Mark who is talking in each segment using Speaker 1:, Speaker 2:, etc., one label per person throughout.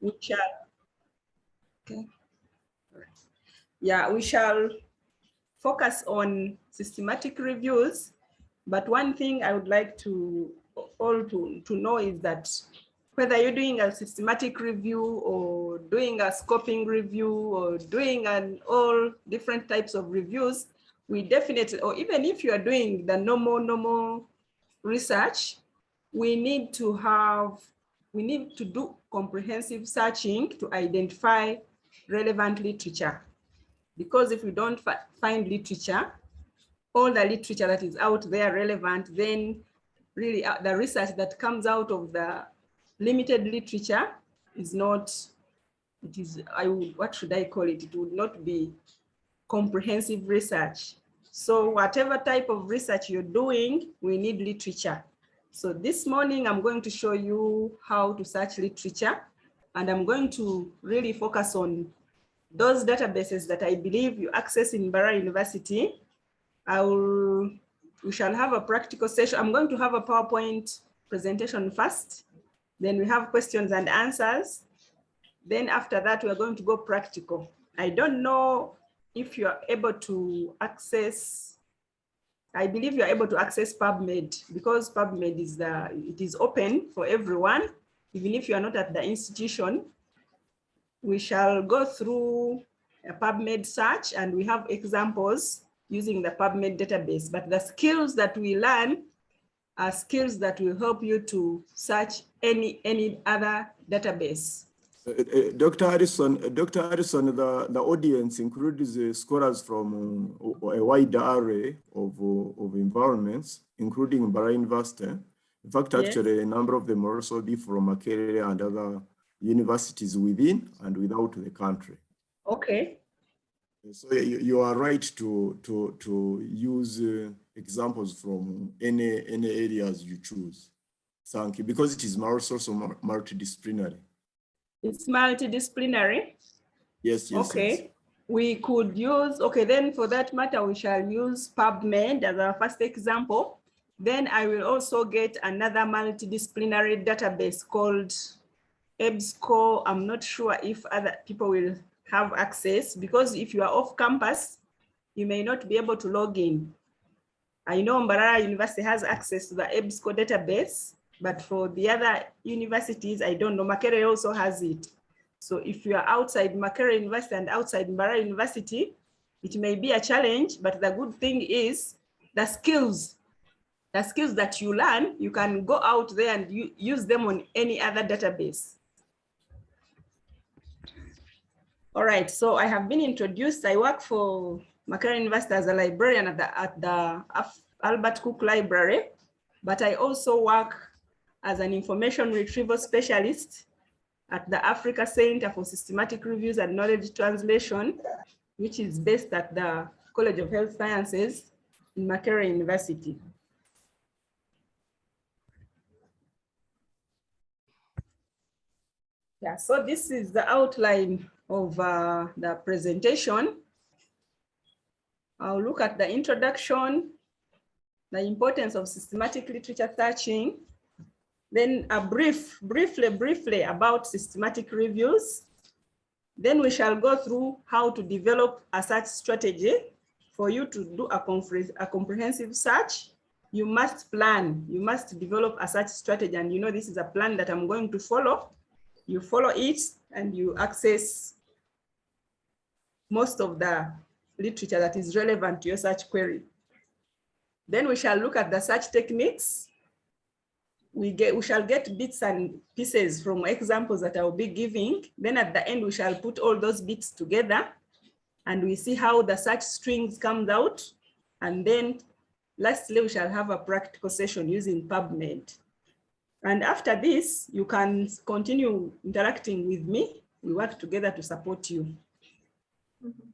Speaker 1: we shall, okay. Yeah, we shall focus on systematic reviews. But one thing I would like to all to know is that whether you're doing a systematic review or doing a scoping review or doing all different types of reviews, we definitely, or even if you are doing the normal research, we need to do comprehensive searching to identify relevant literature. Because if we don't find literature, all the literature that is out there relevant, then really the research that comes out of the limited literature is not, it is, what should I call it? It would not be comprehensive research. So whatever type of research you're doing, we need literature. So this morning, I'm going to show you how to search literature, and I'm going to really focus on those databases that I believe you access in Mbarara University. We shall have a practical session. I'm going to have a PowerPoint presentation first. Then we have questions and answers. Then after that, we're going to go practical. I don't know if you are able to access, I believe you're able to access PubMed, because PubMed it is open for everyone, even if you are not at the institution. We shall go through a PubMed search, and we have examples using the PubMed database, but the skills that we learn are skills that will help you to search any other database.
Speaker 2: Dr. Harrison, the audience includes scholars from a wide array of environments, including Mbarara University. In fact, actually, yes, a number of them also be from Makerere and other universities within and without the country.
Speaker 1: Okay.
Speaker 2: So you are right to use examples from any areas you choose. Thank you, because it is also multidisciplinary.
Speaker 1: It's multidisciplinary?
Speaker 2: Yes.
Speaker 1: Okay.
Speaker 2: Yes.
Speaker 1: We could use, okay, then for that matter, we shall use PubMed as our first example. Then I will also get another multidisciplinary database called EBSCO. I'm not sure if other people will have access, because if you are off campus, you may not be able to log in. I know Mbarara University has access to the EBSCO database, but for the other universities, I don't know. Makerere also has it. So if you are outside Makerere University and outside Mbarara University, it may be a challenge, but the good thing is the skills that you learn, you can go out there and use them on any other database. All right, so I have been introduced. I work for Makerere University as a librarian at the Albert Cook Library, but I also work as an information retrieval specialist at the Africa Center for Systematic Reviews and Knowledge Translation, which is based at the College of Health Sciences in Makerere University. Yeah, so this is the outline of the presentation. I'll look at the introduction, the importance of systematic literature searching, then a briefly about systematic reviews. Then we shall go through how to develop a search strategy. For you to do a comprehensive search, you must plan, you must develop a search strategy. And you know, this is a plan that I'm going to follow. You follow it and you access most of the literature that is relevant to your search query. Then we shall look at the search techniques. We shall get bits and pieces from examples that I'll be giving. Then at the end, we shall put all those bits together and we see how the search strings comes out. And then lastly, we shall have a practical session using PubMed. And after this, you can continue interacting with me. We work together to support you. Mm-hmm.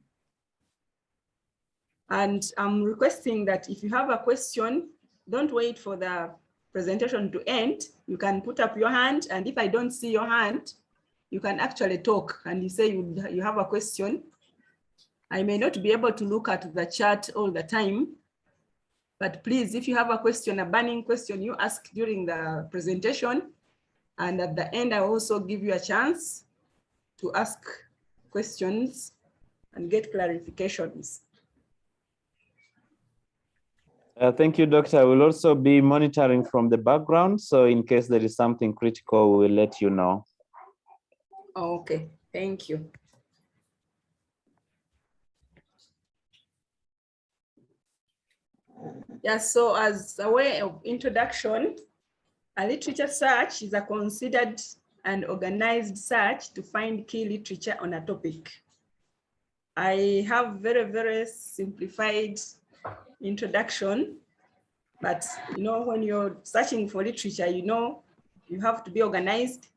Speaker 1: And I'm requesting that if you have a question, don't wait for the presentation to end. You can put up your hand, and if I don't see your hand, you can actually talk and you say you have a question. I may not be able to look at the chat all the time, but please, if you have a question, a burning question, you ask during the presentation. And at the end, I also give you a chance to ask questions and get clarifications.
Speaker 3: Thank you, Doctor. I will also be monitoring from the background. So in case there is something critical, we will let you know.
Speaker 1: Okay, thank you. Yeah, so as a way of introduction, a literature search is a considered and organized search to find key literature on a topic. I have very simplified introduction, but you know, when you're searching for literature, you know, you have to be organized.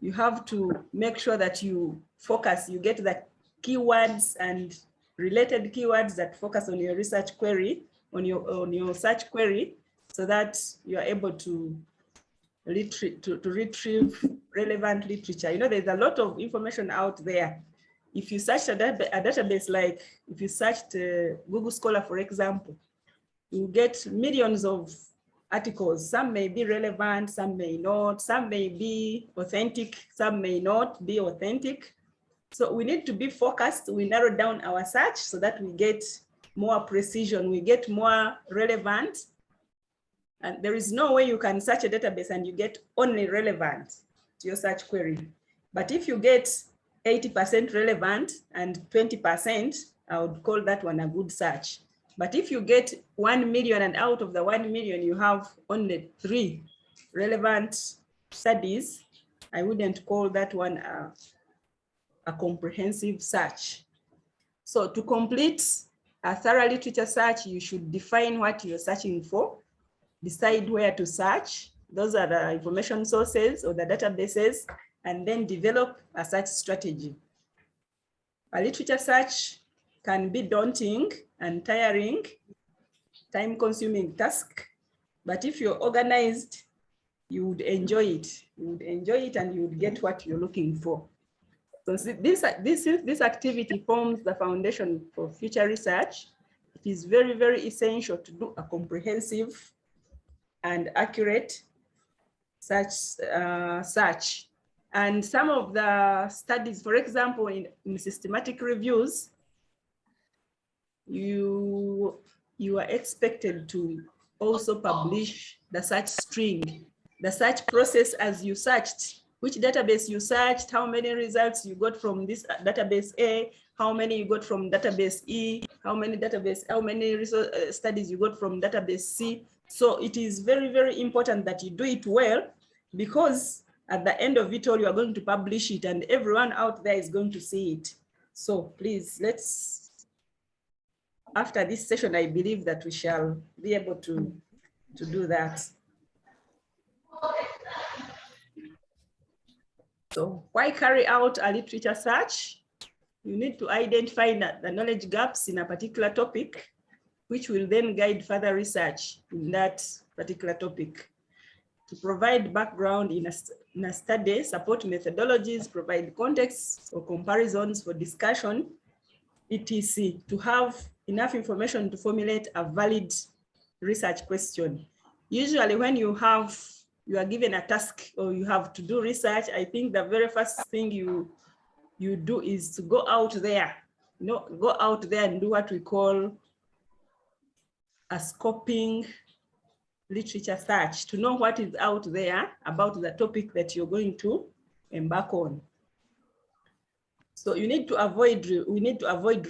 Speaker 1: You have to make sure that you focus, you get the keywords and related keywords that focus on your research query, on your search query, so that you are able to retrieve relevant literature. You know, there's a lot of information out there. If you search a database, like if you searched Google Scholar, for example, you get millions of articles. Some may be relevant, some may not, some may be authentic, some may not be authentic. So we need to be focused. We narrow down our search so that we get more precision, we get more relevant. And there is no way you can search a database and you get only relevant to your search query. But if you get 80% relevant and 20%, I would call that one a good search. But if you get 1 million and out of the 1 million, you have only 3 relevant studies, I wouldn't call that one a comprehensive search. So to complete a thorough literature search, you should define what you're searching for, decide where to search. Those are the information sources or the databases, and then develop a search strategy. A literature search can be daunting and tiring, time-consuming task, but if you're organized, you would enjoy it. You would enjoy it and you would get what you're looking for. So this activity forms the foundation for future research. It is very essential to do a comprehensive and accurate search. And some of the studies, for example, in systematic reviews, you are expected to also publish the search string, the search process as you searched, which database you searched, how many results you got from this database A, how many you got from database E, how many studies you got from database C. So it is very important that you do it well, because at the end of it all, you are going to publish it and everyone out there is going to see it. So please, after this session, I believe that we shall be able to do that. So why carry out a literature search? You need to identify the knowledge gaps in a particular topic, which will then guide further research in that particular topic. To provide background in a study, support methodologies, provide context or comparisons for discussion, etc. To have enough information to formulate a valid research question. Usually when you are given a task or you have to do research, I think the very first thing you do is to go out there, go out there and do what we call a scoping literature search, to know what is out there about the topic that you're going to embark on. So we need to avoid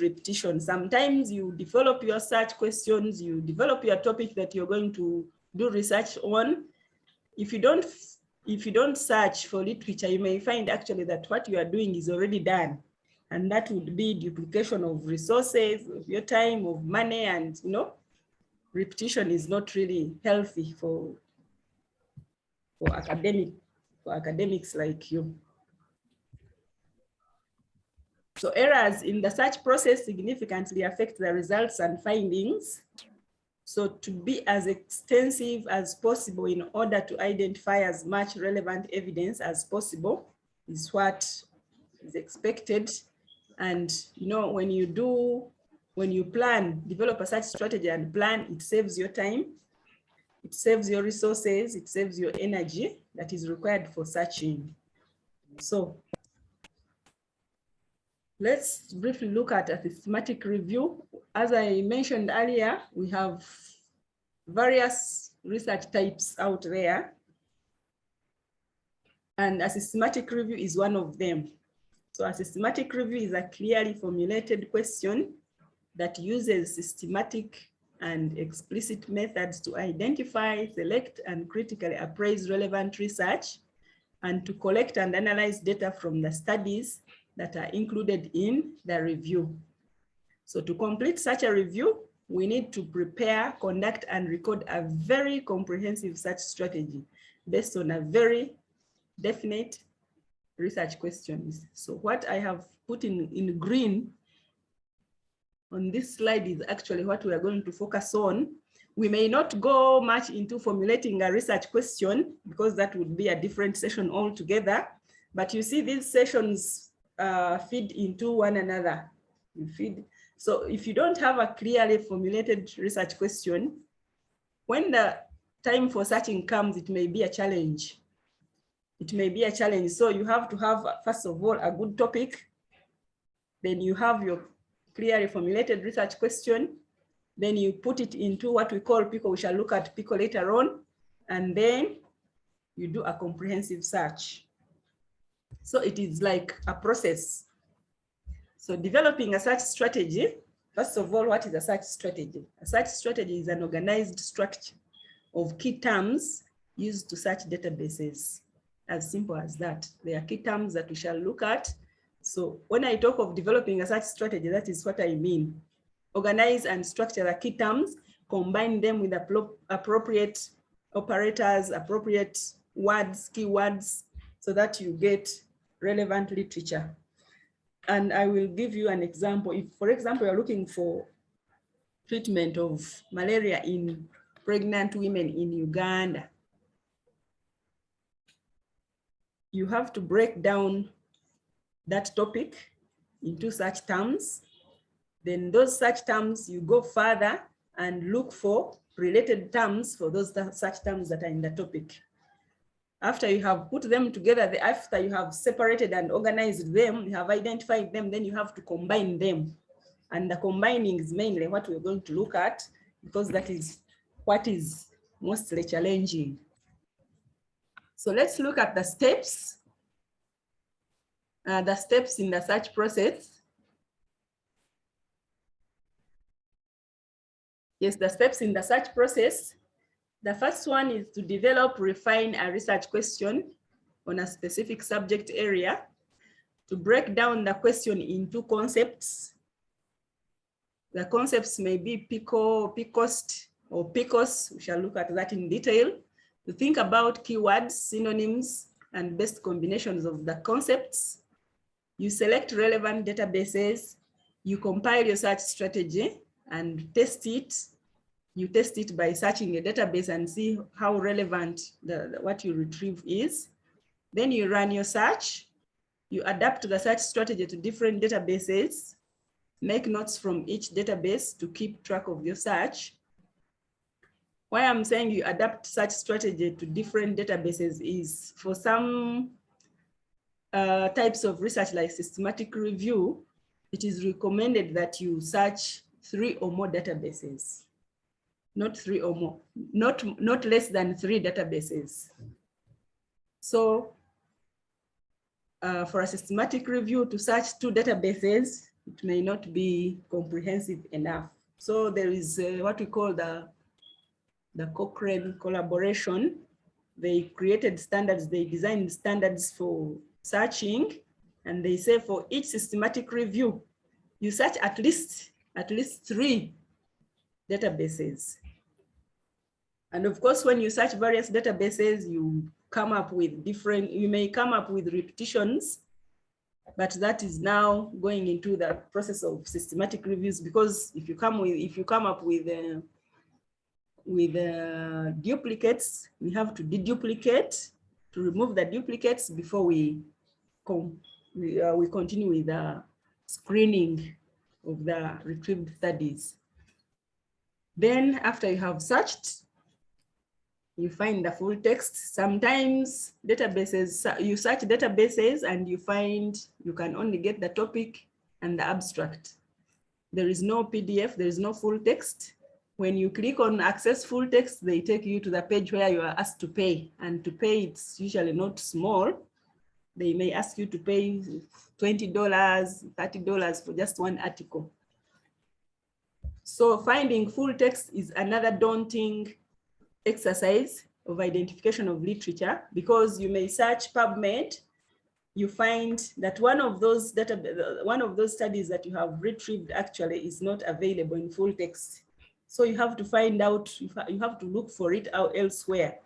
Speaker 1: repetition. Sometimes you develop your search questions, you develop your topic that you're going to do research on. If you don't search for literature, you may find actually that what you are doing is already done. And that would be duplication of resources, of your time, of money, and repetition is not really healthy for academics like you. So errors in the search process significantly affect the results and findings. So to be as extensive as possible in order to identify as much relevant evidence as possible is what is expected. And when you plan, develop a search strategy and plan, it saves your time, it saves your resources, it saves your energy that is required for searching. So Let's briefly look at a systematic review. As I mentioned earlier, we have various research types out there, and a systematic review is one of them. So a systematic review is a clearly formulated question that uses systematic and explicit methods to identify, select, and critically appraise relevant research, and to collect and analyze data from the studies that are included in the review. So to complete such a review, we need to prepare, conduct, and record a very comprehensive search strategy based on a very definite research questions. So what I have put in green on this slide is actually what we are going to focus on. We may not go much into formulating a research question because that would be a different session altogether. But you see these sessions feed into one another. So if you don't have a clearly formulated research question, when the time for searching comes, it may be a challenge. It may be a challenge. So you have to have, first of all, a good topic. Then you have your clearly formulated research question. Then you put it into what we call PICO. We shall look at PICO later on. And then you do a comprehensive search. So it is like a process. So developing a search strategy, first of all, what is a search strategy? A search strategy is an organized structure of key terms used to search databases. As simple as that. There are key terms that we shall look at. So when I talk of developing a search strategy, that is what I mean. Organize and structure the key terms, combine them with appropriate operators, appropriate words, keywords, so that you get relevant literature. And I will give you an example. If, for example, you're looking for treatment of malaria in pregnant women in Uganda, you have to break down that topic into such terms. Then those such terms, you go further and look for related terms for those such terms that are in the topic. After you have put them together, after you have separated and organized them, you have identified them, then you have to combine them. And the combining is mainly what we're going to look at, because that is what is mostly challenging. So let's look at the steps in the search process. Yes, the steps in the search process. The first one is to develop, refine a research question on a specific subject area, to break down the question into concepts. The concepts may be PICO, PICOST, or PICOS. We shall look at that in detail. To think about keywords, synonyms, and best combinations of the concepts. You select relevant databases. You compile your search strategy and test it. You test it by searching a database and see how relevant what you retrieve is. Then you run your search. You adapt the search strategy to different databases. Make notes from each database to keep track of your search. Why I'm saying you adapt search strategy to different databases is for some types of research like systematic review, it is recommended that you search 3 or more databases. Not 3 or more, not less than 3 databases. So for a systematic review to search 2 databases, it may not be comprehensive enough. So there is what we call the Cochrane collaboration. They created standards, they designed standards for searching, and they say for each systematic review, you search at least 3 databases. And of course, when you search various databases, you come up with you may come up with repetitions, but that is now going into the process of systematic reviews, because if you come up with duplicates, we have to deduplicate to remove the duplicates before we continue with the screening of the retrieved studies. Then after you have searched, you find the full text. Sometimes databases, you search databases and you find you can only get the topic and the abstract. There is no PDF, there is no full text. When you click on access full text, they take you to the page where you are asked to pay. And to pay, it's usually not small. They may ask you to pay $20, $30 for just one article. So finding full text is another daunting exercise of identification of literature, because you may search PubMed, you find that one of those studies that you have retrieved actually is not available in full text. So you have to find out, you have to look for it out elsewhere.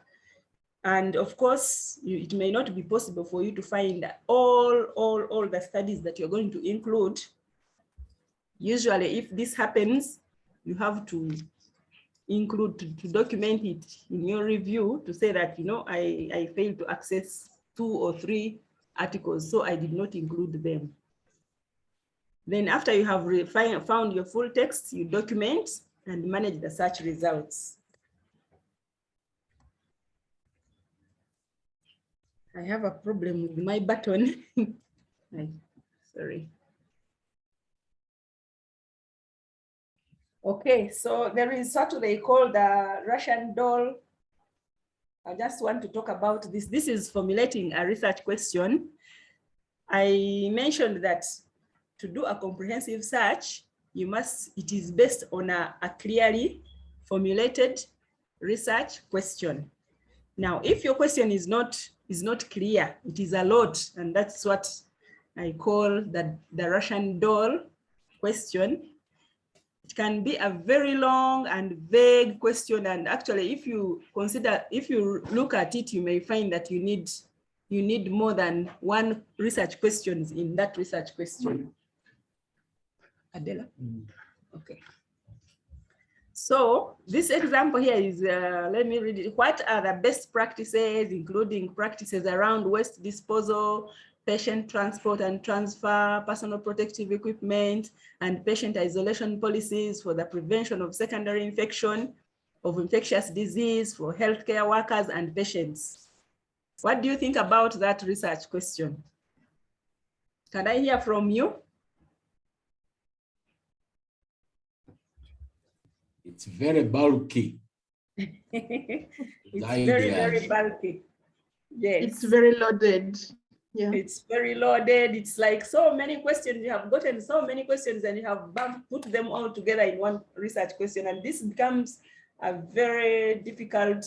Speaker 1: And of course, it may not be possible for you to find all the studies that you're going to include. Usually, if this happens, you have to include, to document it in your review to say that, you know, I failed to access 2 or 3 articles, so I did not include them. Then after you have found your full text, you document and manage the search results. I have a problem with my button. Sorry. Okay, so there is what they call the Russian doll. I just want to talk about this. This is formulating a research question. I mentioned that to do a comprehensive search, it is based on a clearly formulated research question. Now, if your question is not clear, it is a lot, and that's what I call the Russian doll question. It can be a very long and vague question, and actually, if you look at it, you may find that you need more than one research questions in that research question. Adela? Okay. So this example here is, let me read it. What are the best practices, including practices around waste disposal, patient transport and transfer, personal protective equipment, and patient isolation policies for the prevention of secondary infection of infectious disease for healthcare workers and patients? What do you think about that research question? Can I hear from you?
Speaker 4: It's very bulky.
Speaker 1: It's very bulky. Yes.
Speaker 5: It's very loaded. Yeah.
Speaker 1: It's very loaded. It's like so many questions. You have gotten so many questions and you have put them all together in one research question. And this becomes a very difficult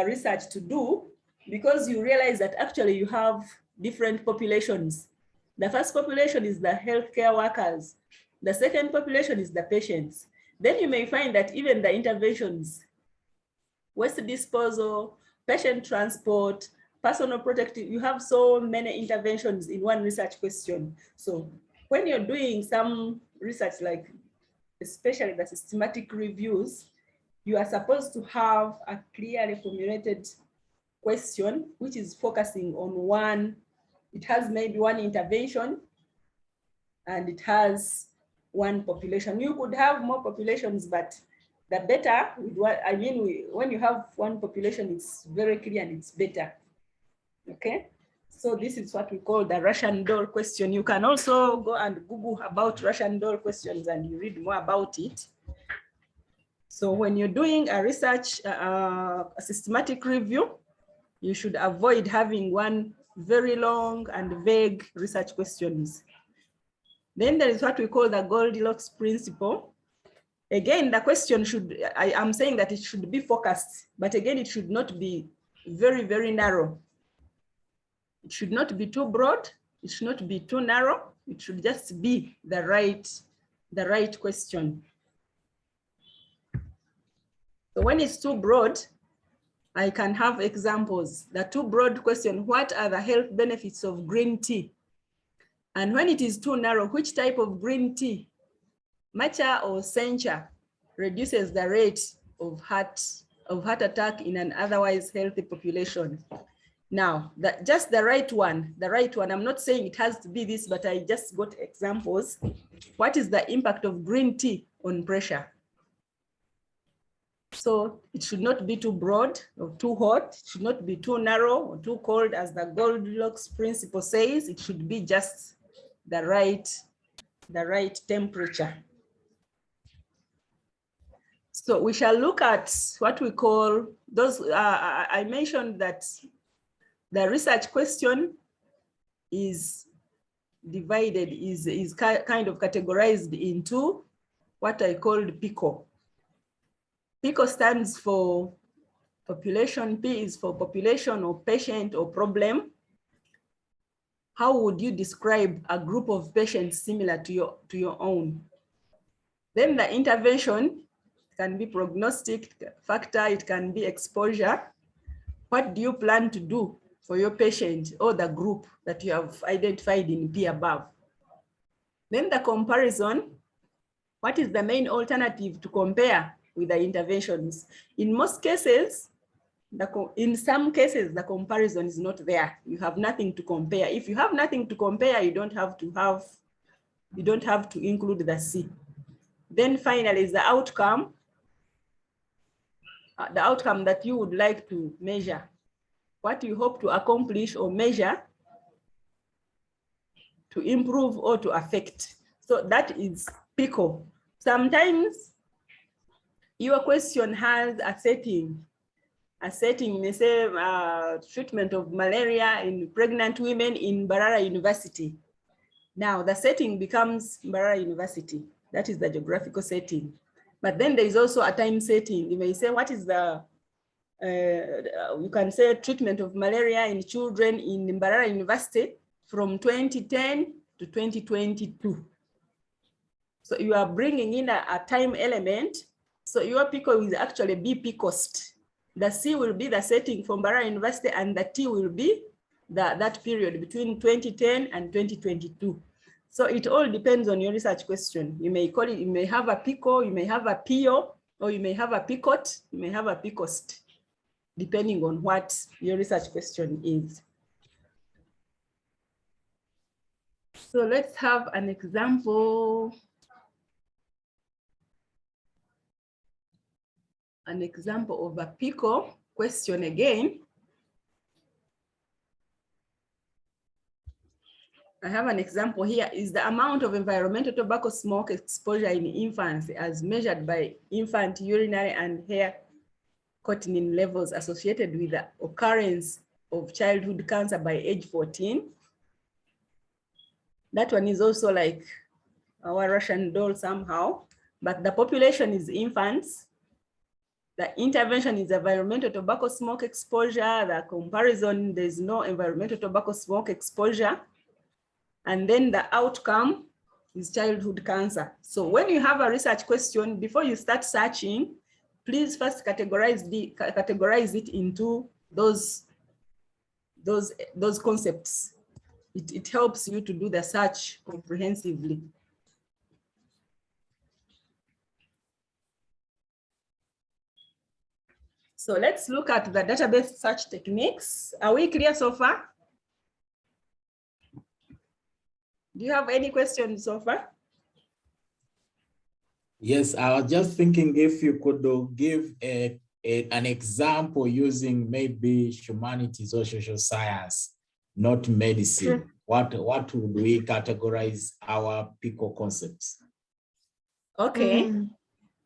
Speaker 1: research to do, because you realize that actually you have different populations. The first population is the healthcare workers. The second population is the patients. Then you may find that even the interventions, waste disposal, patient transport, personal protective, you have so many interventions in one research question. So when you're doing some research, like especially the systematic reviews, you are supposed to have a clearly formulated question, which is focusing on one. It has maybe one intervention and it has one population. You could have more populations, but the better, when you have one population, it's very clear and it's better. Okay, so this is what we call the Russian doll question. You can also go and Google about Russian doll questions and you read more about it. So when you're doing a research, a systematic review, you should avoid having one very long and vague research questions. Then there is what we call the Goldilocks principle. Again, the question should, I'm saying that it should be focused, but again, it should not be very, very narrow. It should not be too broad. It should not be too narrow. It should just be the right question. So when it's too broad, I can have examples. The too broad question, what are the health benefits of green tea? And when it is too narrow, which type of green tea, matcha or sencha, reduces the rate of heart attack in an otherwise healthy population? Now, just the right one, I'm not saying it has to be this, but I just got examples. What is the impact of green tea on pressure? So it should not be too broad or too hot. It should not be too narrow or too cold, as the Goldilocks principle says. It should be just the right temperature. So we shall look at what we call those. I mentioned that the research question is divided, is kind of categorized into what I called PICO. PICO stands for population. P is for population or patient or problem. How would you describe a group of patients similar to your own? Then the intervention can be prognostic factor, it can be exposure. What do you plan to do for your patient or the group that you have identified in P above? Then the comparison, what is the main alternative to compare with the interventions? In most cases, in some cases, the comparison is not there. You have nothing to compare. If you have nothing to compare, you don't have to include the C. Then finally is the outcome that you would like to measure, what you hope to accomplish or measure to improve or to affect. So that is PICO. Sometimes your question has a setting, may say treatment of malaria in pregnant women in Mbarara University. Now the setting becomes Mbarara University. That is the geographical setting. But then there is also a time setting. You may say, what is the, you can say treatment of malaria in children in Mbarara University from 2010 to 2022. So you are bringing in a time element. So your PICO will actually be PICOst. The C will be the setting for Mbarara University, and the T will be that period between 2010 and 2022. So it all depends on your research question. You may call it, you may have a PICO, you may have a PIO, or you may have a PICOT, you may have a PICOst, depending on what your research question is. So let's have an example. An example of a PICO question again. I have an example here. Is the amount of environmental tobacco smoke exposure in infants as measured by infant urinary and hair cotinine levels associated with the occurrence of childhood cancer by age 14? That one is also like our Russian doll somehow, but the population is infants. The intervention is environmental tobacco smoke exposure. The comparison, there's no environmental tobacco smoke exposure. And then the outcome is childhood cancer. So when you have a research question, before you start searching, please first categorize it into those concepts. It helps you to do the search comprehensively. So let's look at the database search techniques. Are we clear so far? Do you have any questions so far?
Speaker 4: Yes, I was just thinking if you could give an example using maybe humanities or social science, not medicine. Sure. What would we categorize our PICO concepts?
Speaker 1: Okay.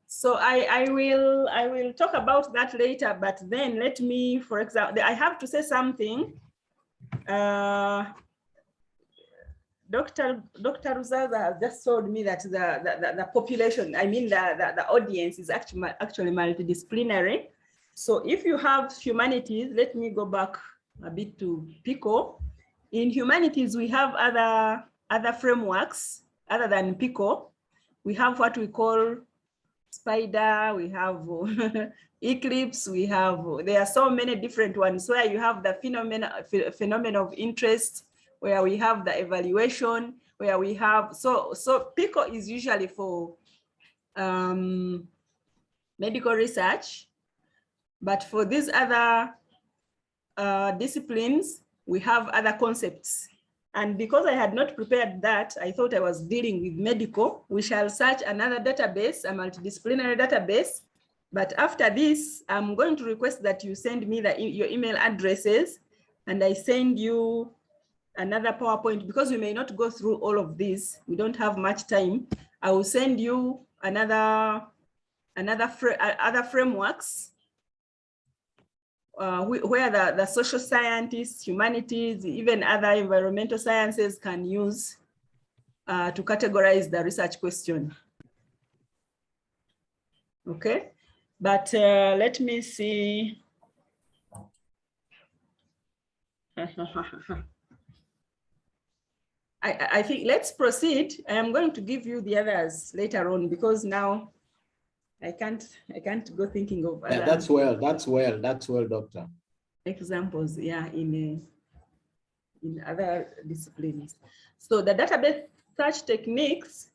Speaker 1: So I will talk about that later, but then let me, for example, I have to say something. Dr. Ruzaza has just told me that the population, I mean the audience is actually multidisciplinary. So if you have humanities, let me go back a bit to PICO. In humanities, we have other frameworks other than PICO. We have what we call SPIDER, we have Eclipse, there are so many different ones where you have the phenomenon of interest, where we have the evaluation, where we have, so PICO is usually for medical research, but for these other disciplines, we have other concepts. And because I had not prepared that, I thought I was dealing with medical. We shall search another database, a multidisciplinary database, But after this, I'm going to request that you send me your email addresses, and I send you another PowerPoint, because we may not go through all of this. We don't have much time. I will send you other frameworks where the social scientists, humanities, even other environmental sciences can use to categorize the research question. Okay, but let me see. I think let's proceed. I am going to give you the others later on, because now I can't go thinking of other
Speaker 4: That's well, Doctor.
Speaker 1: Examples, yeah, in other disciplines. So the database search techniques,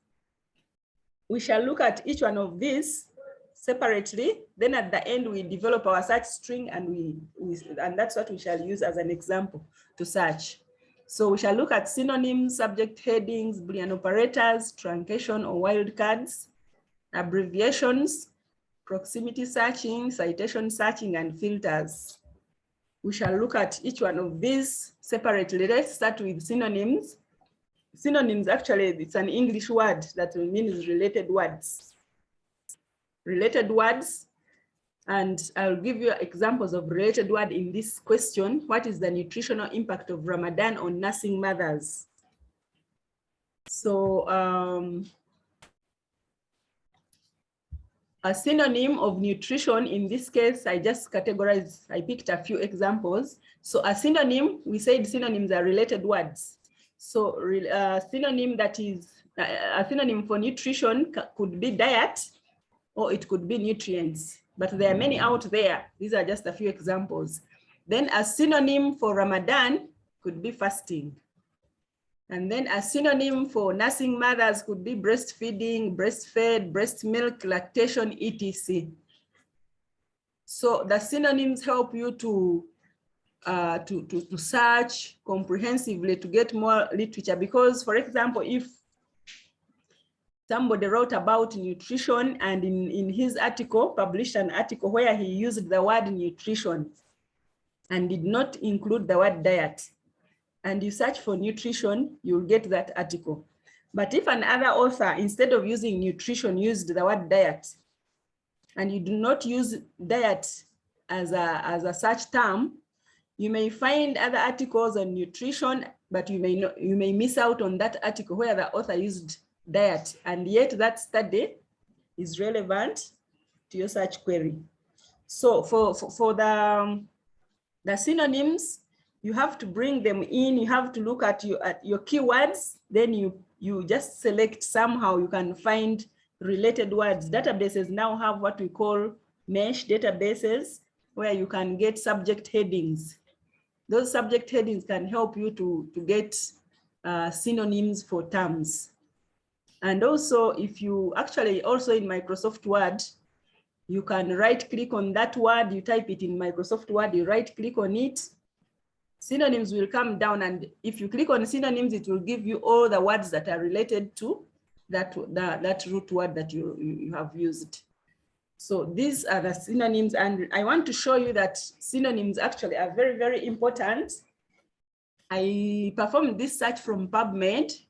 Speaker 1: we shall look at each one of these separately. Then at the end, we develop our search string, and and that's what we shall use as an example to search. So we shall look at synonyms, subject headings, Boolean operators, truncation or wildcards, abbreviations, proximity searching, citation searching, and filters. We shall look at each one of these separately. Let's start with synonyms. Synonyms, actually, it's an English word that means related words. Related words, and I'll give you examples of related word in this question. What is the nutritional impact of Ramadan on nursing mothers? So a synonym of nutrition, in this case, I just categorized, I picked a few examples. So a synonym, we said synonyms are related words. So synonym that is, a synonym for nutrition could be diet, or it could be nutrients, but there are many out there. These are just a few examples. Then a synonym for Ramadan could be fasting. And then a synonym for nursing mothers could be breastfeeding, breastfed, breast milk, lactation, etc. So the synonyms help you to search comprehensively to get more literature. Because, for example, if somebody wrote about nutrition and in his article, published an article where he used the word nutrition and did not include the word diet, and you search for nutrition, you'll get that article. But if another author, instead of using nutrition, used the word diet, and you do not use diet as a search term, you may find other articles on nutrition, but you may miss out on that article where the author used diet, and yet that study is relevant to your search query. So for the synonyms, you have to bring them in. You have to look at your keywords. Then you just select. Somehow you can find related words. Databases now have what we call mesh databases, where you can get subject headings. Those subject headings can help you to get synonyms for terms. And also, if you actually also in Microsoft Word, you can right click on that word, you type it in Microsoft Word, you right click on it, synonyms will come down, and if you click on synonyms, it will give you all the words that are related to that root word that you have used. So these are the synonyms, and I want to show you that synonyms actually are very, very important. I performed this search from PubMed,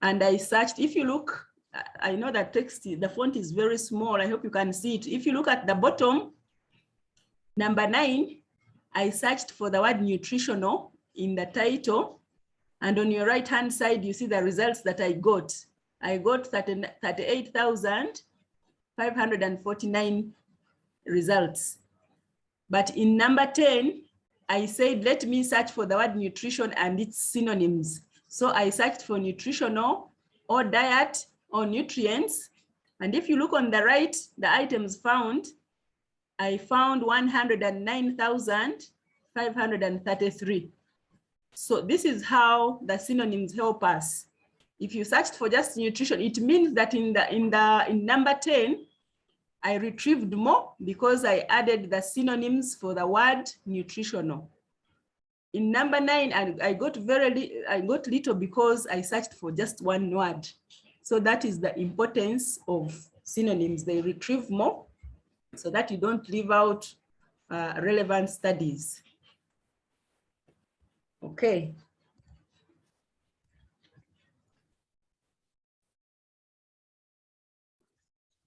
Speaker 1: and I searched. If you look, I know that the font is very small. I hope you can see it. If you look at the bottom, number 9, I searched for the word nutritional in the title. And on your right-hand side, you see the results that I got. I got 38,549 results. But in number 10, I said, let me search for the word nutrition and its synonyms. So I searched for nutritional or diet or nutrients. And if you look on the right, the items found, I found 109,533. So this is how the synonyms help us. If you searched for just nutrition, it means that in number 10, I retrieved more because I added the synonyms for the word nutritional. In number 9, I got little because I searched for just one word. So that is the importance of synonyms. They retrieve more so that you don't leave out relevant studies. Okay.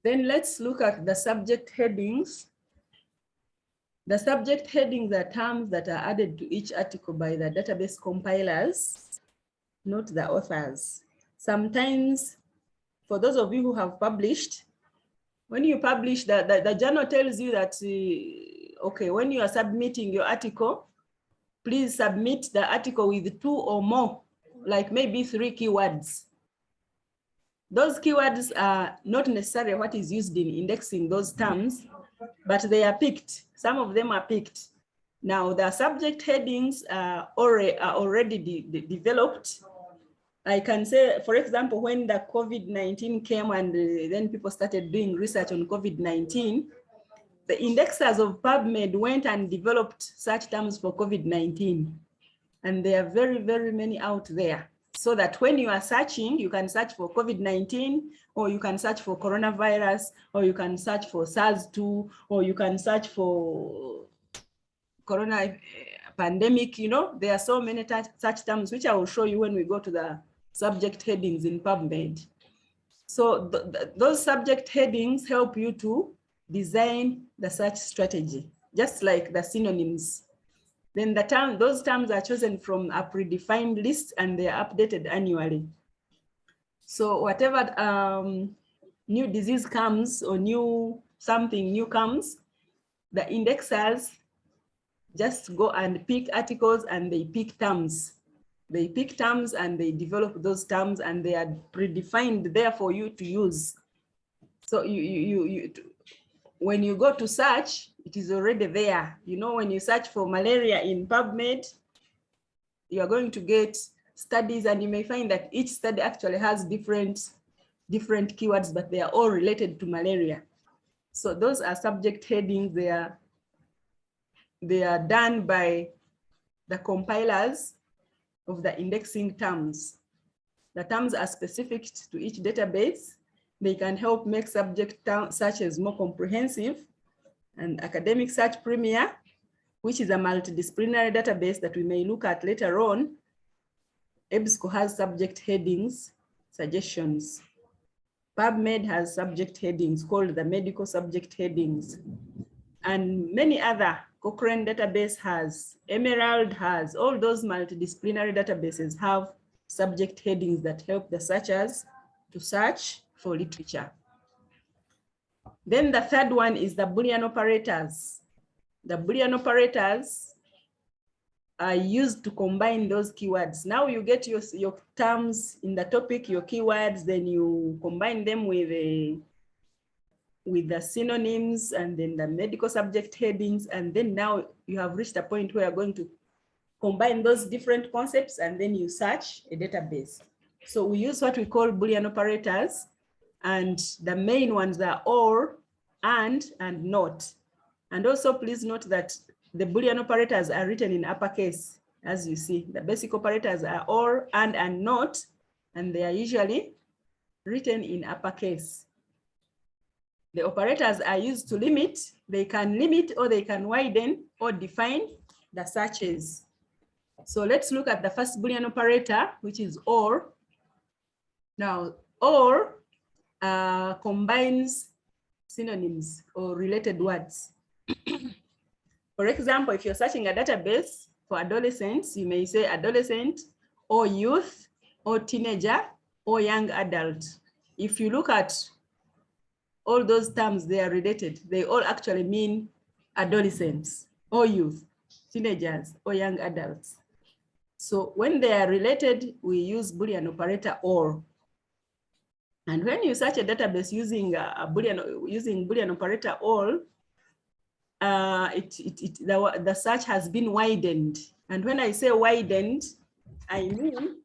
Speaker 1: Then let's look at the subject headings. The subject headings are terms that are added to each article by the database compilers, not the authors. Sometimes, for those of you who have published, when you publish, the journal tells you that, okay, when you are submitting your article, please submit the article with 2 or more, like maybe 3 keywords. Those keywords are not necessarily what is used in indexing those terms, but they are picked. Some of them are picked. Now, the subject headings are already developed. I can say, for example, when the COVID-19 came and then people started doing research on COVID-19, the indexers of PubMed went and developed search terms for COVID-19. And there are very, very many out there. So that when you are searching, you can search for COVID-19, or you can search for coronavirus, or you can search for SARS-2, or you can search for corona pandemic. You know, there are so many search terms, which I will show you when we go to the subject headings in PubMed. So those subject headings help you to design the search strategy, just like the synonyms. Then those terms are chosen from a predefined list and they are updated annually. So whatever new disease comes or something new comes, the indexers just go and pick articles and they pick terms. They pick terms and they develop those terms and they are predefined there for you to use. So when you go to search, it is already there. You know, when you search for malaria in PubMed, you are going to get studies and you may find that each study actually has different keywords, but they are all related to malaria. So those are subject headings. They are done by the compilers of the indexing terms. The terms are specific to each database. They can help make subject searches more comprehensive. And Academic Search Premier, which is a multidisciplinary database that we may look at later on, EBSCO has subject headings, suggestions. PubMed has subject headings called the medical subject headings. And many other, Cochrane database has, Emerald has, all those multidisciplinary databases have subject headings that help the searchers to search for literature. Then the third one is the Boolean operators. The Boolean operators are used to combine those keywords. Now you get your terms in the topic, your keywords, then you combine them with the synonyms and then the medical subject headings. And then now you have reached a point where you're going to combine those different concepts and then you search a database. So we use what we call Boolean operators. And the main ones are or, and not. And also please note that the Boolean operators are written in uppercase, as you see. The basic operators are or, and not, and they are usually written in uppercase. The operators are used to limit. They can limit or they can widen or define the searches. So let's look at the first Boolean operator, which is or. Now, or combines synonyms or related words. For example, if you're searching a database for adolescents, you may say adolescent or youth or teenager or young adult. If you look at all those terms, they are related. They all actually mean adolescents or youth, teenagers or young adults. So when they are related, we use Boolean operator or. And when you search a database using Boolean operator or, the search has been widened. And when I say widened, I mean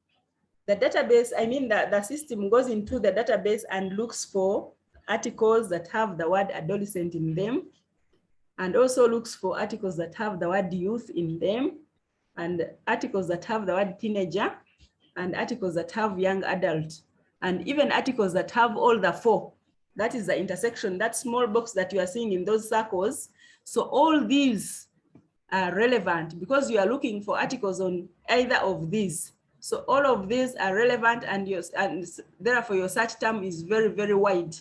Speaker 1: the database, the system goes into the database and looks for articles that have the word adolescent in them, and also looks for articles that have the word youth in them, and articles that have the word teenager, and articles that have young adult, and even articles that have all the four. That is the intersection, that small box that you are seeing in those circles. So all these are relevant because you are looking for articles on either of these. So all of these are relevant, and therefore your search term is very, very wide.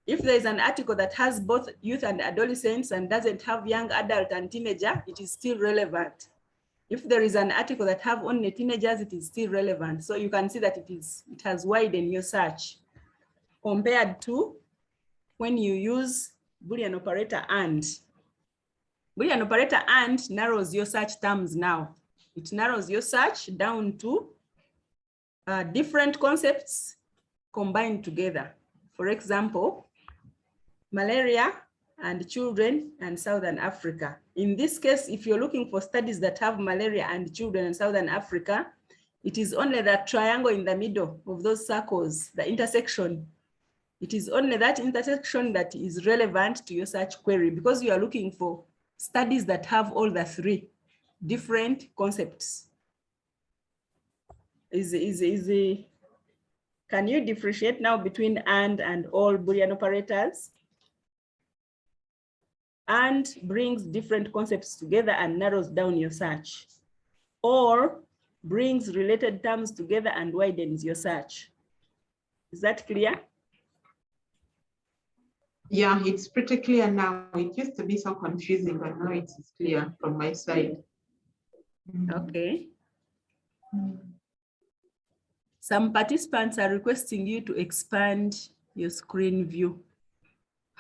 Speaker 1: If there is an article that has both youth and adolescents and doesn't have young adult and teenager, it is still relevant. If there is an article that have only teenagers, it is still relevant. So you can see that it has widened your search compared to when you use Boolean operator and. Boolean operator and narrows your search terms now. It narrows your search down to different concepts combined together. For example, malaria and children and Southern Africa. In this case, if you're looking for studies that have malaria and children in Southern Africa, it is only that triangle in the middle of those circles, the intersection. It is only that intersection that is relevant to your search query because you are looking for studies that have all the three different concepts. Can you differentiate now between and all Boolean operators? And brings different concepts together and narrows down your search, or brings related terms together and widens your search. Is that clear?
Speaker 5: Yeah, it's pretty clear now. It used to be so confusing, but now it is clear from my side.
Speaker 1: Okay. Some participants are requesting you to expand your screen view.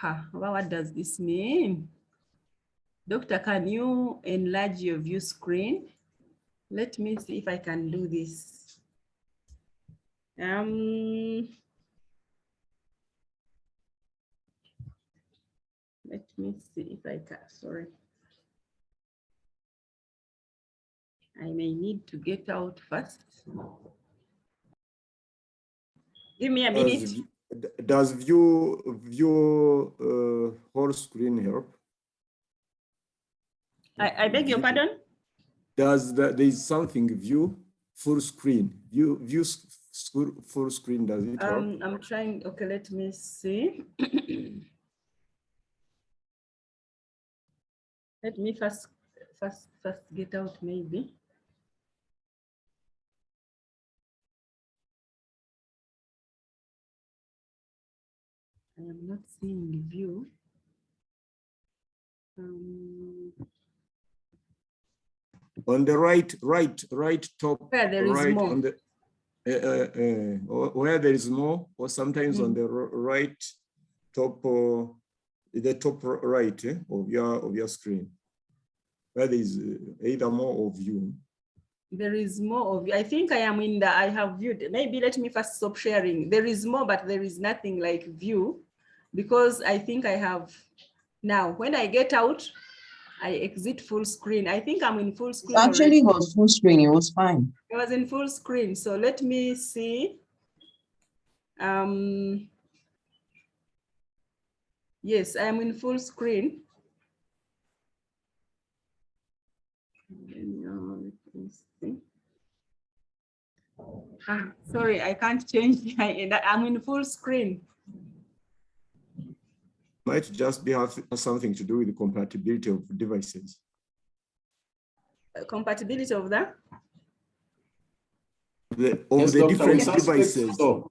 Speaker 1: Well, what does this mean? Doctor, can you enlarge your view screen? Let me see if I can do this. Let me see if I can, sorry. I may need to get out first. Give me a minute.
Speaker 2: Does view whole screen help?
Speaker 1: I beg your pardon?
Speaker 2: There is something view full screen? View full screen, does it help?
Speaker 1: I'm trying, okay, let me see. Let me first get out maybe. I am not seeing view.
Speaker 2: On the right top,
Speaker 1: where there is
Speaker 2: right
Speaker 1: more.
Speaker 2: on the where there is more, or sometimes on the right top, the top right of your screen, where there is either more of you.
Speaker 1: There is more of you. I think I am in the, I have viewed. Maybe let me first stop sharing. There is more, but there is nothing like view, because I think I have now. When I get out, I exit full screen. I think I'm in full screen.
Speaker 6: It actually was full screen. It was fine.
Speaker 1: It was in full screen. So let me see. Yes, I am in full screen. Sorry, I can't change. I'm in full screen.
Speaker 2: Might just have something to do with the compatibility of devices.
Speaker 1: Compatibility of that?
Speaker 2: The different devices.
Speaker 4: So,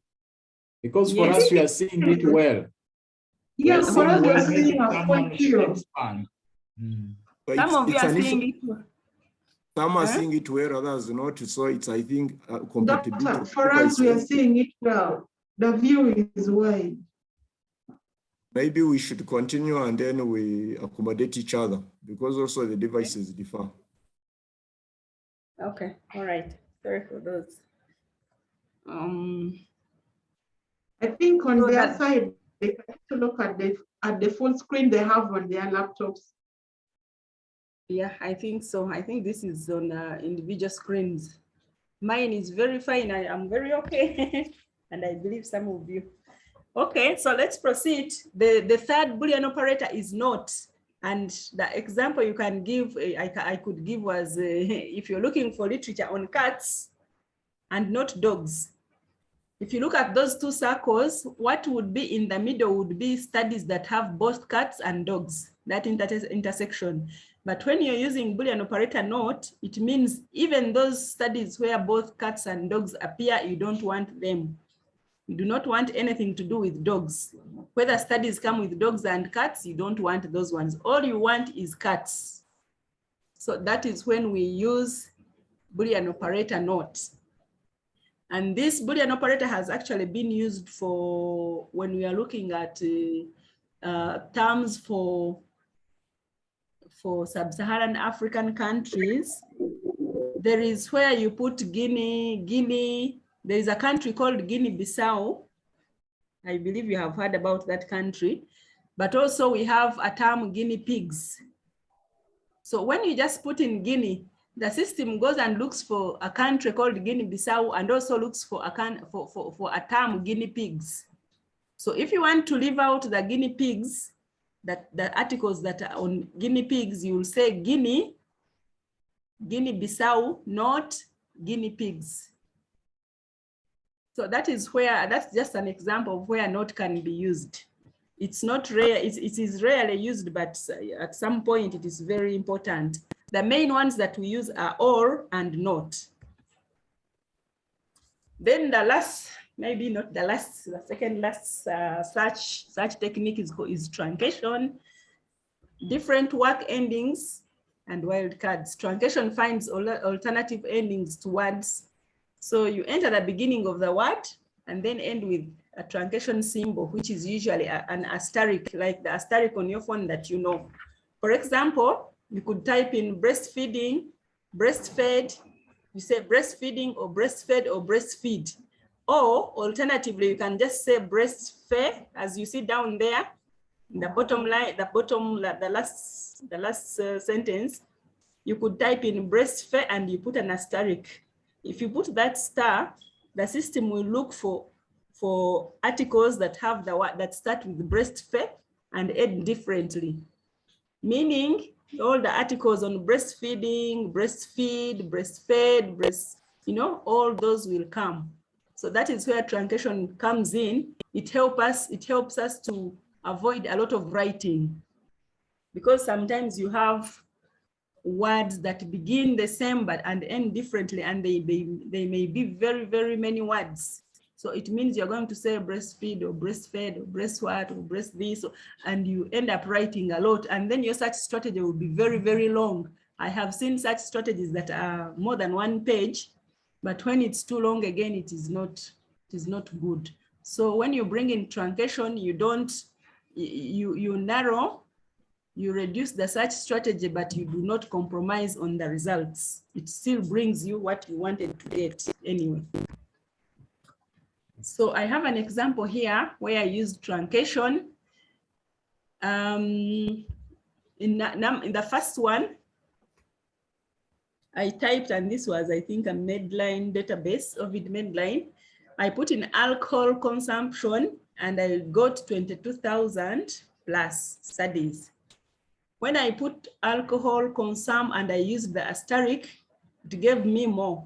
Speaker 4: because for us, we are seeing it well.
Speaker 5: Yes, for us, we are seeing a point here.
Speaker 1: Some of you are seeing it.
Speaker 2: Some are seeing it well, others not. So it's, I think, compatibility.
Speaker 5: Doctor, for us, we are seeing it well. The view is wide.
Speaker 2: Maybe we should continue and then we accommodate each other, because also the devices differ.
Speaker 1: Okay, all right. Sorry for those.
Speaker 5: I think on their side, they have to look at the full screen they have on their laptops.
Speaker 1: Yeah, I think so. I think this is on individual screens. Mine is very fine. I am very okay. And I believe some of you. Okay, so let's proceed. The third Boolean operator is not. And the example you can give, I could give was if you're looking for literature on cats and not dogs, If you look at those two circles, what would be in the middle would be studies that have both cats and dogs, that intersection. But when you're using Boolean operator not, it means even those studies where both cats and dogs appear, you don't want them. You do not want anything to do with dogs. Whether studies come with dogs and cats, you don't want those ones. All you want is cats. So that is when we use Boolean operator not. And this Boolean operator has actually been used for when we are looking at terms for sub-Saharan African countries. There is where you put Guinea. There is a country called Guinea-Bissau. I believe you have heard about that country. But also we have a term guinea pigs. So when you just put in Guinea, the system goes and looks for a country called Guinea-Bissau and also looks for a term guinea pigs. So if you want to leave out the guinea pigs, the articles that are on guinea pigs, you will say Guinea-Bissau, not guinea pigs. So that is where, that's just an example of where not can be used. It's not rare, it is rarely used, but at some point it is very important. The main ones that we use are or and not. Then the last, maybe not the last, the second last such technique is truncation, different work endings, and wildcards. Truncation finds alternative endings to words. So you enter the beginning of the word and then end with a truncation symbol, which is usually an asterisk, like the asterisk on your phone that you know. For example, you could type in breastfeeding, breastfed, you say breastfeeding or breastfed or breastfeed. Or alternatively, you can just say breastfed, as you see down there, in the bottom line, the last sentence, you could type in breastfed and you put an asterisk. If you put that star, the system will look for articles that have the word that start with breastfed and end differently. Meaning all the articles on breastfeeding, breastfeed, breastfed, you know, all those will come. So that is where truncation comes in. It helps us to avoid a lot of writing, because sometimes you have words that begin the same but and end differently, and they may be very, very many words. So it means you're going to say breastfeed or breastfed or breast what or breast this, and you end up writing a lot, and then your search strategy will be very, very long. I have seen such strategies that are more than one page, but when it's too long, again, it is not good. So when you bring in truncation, you narrow, you reduce the search strategy, but you do not compromise on the results. It still brings you what you wanted to get anyway. So I have an example here where I used truncation. In the first one, I typed, and this was, I think, a Medline database, Ovid Medline. I put in alcohol consumption and I got 22,000 plus studies. When I put alcohol consume and I used the asterisk, it gave me more.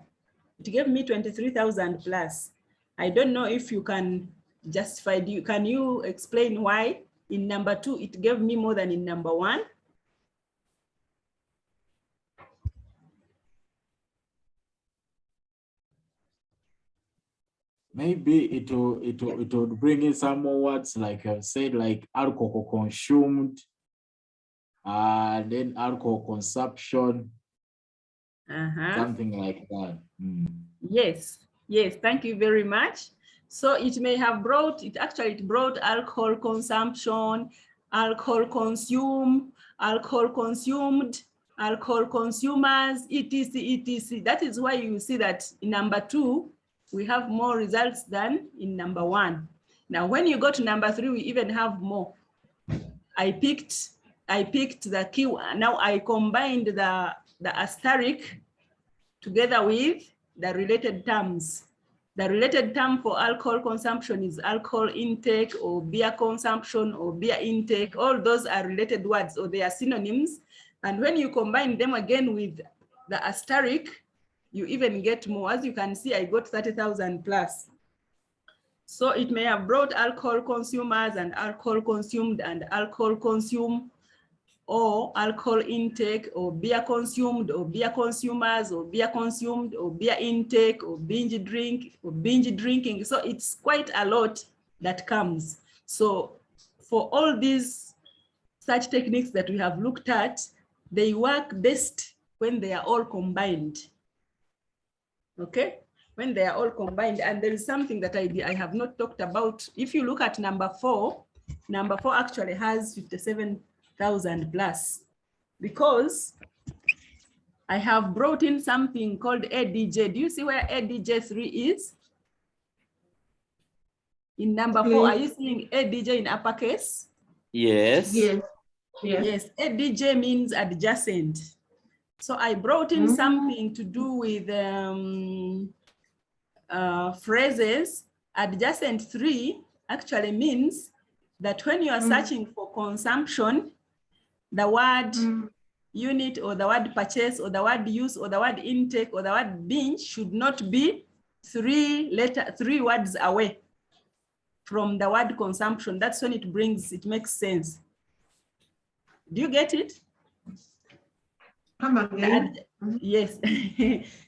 Speaker 1: It gave me 23,000 plus. I don't know if you can justify, can you explain why in number 2 it gave me more than in number 1?
Speaker 4: Maybe it would bring in some more words, like I've said, like alcohol consumed, and then alcohol consumption, something like that.
Speaker 1: Yes, thank you very much. So it may have brought, it brought alcohol consumption, alcohol consumed, alcohol consumers, etc. That is why you see that in number 2, we have more results than in number 1. Now, when you go to number 3, we even have more. I picked the key. Now I combined the asterisk together with the related terms. The related term for alcohol consumption is alcohol intake or beer consumption or beer intake. All those are related words, or they are synonyms. And when you combine them again with the asterisk, you even get more. As you can see, I got 30,000 plus. So it may have brought alcohol consumers and alcohol consumed and alcohol consumed, or alcohol intake, or beer consumed, or beer consumers, or beer consumed, or beer intake, or binge drink, or binge drinking. So it's quite a lot that comes. So for all these such techniques that we have looked at, they work best when they are all combined. Okay, when they are all combined. And there is something that I have not talked about. If you look at number 4 actually has 57,000 plus, because I have brought in something called ADJ. Do you see where ADJ3 is? In number 4, are you seeing ADJ in uppercase?
Speaker 3: Yes.
Speaker 5: Yes. Yes.
Speaker 1: Yes, ADJ means adjacent. So I brought in something to do with phrases. Adjacent 3 actually means that when you are searching for consumption, the word unit or the word purchase or the word use or the word intake or the word binge should not be 3 words away from the word consumption. That's when it makes sense. Do you get it?
Speaker 5: Come again.
Speaker 1: Yes,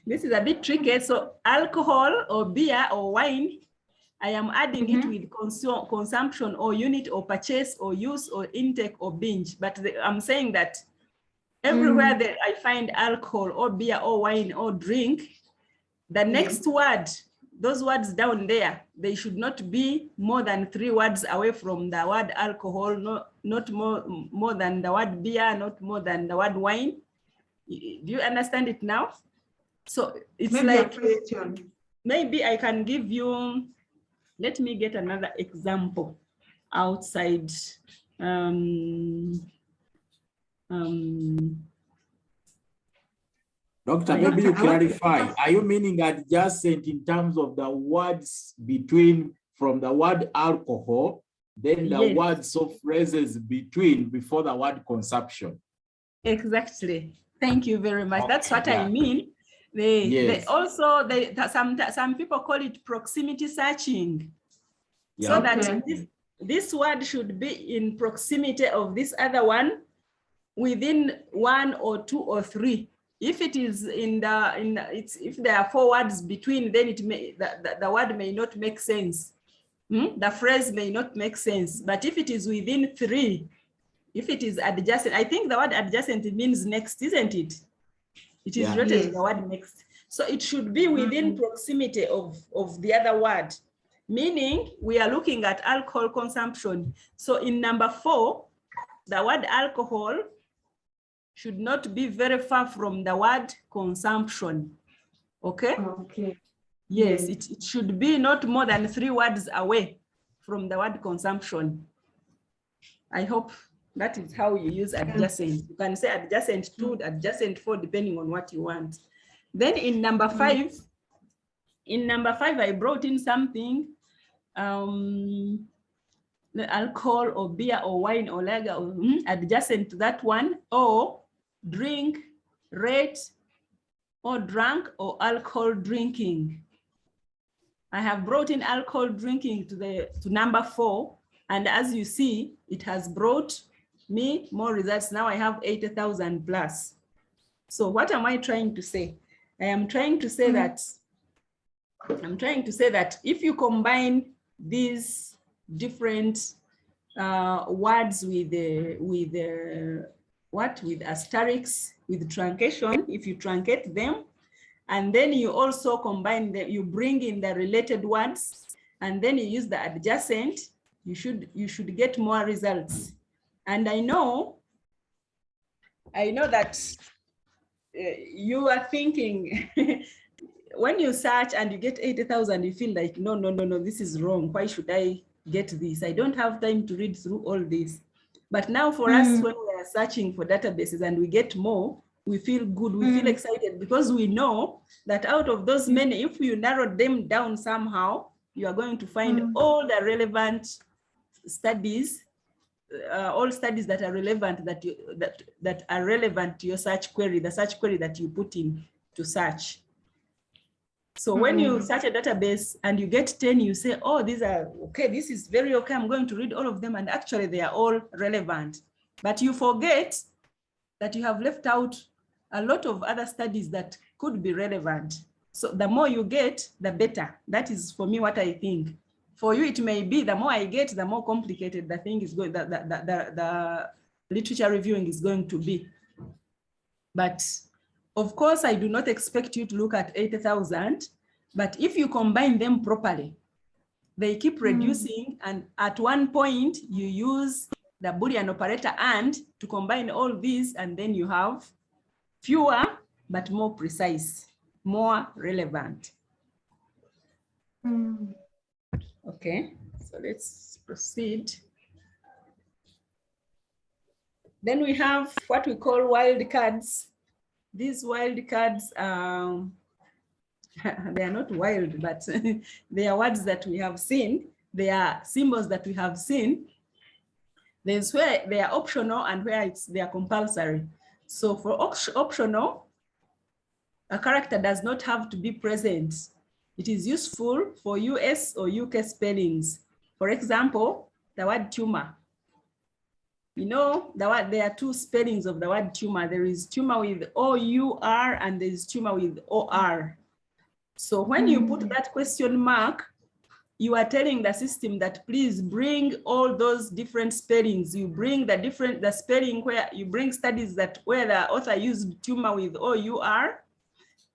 Speaker 1: this is a bit tricky. So alcohol or beer or wine, I am adding it with consumption or unit or purchase or use or intake or binge. But I'm saying that everywhere that I find alcohol or beer or wine or drink, the next word, those words down there, they should not be more than 3 words away from the word alcohol, not more than the word beer, not more than the word wine. Do you understand it now? So it's
Speaker 5: Maybe
Speaker 1: like,
Speaker 5: a question.
Speaker 1: Maybe I can give you, let me get another example outside.
Speaker 4: Doctor, maybe you clarify. Are you meaning adjacent in terms of the words between, from the word alcohol, then the words of phrases between, before the word consumption?
Speaker 1: Exactly. Thank you very much. That's what I mean. Some people call it proximity searching. So that this word should be in proximity of this other one within 1 or 2 or 3. If it is if there are 4 words between, then it may the word may not make sense. The phrase may not make sense. But if it is within 3, if it is adjacent, I think the word adjacent means next, isn't it? It is related to the word next. So it should be within proximity of the other word, meaning we are looking at alcohol consumption. So in number 4, the word alcohol should not be very far from the word consumption. Okay?
Speaker 5: Okay.
Speaker 1: Yes, it should be not more than 3 words away from the word consumption. I hope that is how you use adjacent. You can say adjacent 2, adjacent 4, depending on what you want. Then in number 5, I brought in something, the alcohol or beer or wine or lager, or, adjacent to that one, or drink, rate, or drunk, or alcohol drinking. I have brought in alcohol drinking to number 4, and as you see, it has brought me more results. Now I have 80,000 plus. So what am I trying to say? I am trying to say that if you combine these different words with asterisks, with truncation, if you truncate them, and then you also combine them, you bring in the related words, and then you use the adjacent, you should get more results. And I know that you are thinking, when you search and you get 80,000, you feel like, no, this is wrong. Why should I get this? I don't have time to read through all this. But now for us, when we are searching for databases and we get more, we feel good, we feel excited, because we know that out of those many, if you narrow them down somehow, you are going to find all the relevant studies, all studies that are relevant, that are relevant to your search query, the search query that you put in to search. So when you search a database and you get 10, you say, oh, these are okay, this is very okay, I'm going to read all of them, and actually they are all relevant. But you forget that you have left out a lot of other studies that could be relevant. So the more you get, the better. That is for me what I think. For you, it may be the more I get, the more complicated the thing is going, the literature reviewing is going to be. But of course, I do not expect you to look at 80,000, but if you combine them properly, they keep reducing, and at one point you use the Boolean operator and to combine all these, and then you have fewer but more precise, more relevant. Okay, so let's proceed. Then we have what we call wildcards. These wildcards, they are not wild, but they are words that we have seen. They are symbols that we have seen. There's where they are optional and where they are compulsory. So for optional, a character does not have to be present. It is useful for US or UK spellings. For example, the word tumor. You know, there are two spellings of the word tumor. There is tumor with O-U-R and there is tumor with O-R. So when you put that question mark, you are telling the system that please bring all those different spellings. You bring the spelling where you bring studies where the author used tumor with O-U-R,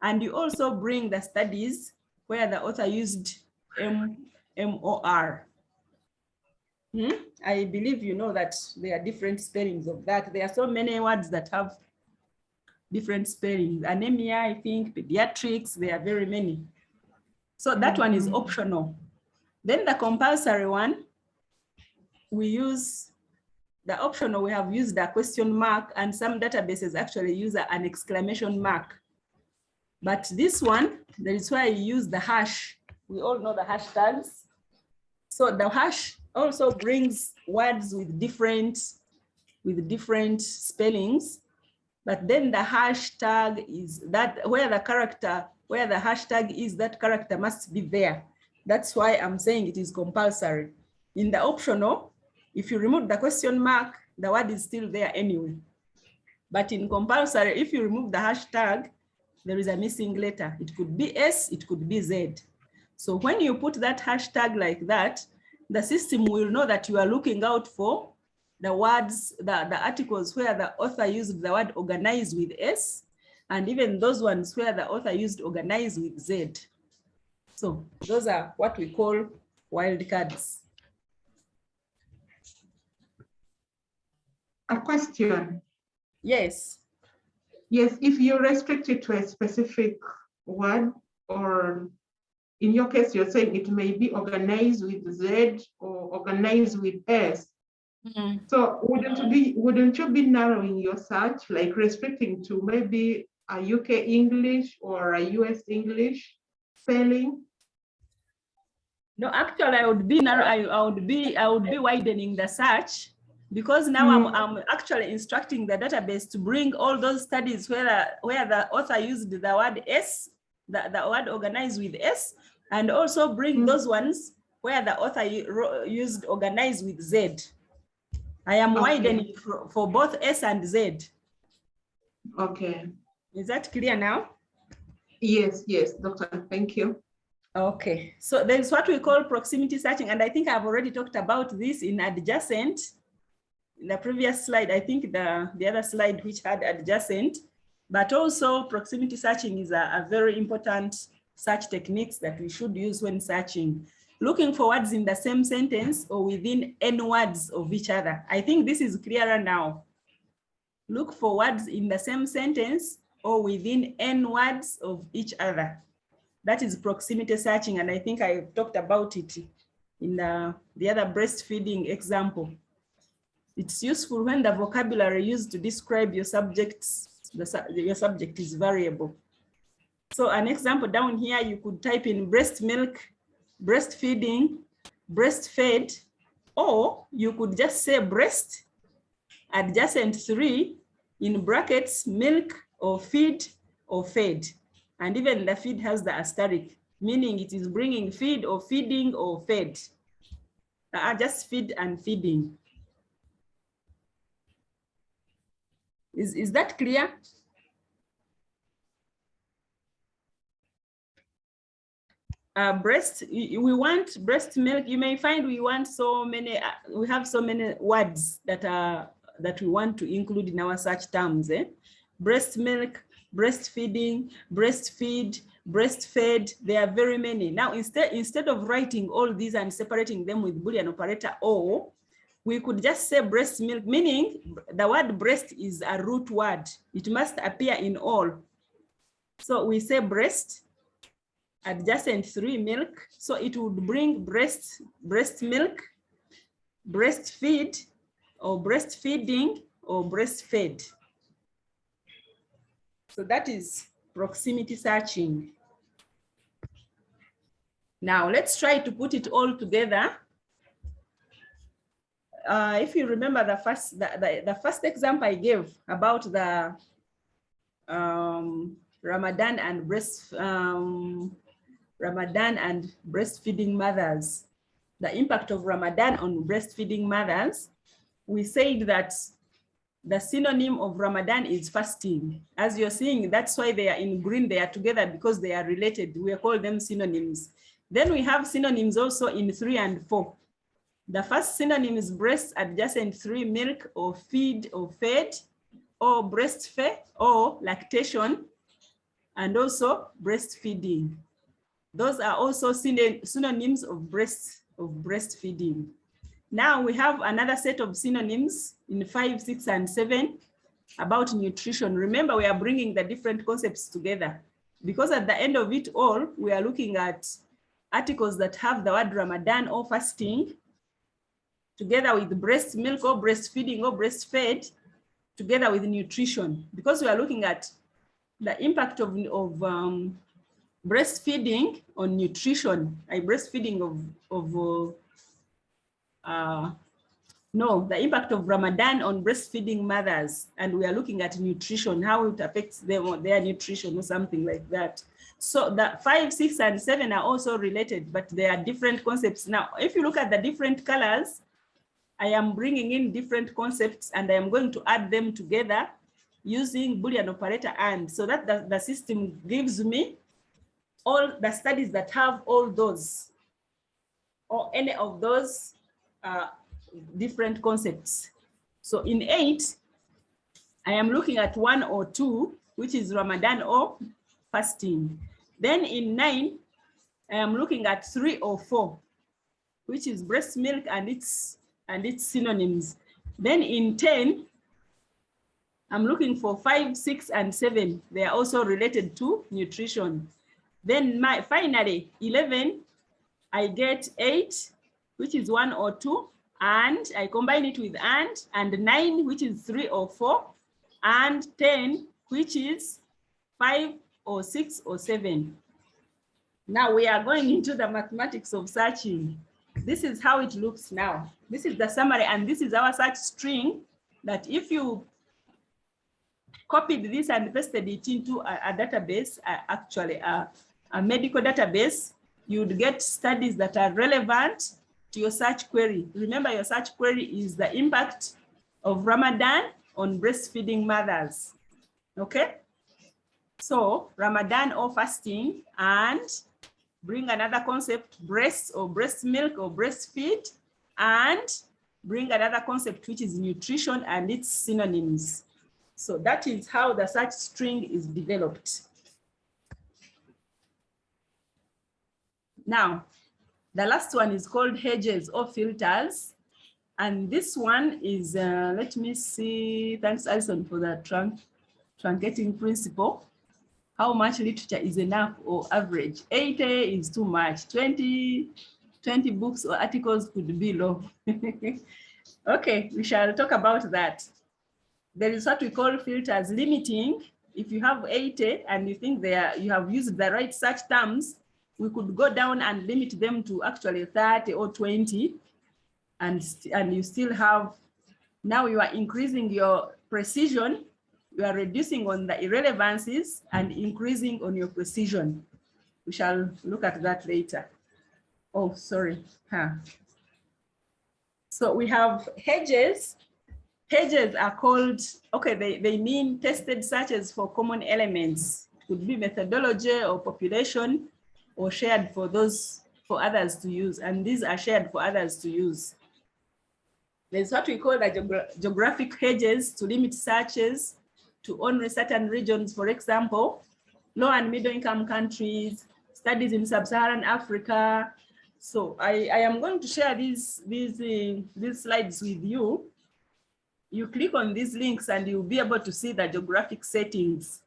Speaker 1: and you also bring the studies where the author used M-O-R. I believe you know that there are different spellings of that. There are so many words that have different spellings. Anemia, I think, pediatrics, there are very many. So that one is optional. Then the compulsory one, we use the optional, we have used a question mark, and some databases actually use an exclamation mark. But this one, that is why I use the hash. We all know the hashtags. So the hash also brings words with different spellings, but then the hashtag is that where the hashtag is, that character must be there. That's why I'm saying it is compulsory. In the optional, if you remove the question mark, the word is still there anyway. But in compulsory, if you remove the hashtag, there is a missing letter. It could be S, it could be Z. So when you put that hashtag like that, the system will know that you are looking out for the words, the articles where the author used the word organize with S, and even those ones where the author used organize with Z. So those are what we call wildcards.
Speaker 5: A question.
Speaker 1: Yes.
Speaker 5: Yes, if you restrict it to a specific word, or in your case, you're saying it may be organized with Z or organized with S. So wouldn't you be narrowing your search, like restricting to maybe a UK English or a US English spelling?
Speaker 1: No, actually, I would be widening the search, because now I'm actually instructing the database to bring all those studies where the author used the word S, the word organized with S, and also bring those ones where the author used organized with Z. I am widening for both S and Z.
Speaker 5: Okay.
Speaker 1: Is that clear now?
Speaker 5: Yes, Doctor, thank you.
Speaker 1: Okay, so there's what we call proximity searching, and I think I've already talked about this in adjacent. In the previous slide, I think the other slide which had adjacent, but also proximity searching is a very important search techniques that we should use when searching. Looking for words in the same sentence or within n words of each other. I think this is clearer now. Look for words in the same sentence or within n words of each other. That is proximity searching, and I think I talked about it in the other breastfeeding example. It's useful when the vocabulary used to describe your subjects, your subject is variable. So an example down here, you could type in breast milk, breastfeeding, breastfed, or you could just say breast, adjacent 3, in brackets, milk or feed or fed. And even the feed has the asterisk, meaning it is bringing feed or feeding or fed. Just feed and feeding. Is that clear? Breast, we want breast milk. You may find we want so many, we have so many words that we want to include in our search terms. Breast milk, breastfeeding, breastfeed, breastfed, there are very many. Now, instead of writing all these and separating them with Boolean operator or, we could just say breast milk, meaning the word breast is a root word. It must appear in all. So we say breast, adjacent 3 milk. So it would bring breast milk, breastfeed, or breastfeeding, or breastfed. So that is proximity searching. Now let's try to put it all together. If you remember the first example I gave about the Ramadan and breastfeeding mothers, the impact of Ramadan on breastfeeding mothers, we said that the synonym of Ramadan is fasting. As you're seeing, that's why they are in green, they are together because they are related. We call them synonyms. Then we have synonyms also in 3 and 4. The first synonym is breast adjacent 3 milk or feed or fed or breastfed or lactation, and also breastfeeding. Those are also synonyms of breastfeeding. Now we have another set of synonyms in 5, 6, and 7 about nutrition. Remember, we are bringing the different concepts together because at the end of it all, we are looking at articles that have the word Ramadan or fasting together with breast milk or breastfeeding or breastfed together with nutrition, because we are looking at the impact of breastfeeding on nutrition. The impact of Ramadan on breastfeeding mothers, and we are looking at nutrition, how it affects them or their nutrition or something like that. So the 5, 6, and 7 are also related, but they are different concepts. Now, if you look at the different colors, I am bringing in different concepts and I am going to add them together using Boolean operator and, so that the system gives me all the studies that have all those or any of those different concepts. So in 8, I am looking at 1 or 2, which is Ramadan or fasting. Then in 9, I am looking at 3 or 4, which is breast milk and its synonyms. Then in 10, I'm looking for 5, 6, and 7. They are also related to nutrition. Then finally, 11, I get 8, which is 1 or 2, and I combine it with and 9, which is 3 or 4, and 10, which is 5 or 6 or 7. Now we are going into the mathematics of searching. This is how it looks now. This is the summary, and this is our search string that if you copied this and pasted it into a database, actually a medical database, you'd get studies that are relevant to your search query. Remember, your search query is the impact of Ramadan on breastfeeding mothers. Okay? So Ramadan or fasting, and bring another concept, breast or breast milk or breastfeed, and bring another concept, which is nutrition and its synonyms. So that is how the search string is developed. Now, the last one is called hedges or filters. And this one is, let me see, thanks Alison for the truncating principle. How much literature is enough or average? 80 is too much. 20 books or articles could be low. Okay, we shall talk about that. There is what we call filters limiting. If you have 80 and you think you have used the right search terms, we could go down and limit them to actually 30 or 20, and you still have, now you are increasing your precision You are reducing on the irrelevancies and increasing on your precision. We shall look at that later. Oh, sorry. So we have hedges. Hedges are called, okay, they mean tested searches for common elements. It could be methodology or population or shared for others to use. And these are shared for others to use. There's what we call the geographic hedges to limit searches to only certain regions. For example, low and middle income countries, studies in sub-Saharan Africa. So I am going to share these slides with you. You click on these links and you'll be able to see the geographic settings.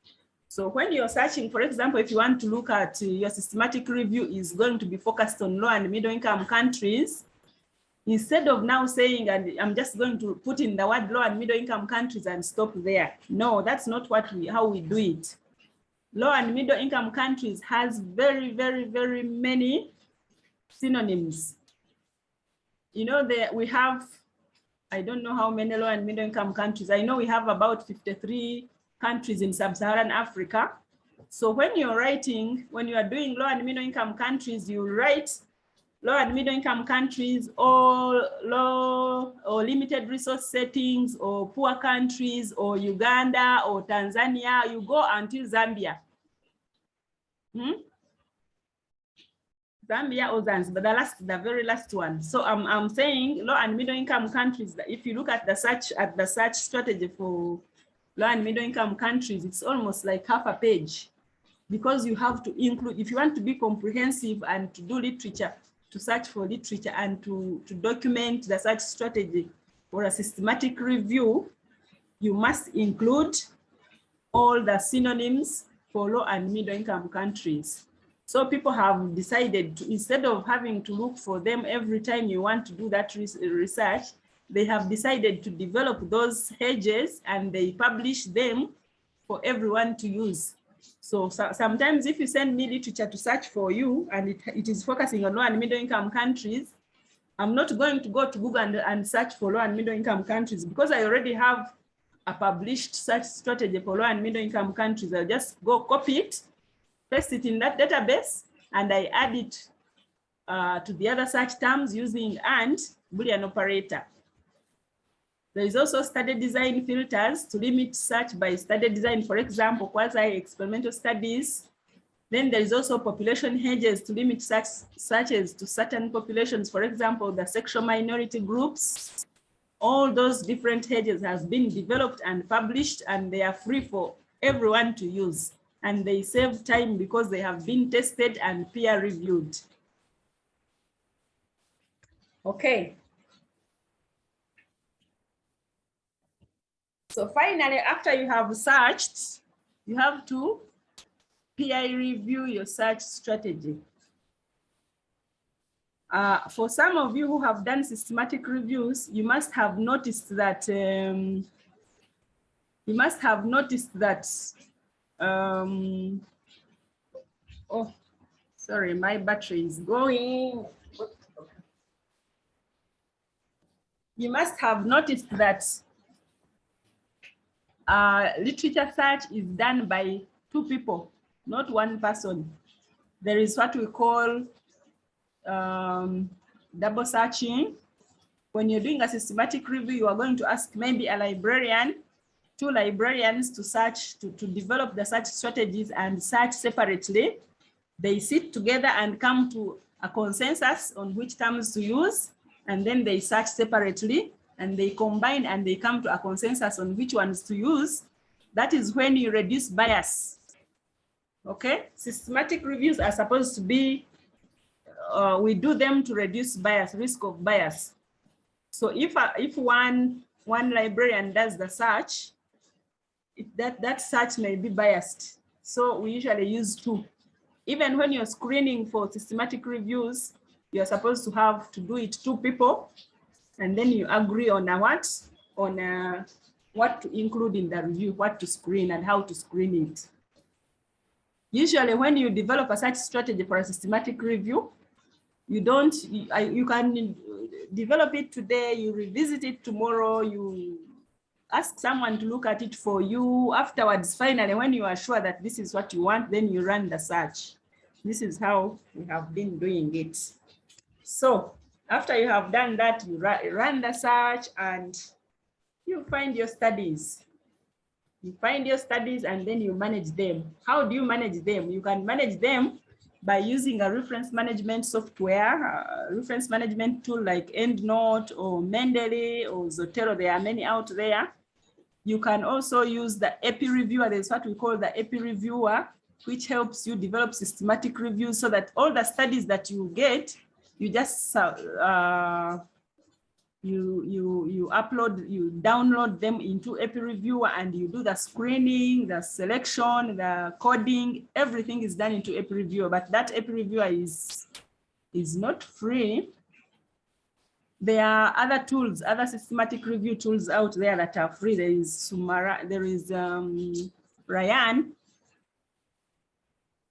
Speaker 1: So when you're searching, for example, if you want to look at your systematic review is going to be focused on low and middle income countries, instead of now saying, and I'm just going to put in the word low and middle income countries and stop there. No, that's not how we do it. Low and middle income countries has very, very, very many synonyms. You know, we have, I don't know how many low and middle income countries. I know we have about 53 countries in sub-Saharan Africa. So when you're writing, when you are doing low and middle income countries, you write low and middle income countries, or low or limited resource settings, or poor countries, or Uganda, or Tanzania. You go until Zambia. Zambia or Zanzibar, the very last one. So I'm saying low and middle income countries. If you look at the search strategy for low and middle income countries, it's almost like half a page, because you have to include, if you want to be comprehensive and to do literature, to search for literature and to document the search strategy for a systematic review, you must include all the synonyms for low and middle income countries. So people have decided to, instead of having to look for them every time you want to do that research, they have decided to develop those hedges and they publish them for everyone to use. So sometimes if you send me literature to search for you and it is focusing on low and middle income countries, I'm not going to go to Google and search for low and middle income countries, because I already have a published search strategy for low and middle income countries. I'll just go copy it, paste it in that database, and I add it to the other search terms using AND Boolean operator. There is also study design filters to limit search by study design, for example, quasi-experimental studies. Then there is also population hedges to limit searches to certain populations, for example, the sexual minority groups. All those different hedges have been developed and published, and they are free for everyone to use. And they save time because they have been tested and peer reviewed. Okay. So finally, after you have searched, you have to peer review your search strategy. For some of you who have done systematic reviews, you must have noticed that oh, sorry, my battery is going. You must have noticed that literature search is done by two people, not one person. There is what we call double searching. When you're doing a systematic review, you are going to ask maybe a librarian, two librarians to search, to develop the search strategies and search separately. They sit together and come to a consensus on which terms to use, and then they search separately, and they combine and they come to a consensus on which ones to use. That is when you reduce bias. Okay, systematic reviews are supposed to be, we do them to reduce bias, risk of bias. So if one librarian does the search, that search may be biased. So we usually use two. Even when you're screening for systematic reviews, you're supposed to have to do it two people, and then you agree on what to include in the review, what to screen and how to screen it. Usually when you develop a search strategy for a systematic review, you can develop it today, you revisit it tomorrow, you ask someone to look at it for you. Afterwards, finally, when you are sure that this is what you want, then you run the search. This is how we have been doing it. So after you have done that, you run the search and you find your studies. You find your studies and then you manage them. How do you manage them? You can manage them by using a reference management software, reference management tool like EndNote or Mendeley or Zotero. There are many out there. You can also use the EPI reviewer. There's what we call the EPI reviewer, which helps you develop systematic reviews so that all the studies that you get, you just you upload, you download them into EPI reviewer and you do the screening, the selection, the coding, everything is done into EPI reviewer. But that EPI reviewer is not free. There are other tools, other systematic review tools out there that are free. There is Sumara, there is Ryan.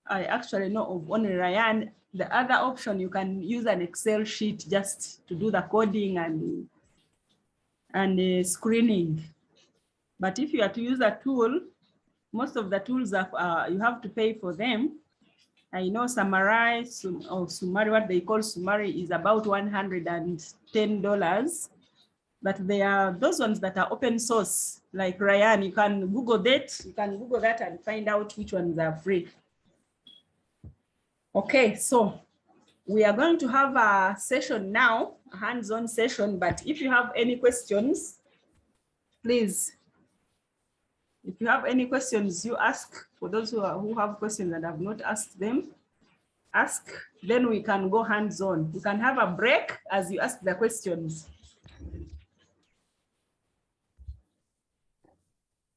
Speaker 1: I actually know of only Ryan. The other option, you can use an Excel sheet just to do the coding and screening. But if you are to use a tool, most of the tools are, you have to pay for them. I know Summarize or Sumari, what they call Sumari, is about $110. But there are those ones that are open source, like Ryan. You can Google that. You can Google that and find out which ones are free. Okay, so we are going to have a session now, a hands-on session, but if you have any questions, please, if you have any questions, you ask. For those who have questions and have not asked them, ask, then we can go hands-on. You can have a break as you ask the questions.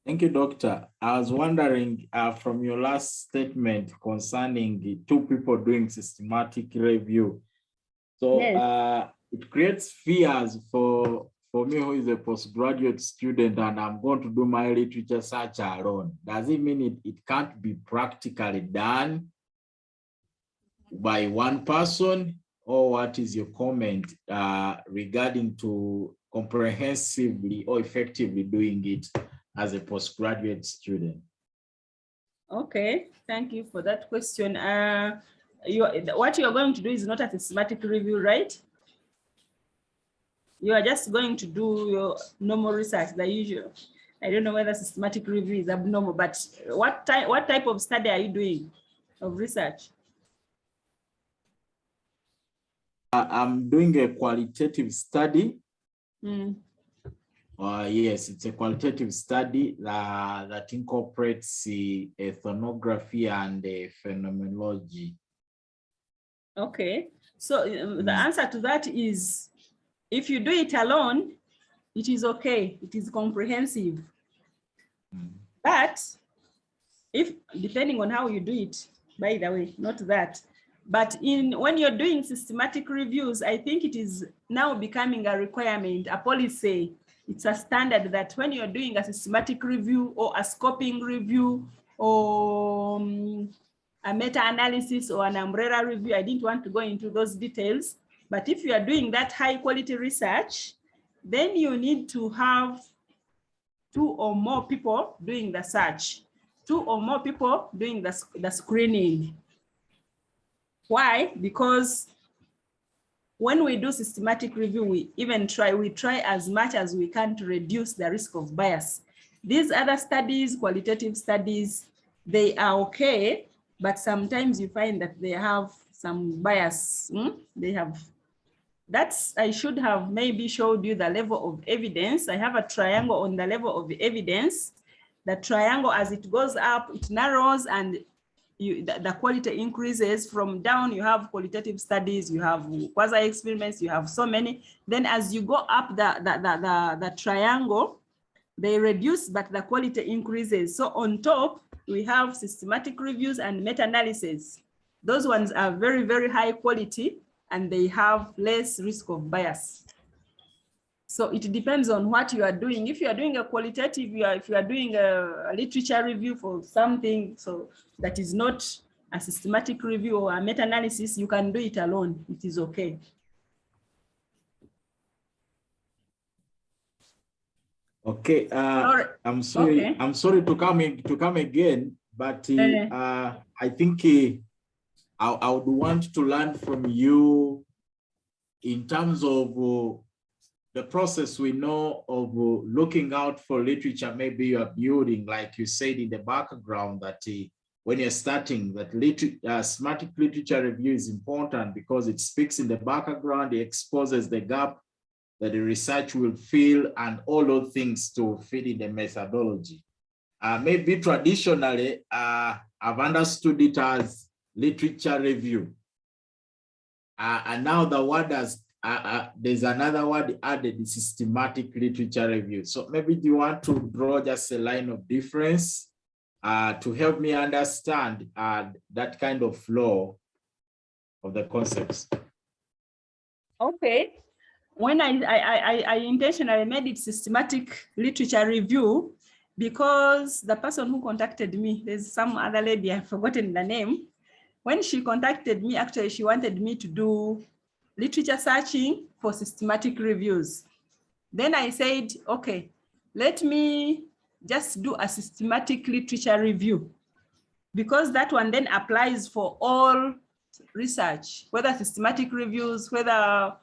Speaker 4: Thank you, Doctor. I was wondering from your last statement concerning 2 people doing systematic review. So yes. It creates fears for me who is a postgraduate student and I'm going to do my literature search alone. Does it mean it can't be practically done by one person? Or what is your comment regarding to comprehensively or effectively doing it as a postgraduate student?
Speaker 1: Okay, thank you for that question. What you are going to do is not a systematic review, right? You are just going to do your normal research, the usual. I don't know whether systematic review is abnormal, but what type of study are you doing of research?
Speaker 4: I'm doing a qualitative study. Yes, it's a qualitative study that incorporates ethnography and phenomenology.
Speaker 1: Okay, so the answer to that is, if you do it alone, it is okay. It is comprehensive. But if, depending on how you do it, by the way, not that. But when you're doing systematic reviews, I think it is now becoming a requirement, a policy. It's a standard that when you're doing a systematic review or a scoping review or a meta-analysis or an umbrella review, I didn't want to go into those details. But if you are doing that high quality research, then you need to have 2 or more people doing the search, 2 or more people doing the screening. Why? Because when we do systematic review, we try as much as we can to reduce the risk of bias. These other studies, qualitative studies, they are okay, but sometimes you find that they have some bias. They have, I should have maybe showed you the level of evidence. I have a triangle on the level of evidence. The triangle, as it goes up, it narrows and the quality increases. From down, you have qualitative studies, you have quasi-experiments, you have so many. Then as you go up the triangle, they reduce, but the quality increases. So on top, we have systematic reviews and meta-analysis. Those ones are very, very high quality and they have less risk of bias. So it depends on what you are doing. If you are doing a qualitative, if you are doing a literature review for something, so that is not a systematic review or a meta-analysis, you can do it alone. It is okay.
Speaker 4: Okay,
Speaker 1: Or-
Speaker 4: I'm sorry.
Speaker 1: okay.
Speaker 4: I'm sorry to come again, but I think I would want to learn from you in terms of the process we know of looking out for literature. Maybe you are building, like you said in the background, that when you're starting, that systematic literature review is important because it speaks in the background, it exposes the gap that the research will fill, and all those things to fit in the methodology. Maybe traditionally, I've understood it as literature review. And now the word has, there's another word added, systematic literature review. So maybe do you want to draw just a line of difference to help me understand that kind of flow of the concepts?
Speaker 1: Okay. When I intentionally made it systematic literature review because the person who contacted me, there's some other lady, I've forgotten the name. When she contacted me, actually, she wanted me to do literature searching for systematic reviews. Then I said, okay, let me just do a systematic literature review because that one then applies for all research, whether systematic reviews, whether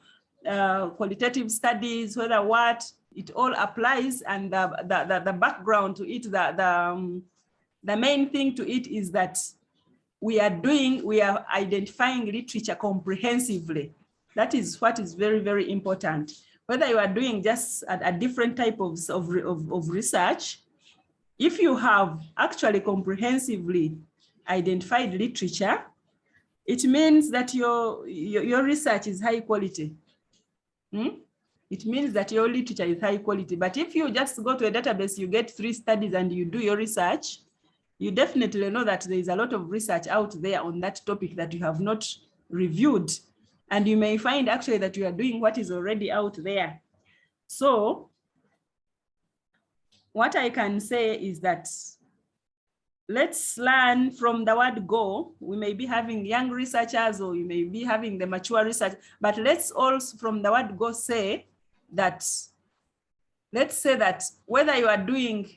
Speaker 1: qualitative studies, whether what, it all applies. And the background to it, the main thing to it is that we are identifying literature comprehensively. That is what is very, very important. Whether you are doing just a different type of research, if you have actually comprehensively identified literature, it means that your research is high quality. It means that your literature is high quality. But if you just go to a database, you get 3 studies and you do your research, you definitely know that there is a lot of research out there on that topic that you have not reviewed. And you may find actually that you are doing what is already out there. So what I can say is that let's learn from the word go. We may be having young researchers or you may be having the mature research, but let's also from the word go say that, let's say that whether you are doing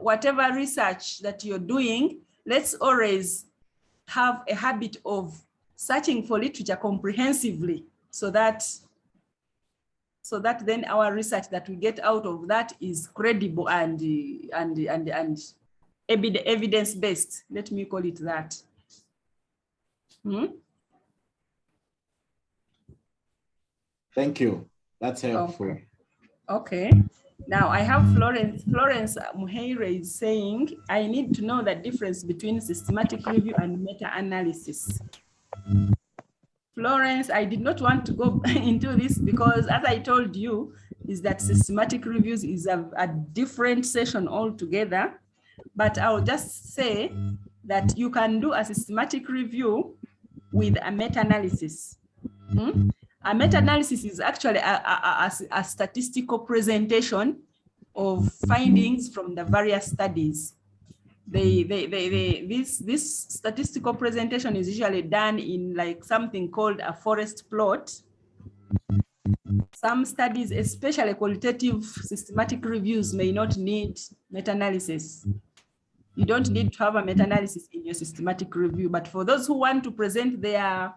Speaker 1: whatever research that you're doing, let's always have a habit of searching for literature comprehensively so that then our research that we get out of that is credible and evidence-based. Let me call it that.
Speaker 4: Thank you. That's helpful.
Speaker 1: Okay. Now I have Florence Muheire is saying, I need to know the difference between systematic review and meta-analysis. Florence, I did not want to go into this because as I told you, is that systematic reviews is a different session altogether. But I'll just say that you can do a systematic review with a meta-analysis. A meta-analysis is actually a statistical presentation of findings from the various studies. This statistical presentation is usually done in like something called a forest plot. Some studies, especially qualitative systematic reviews, may not need meta-analysis. You don't need to have a meta-analysis in your systematic review, but for those who want to present their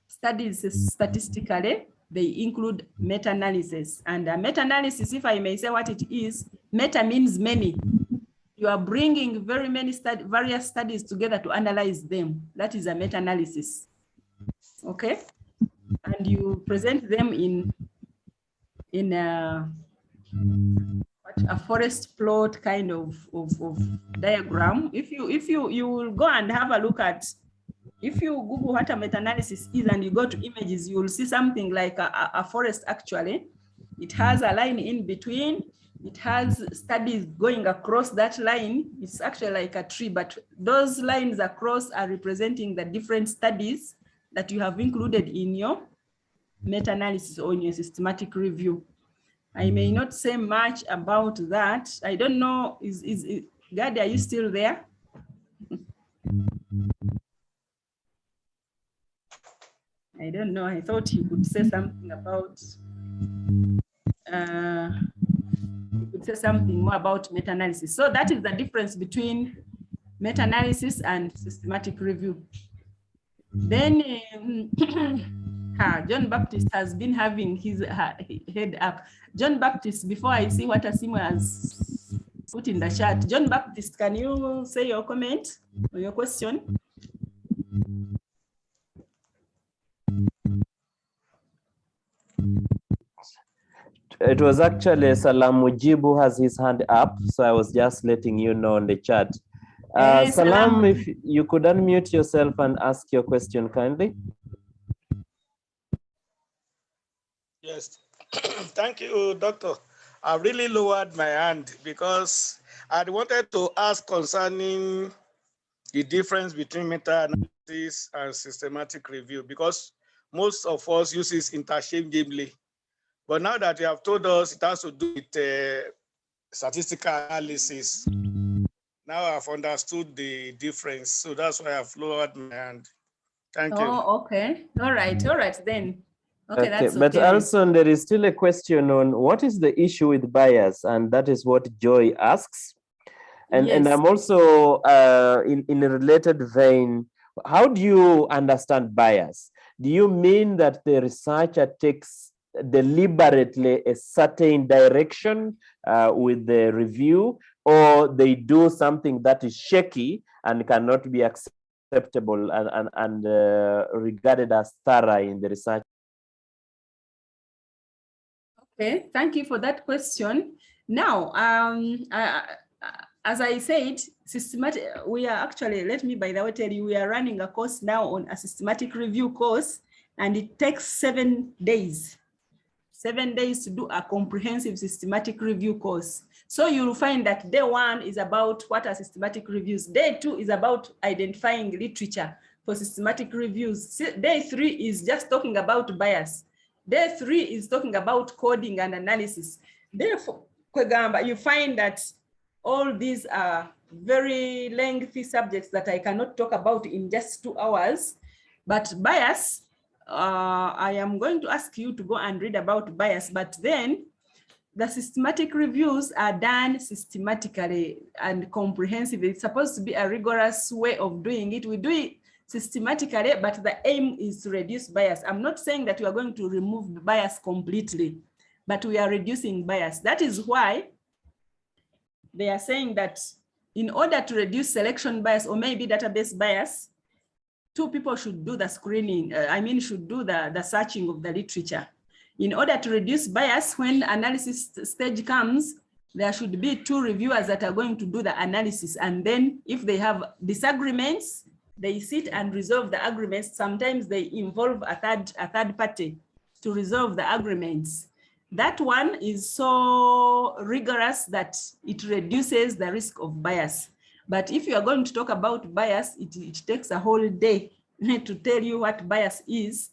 Speaker 1: studies statistically, they include meta-analysis. And a meta-analysis, if I may say what it is, meta means many. You are bringing very many various studies together to analyze them. That is a meta-analysis, okay? And you present them in a forest plot kind of diagram. If you will go and have a look at, if you Google what a meta-analysis is and you go to images, you will see something like a forest actually. It has a line in between. It has studies going across that line. It's actually like a tree, but those lines across are representing the different studies that you have included in your meta-analysis or in your systematic review. I may not say much about that. I don't know, Gadi, are you still there? I don't know, I thought you could say something about, you could say something more about meta-analysis. So that is the difference between meta-analysis and systematic review. Then John Baptist has been having his head up. John Baptist, before I see what Asimu has put in the chat, John Baptist, can you say your comment or your question?
Speaker 3: It was actually Salam Mujibu has his hand up, so I was just letting you know in the chat. Salam, if you could unmute yourself and ask your question kindly.
Speaker 7: Yes, thank you, Doctor. I really lowered my hand because I wanted to ask concerning the difference between meta-analysis and systematic review, because most of us use it interchangeably. But now that you have told us it has to do with statistical analysis, now I've understood the difference. So that's why I've lowered my hand. Thank you.
Speaker 1: Oh, okay. All right then. Okay, that's
Speaker 3: but
Speaker 1: okay.
Speaker 3: also there is still a question on what is the issue with bias, and that is what Joy asks. And,
Speaker 1: yes.
Speaker 3: And I'm also in a related vein, how do you understand bias? Do you mean that the researcher takes deliberately a certain direction with the review, or they do something that is shaky and cannot be acceptable and regarded as thorough in the research?
Speaker 1: Okay, thank you for that question. Now, as I said, systematic, we are actually, let me by the way tell you, we are running a course now on a systematic review course, and it takes 7 days. 7 days to do a comprehensive systematic review course. So you'll find that day 1 is about what are systematic reviews. Day 2 is about identifying literature for systematic reviews. Day 3 is just talking about bias. Day 3 is talking about coding and analysis. Therefore, you find that all these are very lengthy subjects that I cannot talk about in just 2 hours. But bias, I am going to ask you to go and read about bias, but then the systematic reviews are done systematically and comprehensively. It's supposed to be a rigorous way of doing it. We do it systematically, but the aim is to reduce bias. I'm not saying that we are going to remove bias completely, but we are reducing bias. That is why they are saying that in order to reduce selection bias or maybe database bias, 2 people should do the screening, should do the searching of the literature. In order to reduce bias, when analysis stage comes, there should be 2 reviewers that are going to do the analysis. And then if they have disagreements, they sit and resolve the agreements. Sometimes they involve a third party to resolve the agreements. That one is so rigorous that it reduces the risk of bias. But if you are going to talk about bias, it takes a whole day to tell you what bias is.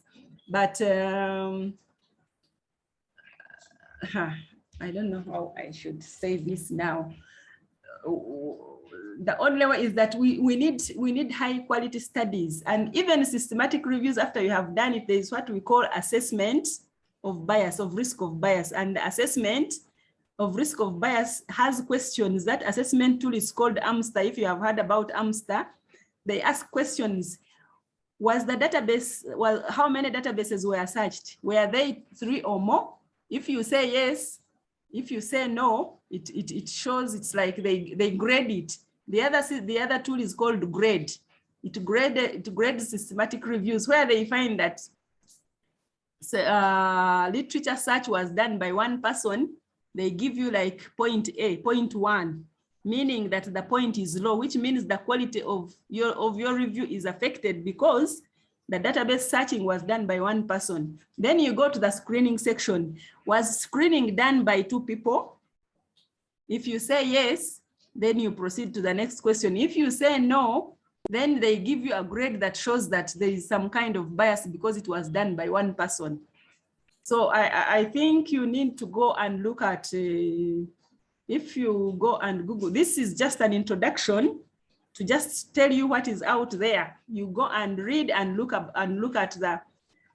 Speaker 1: But I don't know how I should say this now. The only way is that we need high quality studies, and even systematic reviews. After you have done it, there is what we call assessment of bias, of risk of bias, and the assessment of risk of bias has questions. That assessment tool is called AMSTER. If you have heard about AMSTER, they ask questions. Was the database, well, how many databases were searched? Were they 3 or more? If you say yes, if you say no, it shows, it's like they grade it. The other tool is called grade. It grades systematic reviews where they find that literature search was done by 1 person. They give you like point 1, meaning that the point is low, which means the quality of your review is affected because the database searching was done by 1 person. Then you go to the screening section. Was screening done by 2 people? If you say yes, then you proceed to the next question. If you say no, then they give you a grade that shows that there is some kind of bias because it was done by 1 person. So I think you need to go and look at, if you go and Google, this is just an introduction to just tell you what is out there. You go and read and look at the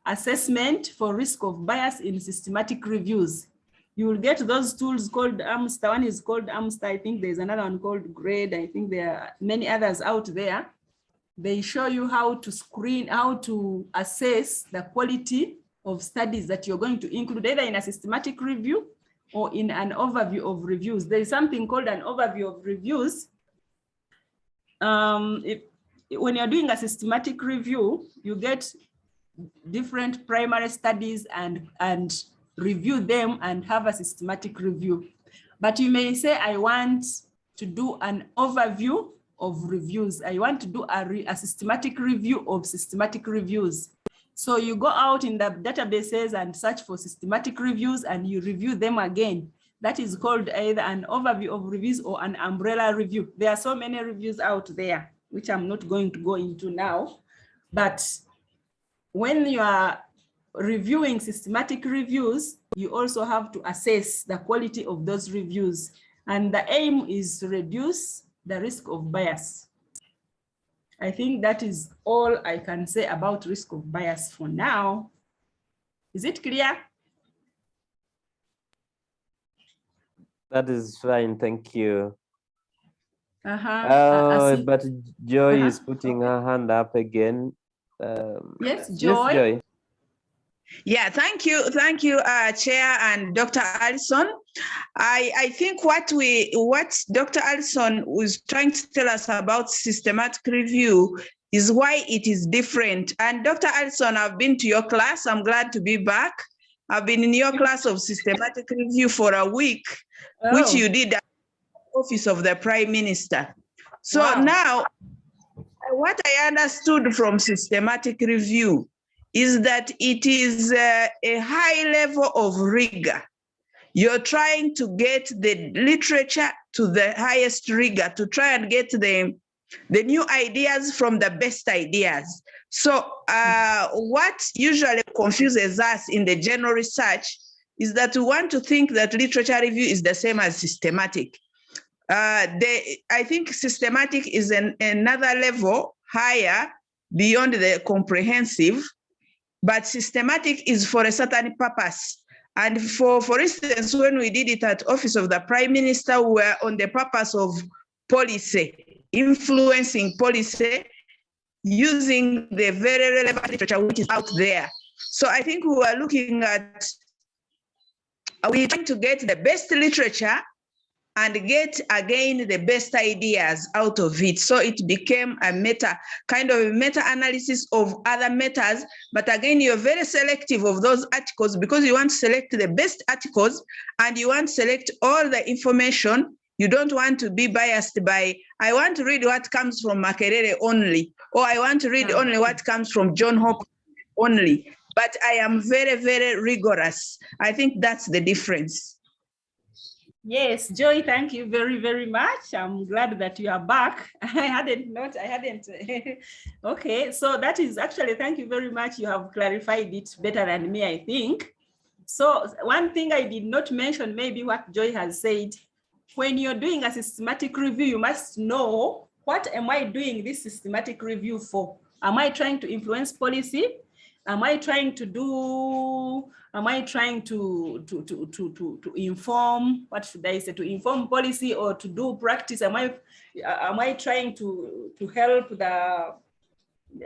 Speaker 1: assessment for risk of bias in systematic reviews. You will get those tools called Amster. One is called Amster. I think there's another one called Grade. I think there are many others out there. They show you how to screen, how to assess the quality of studies that you're going to include either in a systematic review or in an overview of reviews. There is something called an overview of reviews. When you're doing a systematic review, you get different primary studies and review them and have a systematic review. But you may say, I want to do an overview of reviews. I want to do a systematic review of systematic reviews. So you go out in the databases and search for systematic reviews and you review them again. That is called either an overview of reviews or an umbrella review. There are so many reviews out there, which I'm not going to go into now. But when you are reviewing systematic reviews, you also have to assess the quality of those reviews. And the aim is to reduce the risk of bias. I think that is all I can say about risk of bias for now. Is it clear?
Speaker 3: That is fine, thank you.
Speaker 1: Uh-huh.
Speaker 3: But Joy is putting her hand up again.
Speaker 1: Yes, Joy.
Speaker 3: Yes, Joy.
Speaker 8: Yeah, thank you, Chair and Dr. Allison. I think what Dr. Allison was trying to tell us about systematic review is why it is different. And Dr. Allison, I've been to your class. I'm glad to be back. I've been in your class of systematic review for a week, which you did at the Office of the Prime Minister. So now, what I understood from systematic review is that it is a high level of rigor. You're trying to get the literature to the highest rigor to try and get the new ideas from the best ideas. So what usually confuses us in the general research is that we want to think that literature review is the same as systematic. I think systematic is another level higher beyond the comprehensive, but systematic is for a certain purpose. And for instance, when we did it at Office of the Prime Minister, we were on the purpose of policy, influencing policy, using the very relevant literature which is out there. So I think we were looking at, we're trying to get the best literature and get again the best ideas out of it. So it became a meta-analysis of other matters. But again, you're very selective of those articles because you want to select the best articles and you want to select all the information. You don't want to be biased by, I want to read what comes from Makerere only, or I want to read only what comes from John Hopkins only. But I am very, very rigorous. I think that's the difference.
Speaker 1: Yes, Joy, thank you very, very much. I'm glad that you are back. I hadn't. Okay, so that is actually, thank you very much. You have clarified it better than me, I think. So one thing I did not mention, maybe what Joy has said, when you're doing a systematic review, you must know, what am I doing this systematic review for? Am I trying to influence policy? Am I trying to inform, what should I say, to inform policy or to do practice? Am I trying to help the,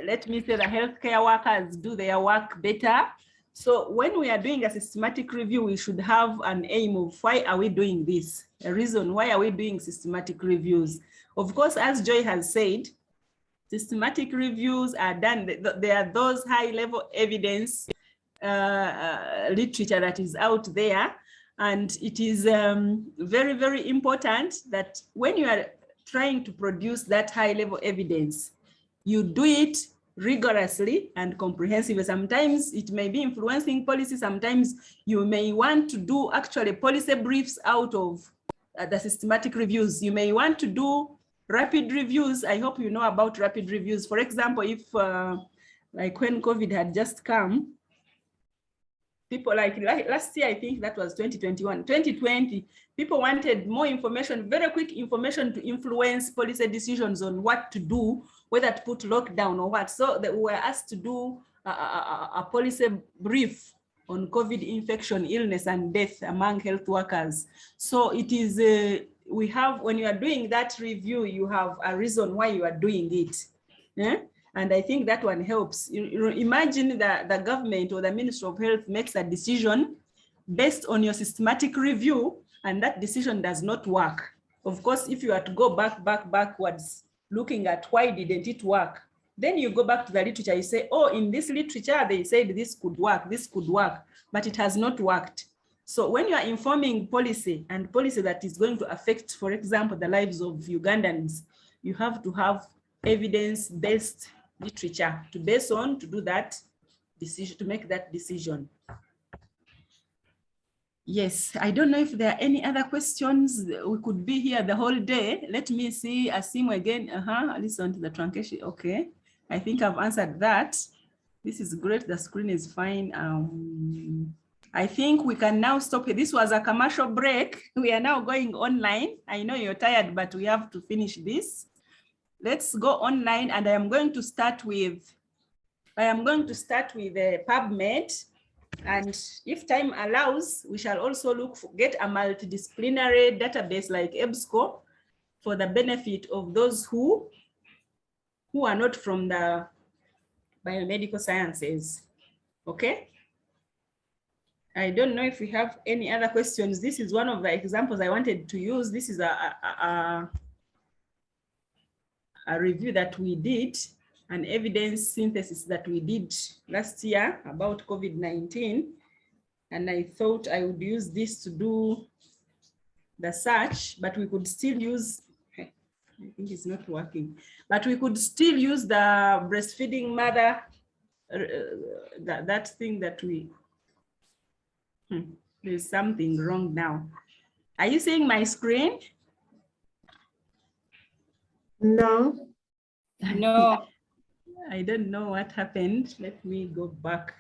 Speaker 1: let me say, the healthcare workers do their work better? So when we are doing a systematic review, we should have an aim of why are we doing this? A reason why are we doing systematic reviews? Of course, as Joy has said, systematic reviews are done, there are those high level evidence literature that is out there. And it is very, very important that when you are trying to produce that high level evidence, you do it rigorously and comprehensively. Sometimes it may be influencing policy. Sometimes you may want to do actually policy briefs out of the systematic reviews. You may want to do rapid reviews. I hope you know about rapid reviews. For example, if like when COVID had just come, people like last year, I think that was 2021, 2020, people wanted more information, very quick information to influence policy decisions on what to do, whether to put lockdown or what. So that we were asked to do a policy brief on COVID infection, illness, and death among health workers. So it is, we have, when you are doing that review, you have a reason why you are doing it. Yeah? And I think that one helps. Imagine that the government or the Ministry of Health makes a decision based on your systematic review, and that decision does not work. Of course, if you are to go backwards, looking at why didn't it work, then you go back to the literature, you say, oh, in this literature, they said this could work, but it has not worked. So when you are informing policy and policy that is going to affect, for example, the lives of Ugandans, you have to have evidence-based literature to base on, to do that decision, to make that decision. Yes, I don't know if there are any other questions. We could be here the whole day. Let me see Asimu again. Listen to the truncation. Okay, I think I've answered that. This is great. The screen is fine. I think we can now stop here. This was a commercial break. We are now going online. I know you're tired, but we have to finish this. Let's go online, and I am going to start with PubMed. And if time allows, we shall also get a multidisciplinary database like EBSCO for the benefit of those who are not from the biomedical sciences. Okay. I don't know if we have any other questions. This is one of the examples I wanted to use. This is a review that we did, an evidence synthesis that we did last year about COVID-19. And I thought I would use this to do the search, but we could still use, I think it's not working, but we could still use the breastfeeding mother, that thing that we, there's something wrong now. Are you seeing my screen?
Speaker 5: No.
Speaker 1: No. I don't know what happened. Let me go back.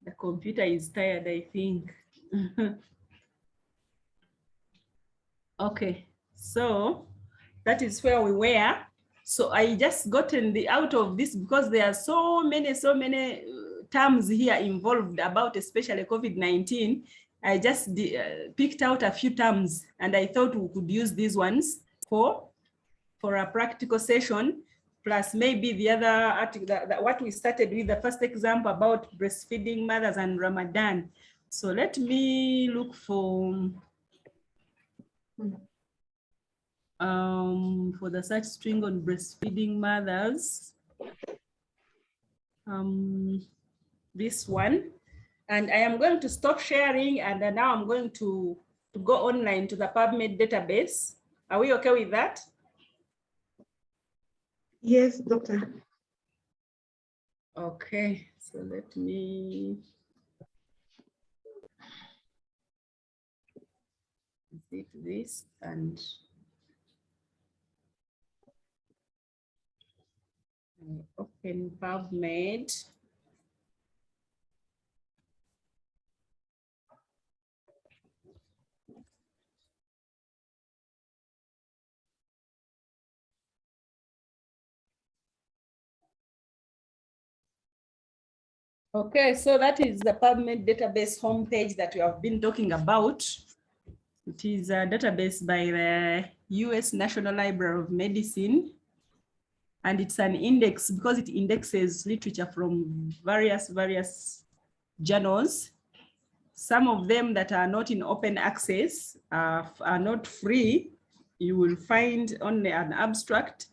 Speaker 1: The computer is tired, I think. Okay, so that is where we were. So I just gotten out of this because there are so many terms here involved about especially COVID-19. I just picked out a few terms, and I thought we could use these ones for a practical session, plus maybe the other article, what we started with, the first example about breastfeeding mothers and Ramadan. So let me look for the search string on breastfeeding mothers. This one. And I am going to stop sharing, and now I'm going to go online to the PubMed database. Are we okay with that?
Speaker 5: Yes, doctor.
Speaker 1: Okay, so let me zip this and open PubMed. Okay, so that is the PubMed database homepage that we have been talking about. It is a database by the US National Library of Medicine. And it's an index because it indexes literature from various journals. Some of them that are not in open access are not free. You will find only an abstract.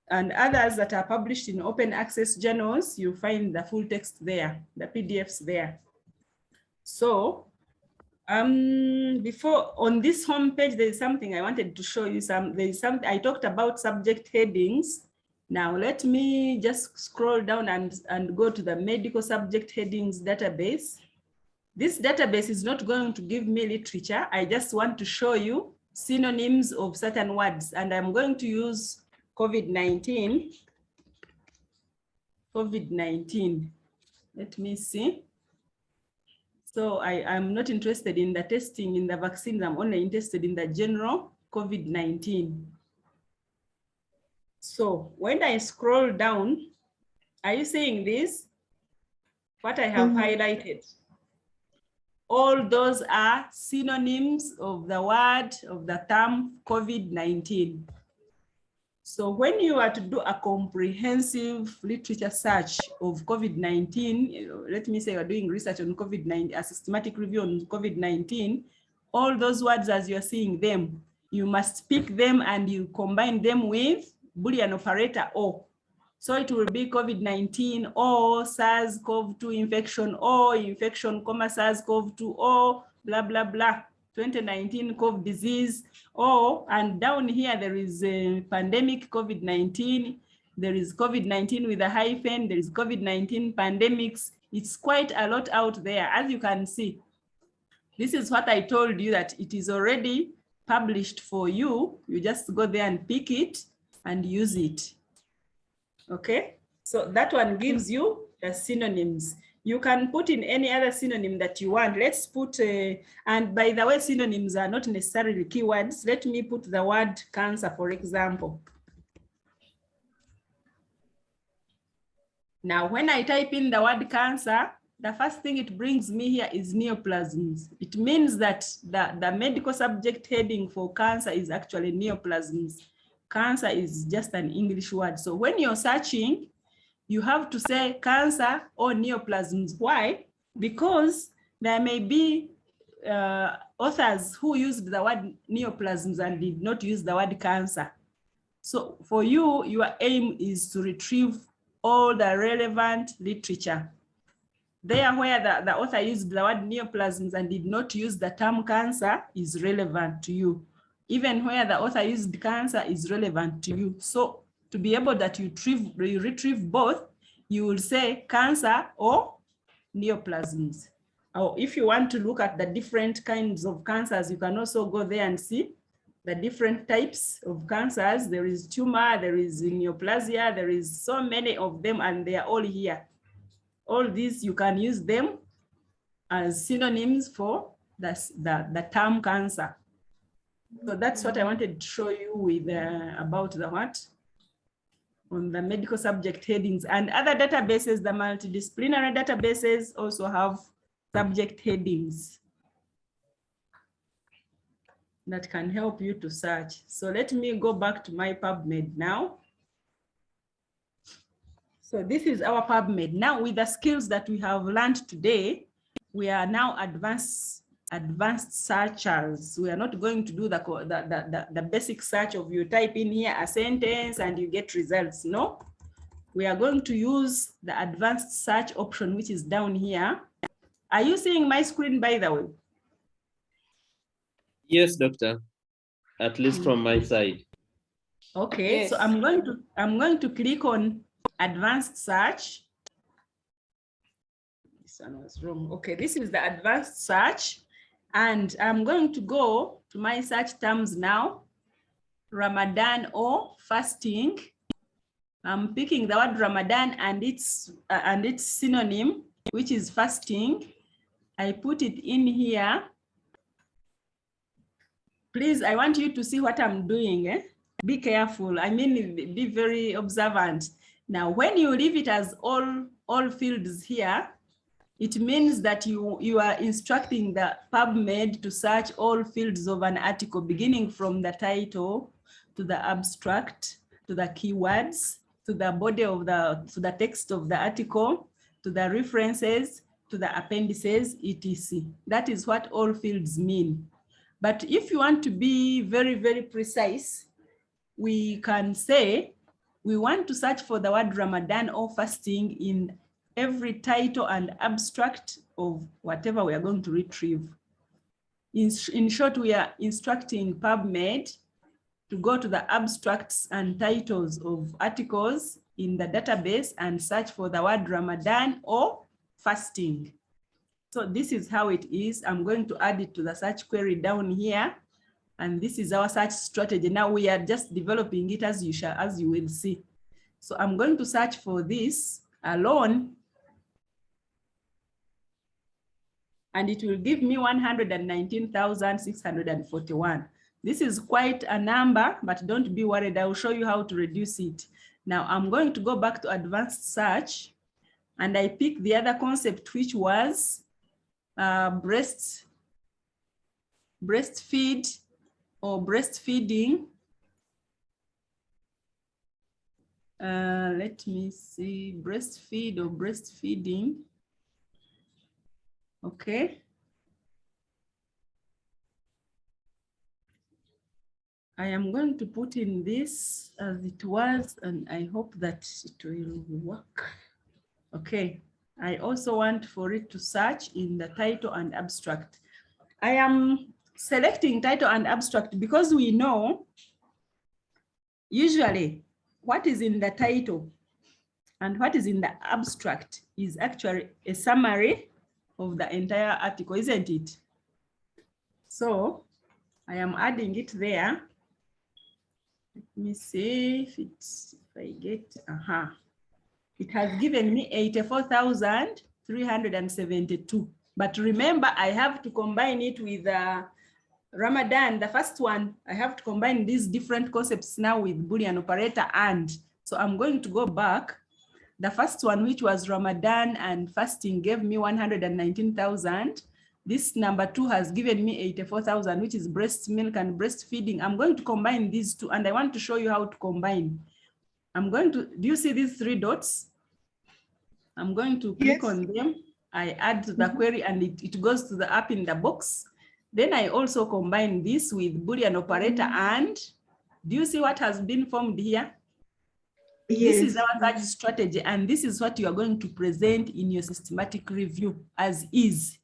Speaker 1: And others that are published in open access journals, you find the full text there, the PDFs there. So before, on this homepage, there is something I wanted to show you. I talked about subject headings. Now let me just scroll down and go to the medical subject headings database. This database is not going to give me literature. I just want to show you synonyms of certain words, and I'm going to use COVID-19. Let me see. So I'm not interested in the testing in the vaccines. I'm only interested in the general COVID-19. So when I scroll down, are you seeing this? what I have highlighted. All those are synonyms of the word, of the term COVID-19. So when you are to do a comprehensive literature search of COVID-19, let me say you're doing research on COVID-19, a systematic review on COVID-19, all those words as you're seeing them, you must pick them and you combine them with Boolean operator O. So it will be COVID-19 or SARS-CoV-2 infection or infection, SARS-CoV-2 or blah, blah, blah. 2019 COVID disease, and down here there is a pandemic COVID-19, there is COVID-19 with a hyphen, there is COVID-19 pandemics. It's quite a lot out there, as you can see. This is what I told you, that it is already published for you. You just go there and pick it and use it. Okay, so that one gives you the synonyms. You can put in any other synonym that you want. Let's put, and by the way, synonyms are not necessarily keywords. Let me put the word cancer, for example. Now, when I type in the word cancer, the first thing it brings me here is neoplasms. It means that the medical subject heading for cancer is actually neoplasms. Cancer is just an English word. So when you're searching, you have to say cancer or neoplasms. Why? Because there may be authors who used the word neoplasms and did not use the word cancer. So for you, your aim is to retrieve all the relevant literature. There where the author used the word neoplasms and did not use the term cancer is relevant to you. Even where the author used cancer is relevant to you. So to be able that you retrieve both, you will say cancer or neoplasms. Or if you want to look at the different kinds of cancers, you can also go there and see the different types of cancers. There is tumor, there is neoplasia, there is so many of them, and they are all here. All these, you can use them as synonyms for the term cancer. So that's what I wanted to show you with about the what? On the medical subject headings. And other databases, the multidisciplinary databases also have subject headings that can help you to search. So let me go back to my PubMed now. So this is our PubMed. Now with the skills that we have learned today, we are now advanced searchers. We are not going to do the basic search of you type in here a sentence and you get results. No, we are going to use the advanced search option, which is down here. Are you seeing my screen, by the way?
Speaker 3: Yes, doctor, at least from my side.
Speaker 1: Okay,
Speaker 8: Yes.
Speaker 1: so I'm going to click on advanced search. This one was wrong. Okay, this is the advanced search. And I'm going to go to my search terms now, Ramadan or fasting. I'm picking the word Ramadan and its synonym, which is fasting. I put it in here. Please, I want you to see what I'm doing. Be careful. I mean, be very observant. Now, when you leave it as all fields here, it means that you are instructing the PubMed to search all fields of an article, beginning from the title to the abstract, to the keywords, to the body of to the text of the article, to the references, to the appendices, etc. That is what all fields mean. But if you want to be very, very precise, we can say we want to search for the word Ramadan or fasting in every title and abstract of whatever we are going to retrieve. In short, we are instructing PubMed to go to the abstracts and titles of articles in the database and search for the word Ramadan or fasting. So this is how it is. I'm going to add it to the search query down here. And this is our search strategy. Now we are just developing it as you will see. So I'm going to search for this alone. And it will give me 119,641. This is quite a number, but don't be worried. I will show you how to reduce it. Now I'm going to go back to advanced search And I picked the other concept, which was breastfeed or breastfeeding. Let me see, breastfeed or breastfeeding. Okay. I am going to put in this as it was, and I hope that it will work. Okay. I also want for it to search in the title and abstract. I am selecting title and abstract because we know usually what is in the title and what is in the abstract is actually a summary of the entire article, isn't it? So I am adding it there. Let me see if I get, It has given me 84,372. But remember, I have to combine it with Ramadan, the first one. I have to combine these different concepts now with Boolean operator and. So I'm going to go back. The first one, which was Ramadan and fasting, gave me 119,000. This number 2 has given me 84,000, which is breast milk and breastfeeding. I'm going to combine these two, and I want to show you how to combine. I'm going to, do you see these 3 dots? I'm going to click on them. I add to the query and it goes to the app in the box. Then I also combine this with Boolean operator and do you see what has been formed here? Yes. This is our search strategy, and this is what you are going to present in your systematic review as is.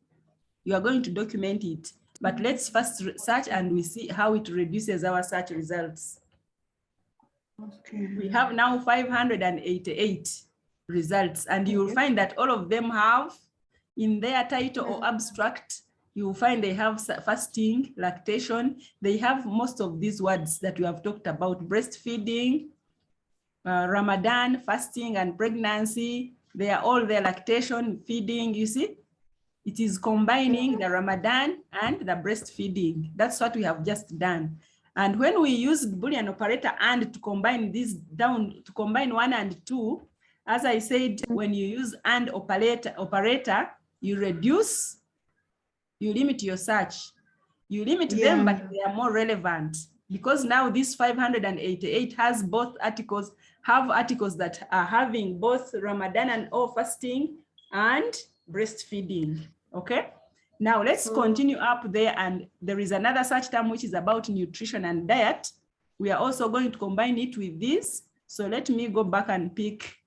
Speaker 1: You are going to document it, but let's first search and we see how it reduces our search results. Okay. We have now 588 results, and you will find that all of them have in their title or abstract, you will find they have fasting, lactation. They have most of these words that we have talked about: breastfeeding, Ramadan, fasting, and pregnancy. They are all there, lactation, feeding, you see? It is combining the Ramadan and the breastfeeding. That's what we have just done. And when we use Boolean operator and to combine these down, to combine 1 and 2, as I said, when you use and operator, you reduce, you limit your search. You limit them, but they are more relevant because now this 588 has both articles, have articles that are having both Ramadan and all fasting and breastfeeding. Okay. Now let's continue up there, and there is another search term which is about nutrition and diet. We are also going to combine it with this. So let me go back and pick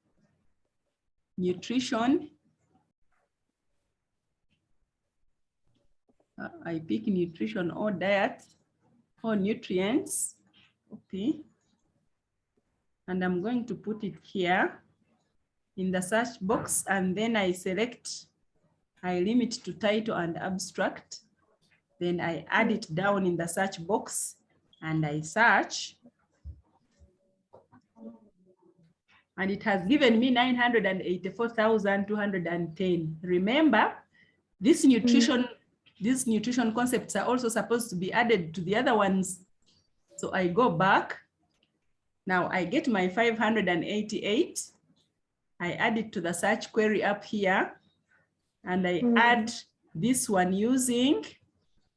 Speaker 1: nutrition. I pick nutrition or diet or nutrients. Okay. And I'm going to put it here in the search box, and then I select, I limit to title and abstract. Then I add it down in the search box and I search. And it has given me 984,210. Remember, this nutrition, these nutrition concepts are also supposed to be added to the other ones. So I go back. Now I get my 588. I add it to the search query up here. And I add this one using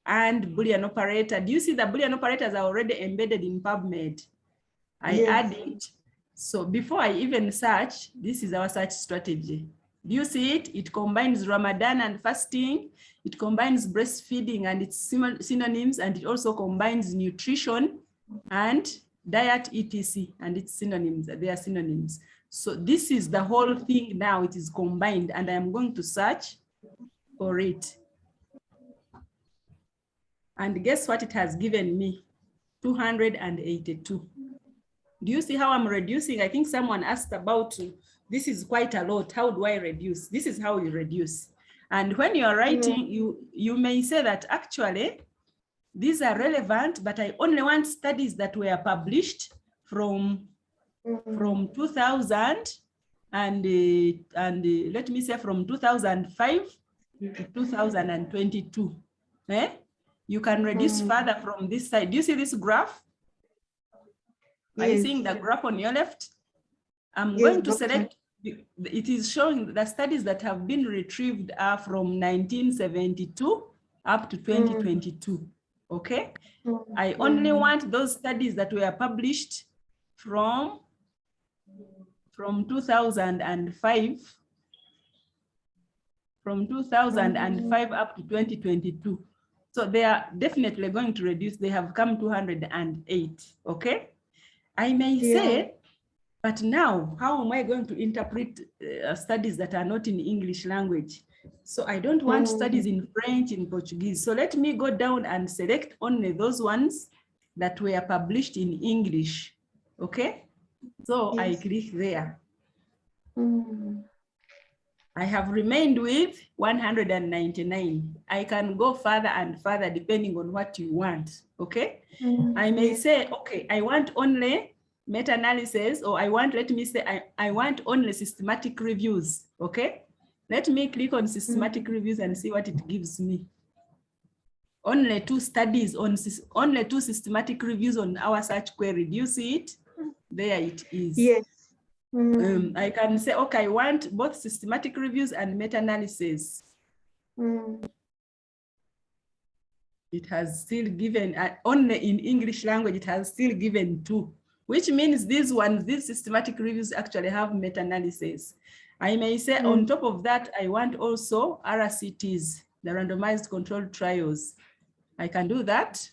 Speaker 1: and Boolean operator. Do you see the Boolean operators are already embedded in PubMed? I add it. So before I even search, this is our search strategy. Do you see it? It combines Ramadan and fasting. It combines breastfeeding and its synonyms, and it also combines nutrition and diet, etc. and its synonyms. They are synonyms. So this is the whole thing now. It is combined, and I am going to search for it. And guess what it has given me? 282. Do you see how I'm reducing? I think someone asked about, this is quite a lot. How do I reduce? This is how you reduce. And when you are writing, you may say that actually, these are relevant, but I only want studies that were published from 2000 and let me say from 2005 to 2022. You can reduce further from this side. Do you see this graph? Are you seeing the graph on your left? I'm going to select It is showing the studies that have been retrieved are from 1972 up to 2022. Okay. I only want those studies that were published from 2005, from 2005 up to 2022. So they are definitely going to reduce. They have come 208. Okay. I may say, but now, how am I going to interpret studies that are not in English language? So I don't want studies in French, in Portuguese. So let me go down and select only those ones that were published in English. Okay. So I click there. I have remained with 199. I can go further and further depending on what you want. Okay. I may say, okay, I want only meta-analysis, or let me say, I want only systematic reviews. Okay. Let me click on systematic reviews and see what it gives me. Only 2 studies on, only 2 systematic reviews on our search query. Do you see it? There it is.
Speaker 5: Yes.
Speaker 1: I can say, okay, I want both systematic reviews and meta-analysis. It has still given, only in English language, it has still given 2, which means these ones, these systematic reviews actually have meta-analysis. I may say on top of that, I want also RCTs, the randomized controlled trials. I can do that.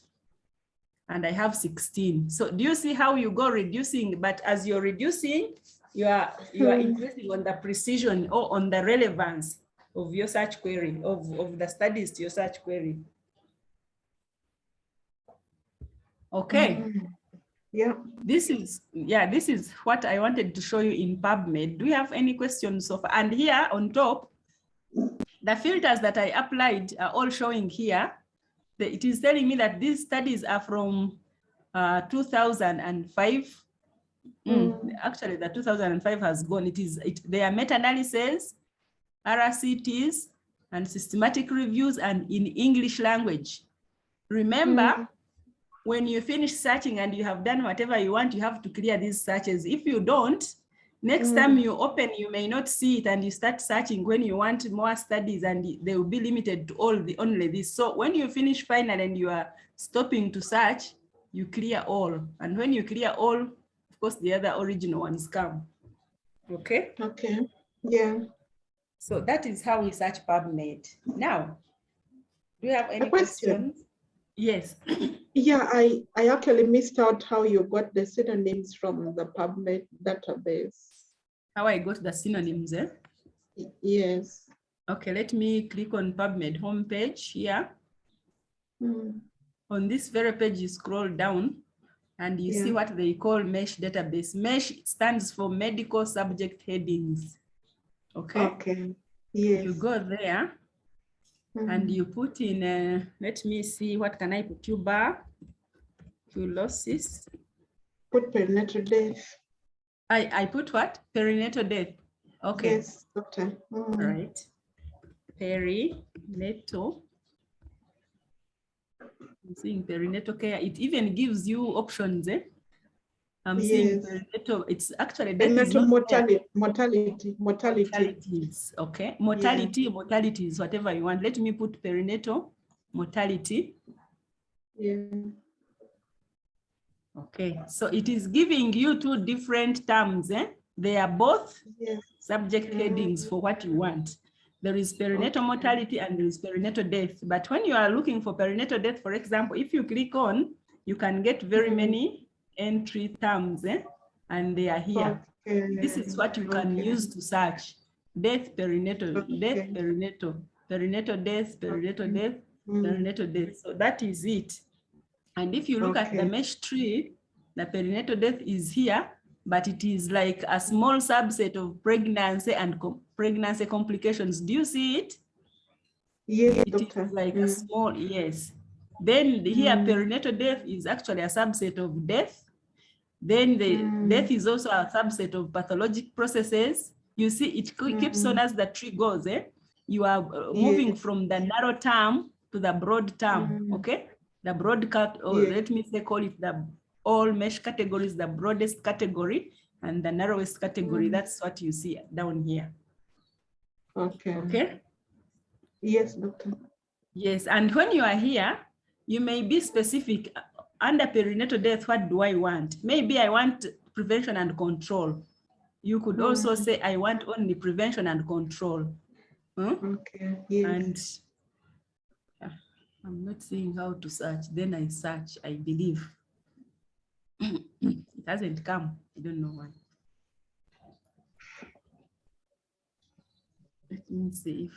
Speaker 1: And I have 16. So do you see how you go reducing? But as you're reducing, you are increasing on the precision or on the relevance of your search query, of the studies to your search query. Okay. This is what I wanted to show you in PubMed. Do you have any questions so far? And here on top, the filters that I applied are all showing here. It is telling me that these studies are from 2005. Actually, the 2005 has gone. They are meta-analysis, RCTs, and systematic reviews, and in English language. Remember, when you finish searching and you have done whatever you want, you have to clear these searches. If you don't, next time you open, you may not see it, and you start searching when you want more studies, and they will be limited to only this. So when you finish final and you are stopping to search, you clear all. And when you clear all, of course, the other original ones come. Okay?
Speaker 5: Okay. Yeah.
Speaker 1: So that is how we search PubMed. Now, do you have any questions? Yes.
Speaker 5: Yeah, I actually missed out how you got the synonyms from the PubMed database.
Speaker 1: How I got the synonyms, eh?
Speaker 5: Yes.
Speaker 1: Okay, let me click on PubMed homepage here. On this very page, you scroll down and you see what they call MESH database. MESH stands for medical subject headings. Okay.
Speaker 5: Okay. Yes.
Speaker 1: You go there and you put in, let me see, what can I put? Tuberculosis.
Speaker 5: Put perinatal death.
Speaker 1: I put what? Perinatal death. Okay.
Speaker 5: Yes, doctor.
Speaker 1: All right. Perinatal. I'm seeing perinatal care. It even gives you options, eh? I'm seeing perinatal. It's actually
Speaker 5: perinatal mortalities.
Speaker 1: Okay. Mortalities, whatever you want. Let me put perinatal mortality.
Speaker 5: Yeah.
Speaker 1: Okay. So it is giving you 2 different terms, eh? They are both subject headings for what you want. There is perinatal mortality and there is perinatal death. But when you are looking for perinatal death, for example, if you click on, you can get very many entry terms, eh? And they are here. This is what you can use to search. Death, perinatal, death, perinatal, perinatal death, perinatal death, perinatal death. So that is it. And if you look at the mesh tree, the perinatal death is here, but it is like a small subset of pregnancy and pregnancy complications. Do you see it?
Speaker 5: Yes,
Speaker 1: it is like a small, yes. Then here, perinatal death is actually a subset of death. Then the death is also a subset of pathologic processes. You see, it keeps on as the tree goes. Eh? You are moving from the narrow term to the broad term. Okay, the broad cut, or let me say, call it the all mesh categories. The broadest category and the narrowest category, that's what you see down here.
Speaker 5: Okay.
Speaker 1: Okay.
Speaker 5: Yes, doctor.
Speaker 1: Yes, and when you are here, you may be specific. Under perinatal death, what do I want? Maybe I want prevention and control. You could also say, I want only prevention and control.
Speaker 5: Okay, yes.
Speaker 1: And I'm not seeing how to search. Then I search, I believe. It hasn't come. I don't know why. Let me see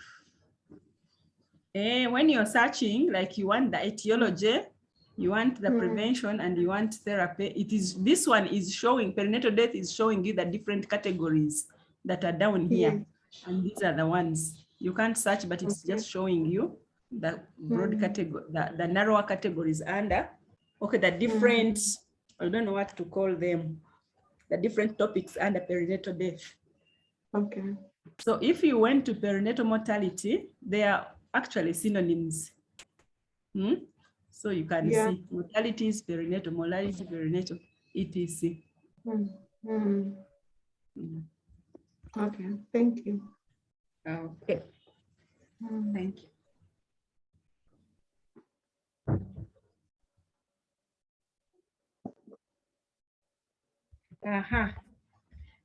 Speaker 1: if when you're searching, like you want the etiology, you want the prevention, and you want therapy. It is, this one is showing, perinatal death is showing you the different categories that are down here. And these are the ones. You can't search, but it's just showing you the broad category, the narrower categories under, okay, the different, I don't know what to call them, the different topics under perinatal death.
Speaker 5: Okay.
Speaker 1: So if you went to perinatal mortality, they are actually synonyms. So you can see mortalities, perinatal, mortality, perinatal, etc.
Speaker 5: Okay, thank you.
Speaker 1: Okay, thank you.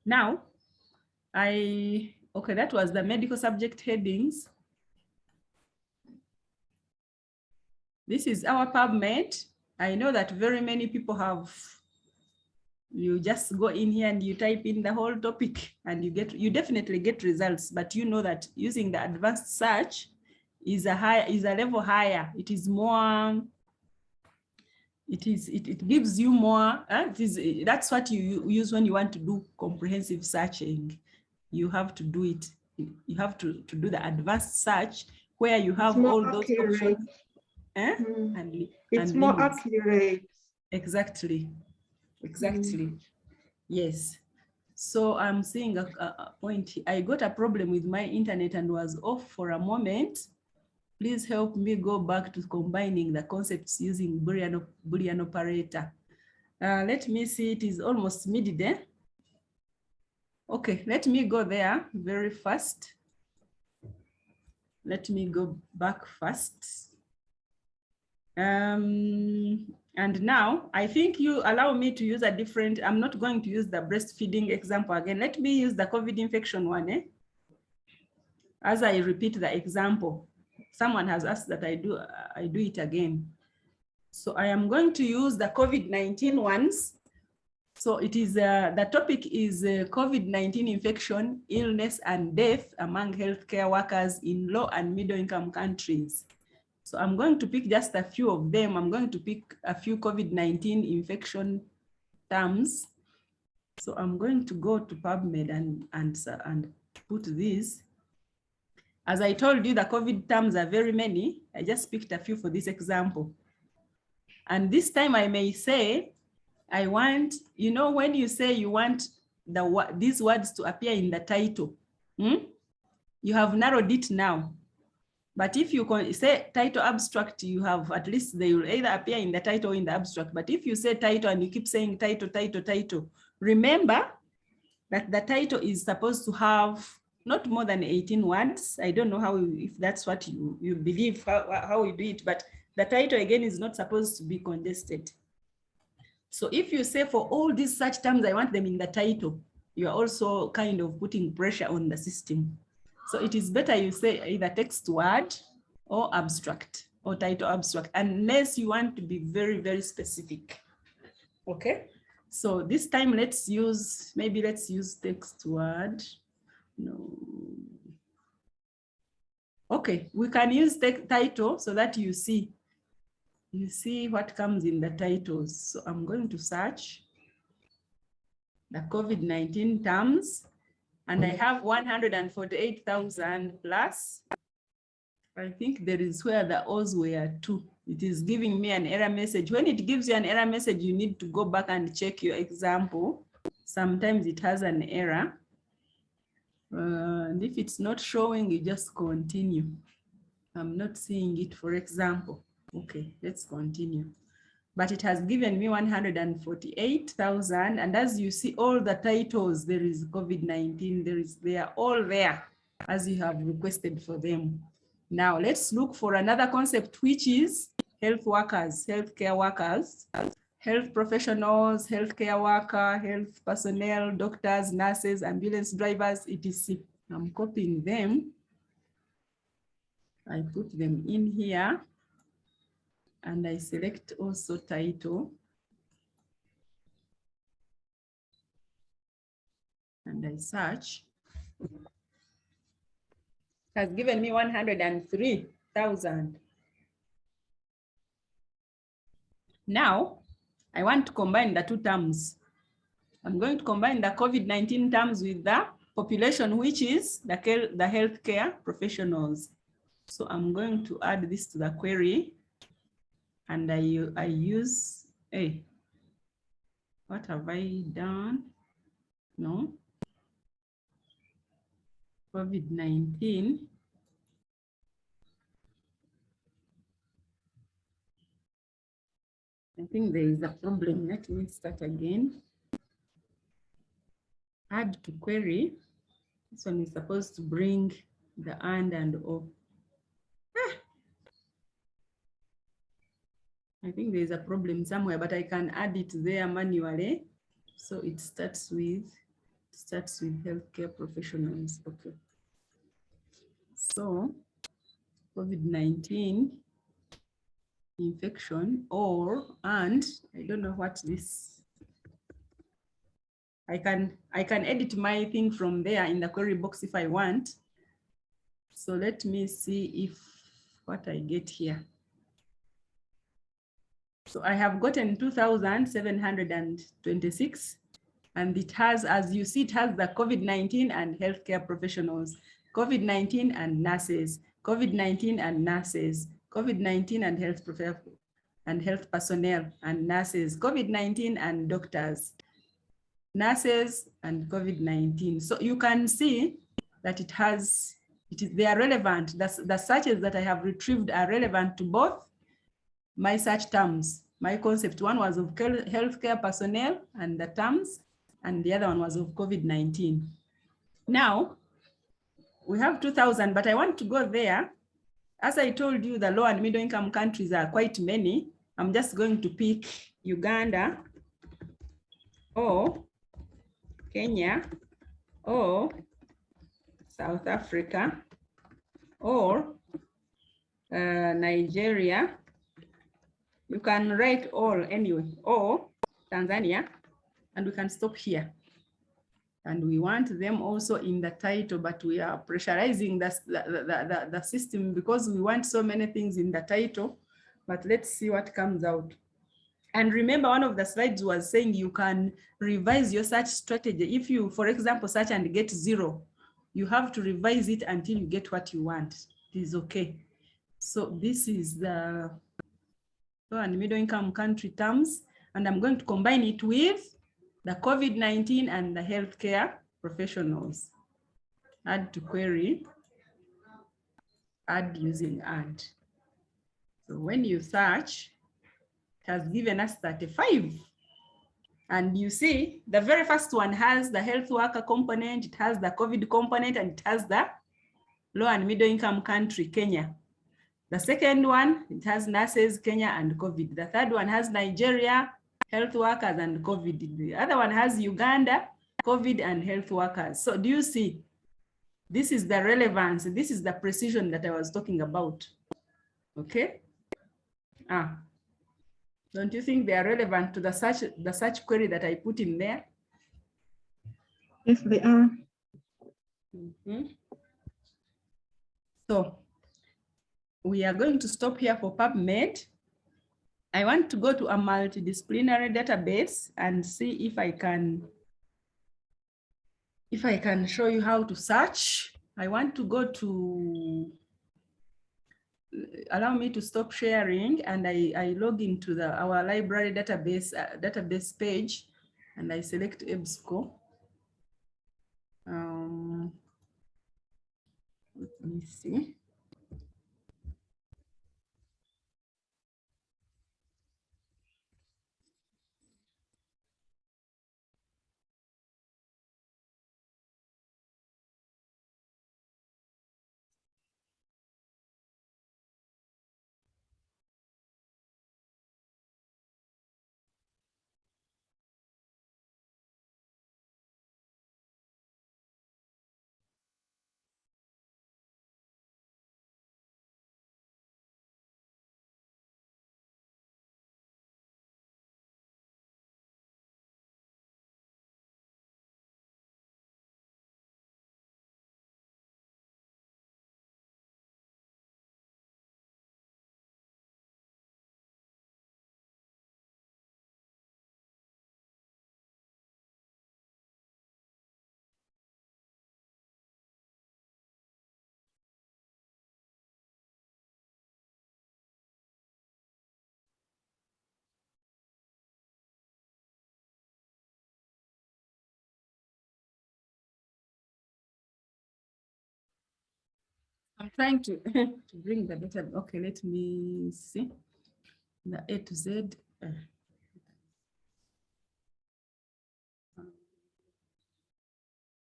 Speaker 1: Now, okay, that was the medical subject headings. This is our PubMed. I know that very many people have, you just go in here and you type in the whole topic and you definitely get results, but you know that using the advanced search is a level higher. It is more, it gives you more, that's what you use when you want to do comprehensive searching. You have to do it. You have to do the advanced search where you have all those options.
Speaker 5: It's more accurate.
Speaker 1: Exactly. Yes. So I'm seeing a point. I got a problem with my internet and was off for a moment. Please help me go back to combining the concepts using Boolean operator. Let me see, it is almost midday. Okay, let me go there very fast. Let me go back fast. And now I think you allow me to use a different, I'm not going to use the breastfeeding example again. Let me use the COVID infection one. As I repeat the example, someone has asked that I do it again. So I am going to use the COVID-19 ones. So it is, the topic is COVID-19 infection, illness and death among healthcare workers in low and middle income countries. So I'm going to pick just a few of them. I'm going to pick a few COVID-19 infection terms. So I'm going to go to PubMed and put these. As I told you, the COVID terms are very many. I just picked a few for this example. And this time I may say, I want, you know, when you say you want these words to appear in the title, you have narrowed it now. But if you say title abstract, you have at least they will either appear in the title or in the abstract. But if you say title and you keep saying title, remember that the title is supposed to have not more than 18 words. I don't know how, if that's what you believe, how you do it, but the title again is not supposed to be congested. So if you say for all these such terms, I want them in the title, you're also kind of putting pressure on the system. So it is better you say either text word or abstract or title abstract, unless you want to be very, very specific. Okay. So this time let's use text word. No. Okay, we can use title so that you see what comes in the titles. So I'm going to search the COVID-19 terms, and I have 148,000 plus. I think there is where the O's were too. It is giving me an error message. When it gives you an error message, you need to go back and check your example. Sometimes it has an error. And if it's not showing, you just continue. I'm not seeing it, for example. Okay, let's continue. but it has given me 148,000. And as you see, all the titles, there is COVID-19, they are all there as you have requested for them. Now let's look for another concept, which is health workers, healthcare workers, health professionals, healthcare worker, health personnel, doctors, nurses, ambulance drivers, etc. I'm copying them. I put them in here and I select also title. And I search. It has given me 103,000. Now, I want to combine the two terms. I'm going to combine the COVID-19 terms with the population, which is the healthcare professionals. So I'm going to add this to the query. And I use, hey, what have I done? No. COVID-19. I think there is a problem. Let me start again. Add to query. This one is supposed to bring the and o. I think there is a problem somewhere, but I can add it there manually. So it starts with healthcare professionals. Okay. So COVID-19 infection and I don't know what this. I can edit my thing from there in the query box if I want. So let me see if what I get here. So I have gotten 2,726, and it has, as you see, it has the COVID-19 and healthcare professionals, COVID-19 and nurses, COVID-19 and nurses, COVID-19 and health personnel and nurses, COVID-19 and doctors, nurses and COVID-19. So you can see that they are relevant. The searches that I have retrieved are relevant to both my search terms. My concept one was of healthcare personnel and the terms, and the other one was of COVID-19. Now, we have 2,000, but I want to go there. As I told you, the low and middle income countries are quite many. I'm just going to pick Uganda or Kenya or South Africa or Nigeria. You can write all anyway, or Tanzania, and we can stop here. And we want them also in the title, but we are pressurizing the system because we want so many things in the title, but let's see what comes out. And remember, one of the slides was saying you can revise your search strategy. If you, for example, search and get 0, you have to revise it until you get what you want. It is okay. So this is the low and middle income country terms, and I'm going to combine it with the COVID-19 and the healthcare professionals. Add to query, add using add. So when you search, it has given us 35. And you see, the very first one has the health worker component, it has the COVID component, and it has the low and middle income country, Kenya. The second one, it has nurses, Kenya, and COVID. The third one has Nigeria, health workers, and COVID. The other one has Uganda, COVID, and health workers. So do you see? This is the relevance. This is the precision that I was talking about. Okay. Don't you think they are relevant to the search query that I put in there?
Speaker 5: Yes, they are.
Speaker 1: So we are going to stop here for PubMed. I want to go to a multidisciplinary database and see if I can show you how to search. I want to go to, allow me to stop sharing, and I log into our library database page, and I select EBSCO. Let me see. trying to, to bring the data. Okay, let me see. The A to Z.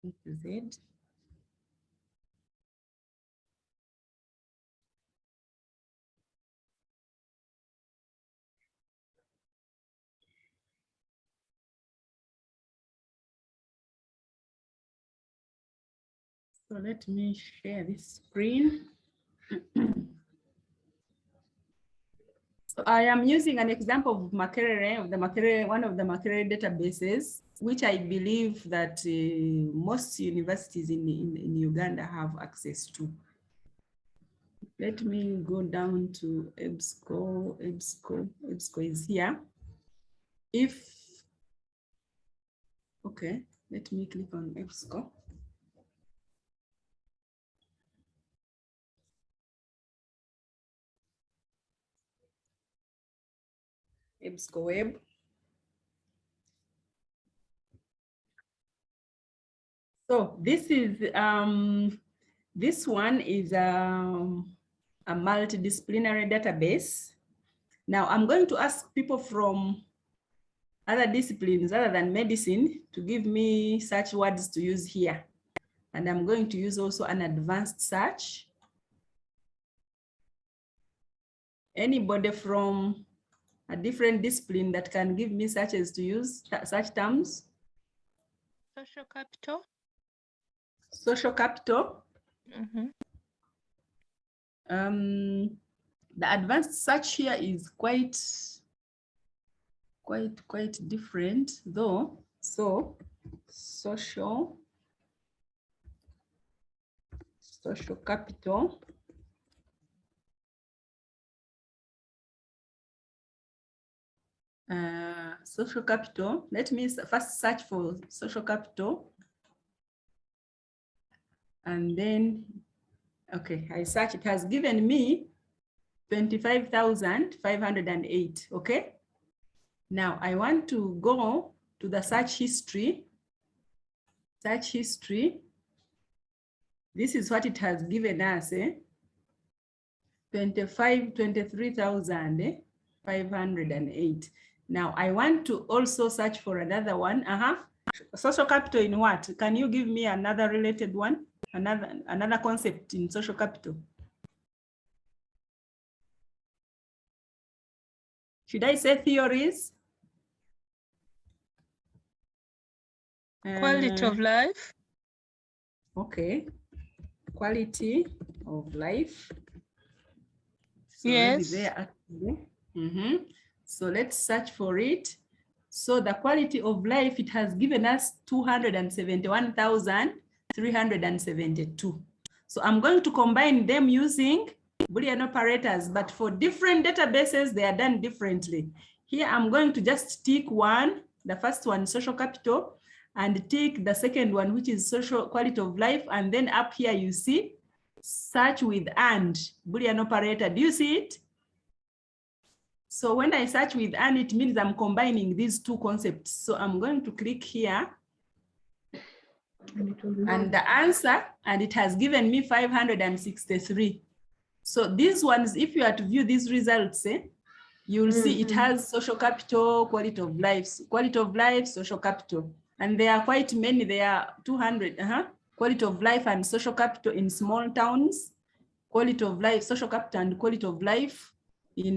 Speaker 1: A to Z. So let me share this screen. So I am using an example of Makerere, one of the Makerere databases, which I believe that most universities in Uganda have access to. Let me go down to EBSCO. EBSCO is here. Okay, let me click on EBSCO. EBSCO web. So this is this one is a multidisciplinary database. Now I'm going to ask people from other disciplines other than medicine to give me search words to use here. And I'm going to use also an advanced search. Anybody from a different discipline that can give me searches to use, such terms?
Speaker 9: Social capital.
Speaker 1: Social capital.
Speaker 9: Mm-hmm.
Speaker 1: The advanced search here is quite different though. So social capital. Social capital. Let me first search for social capital. And then, okay, I search, it has given me 25,508, okay? Now I want to go to the search history. Search history. This is what it has given us, 23,508. Now I want to also search for another one. Social capital in what? Can you give me another related one? Another concept in social capital? Should I say theories?
Speaker 9: Quality of life.
Speaker 1: Okay. Quality of life. So
Speaker 9: yes.
Speaker 1: There actually. So let's search for it. So the quality of life, it has given us 271,372. So I'm going to combine them using Boolean operators, but for different databases, they are done differently. Here, I'm going to just tick one, the first one, social capital, and tick the second one, which is social quality of life. And then up here, you see, search with and, Boolean operator. Do you see it? So when I search with and, it means I'm combining these two concepts. So I'm going to click here. And the answer, and it has given me 563. So these ones, if you are to view these results, you'll see it has social capital, quality of life, social capital. And there are quite many, there are 200, quality of life and social capital in small towns, quality of life, social capital and quality of life in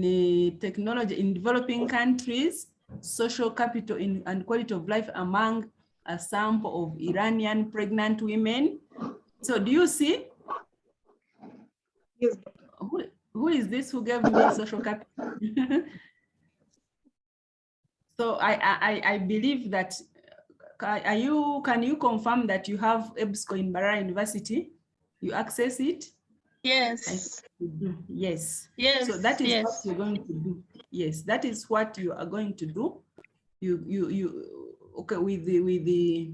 Speaker 1: technology, in developing countries, social capital and quality of life among a sample of Iranian pregnant women. So do you see?
Speaker 5: Yes.
Speaker 1: Who is this who gave me social capital? So I believe that, can you confirm that you have EBSCO in Mbarara University? You access it?
Speaker 9: Yes.
Speaker 1: Yes.
Speaker 9: Yes.
Speaker 1: So that is what you're going to do. Yes, that is what you are going to do. Okay, with the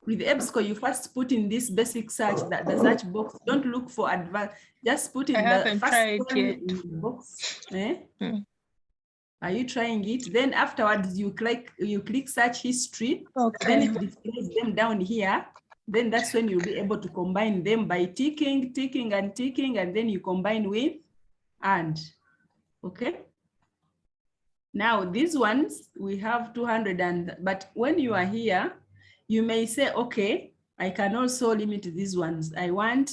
Speaker 1: EBSCO, you first put in this basic search, that the search box. Don't look for advanced. Just put in the first one in the box. Are you trying it? Then afterwards, you click search history.
Speaker 9: Okay.
Speaker 1: Then it displays them down here. then that's when you'll be able to combine them by ticking, and then you combine with and. Okay. Now these ones, we have 200 but when you are here, you may say, okay, I can also limit these ones. I want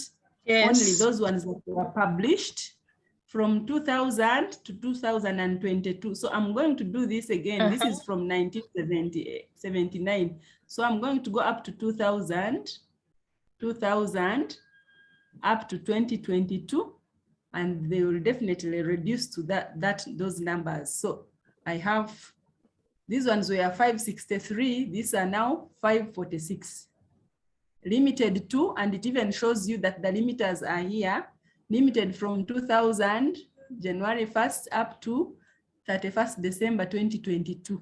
Speaker 1: only those ones that were published from 2000 to 2022. So I'm going to do this again. This is from 1979. So I'm going to go up to 2000 up to 2022, and they will definitely reduce to those numbers. So I have, these ones were 563, these are now 546. Limited to, and it even shows you that the limiters are here, limited from 2000, January 1st up to 31st December 2022.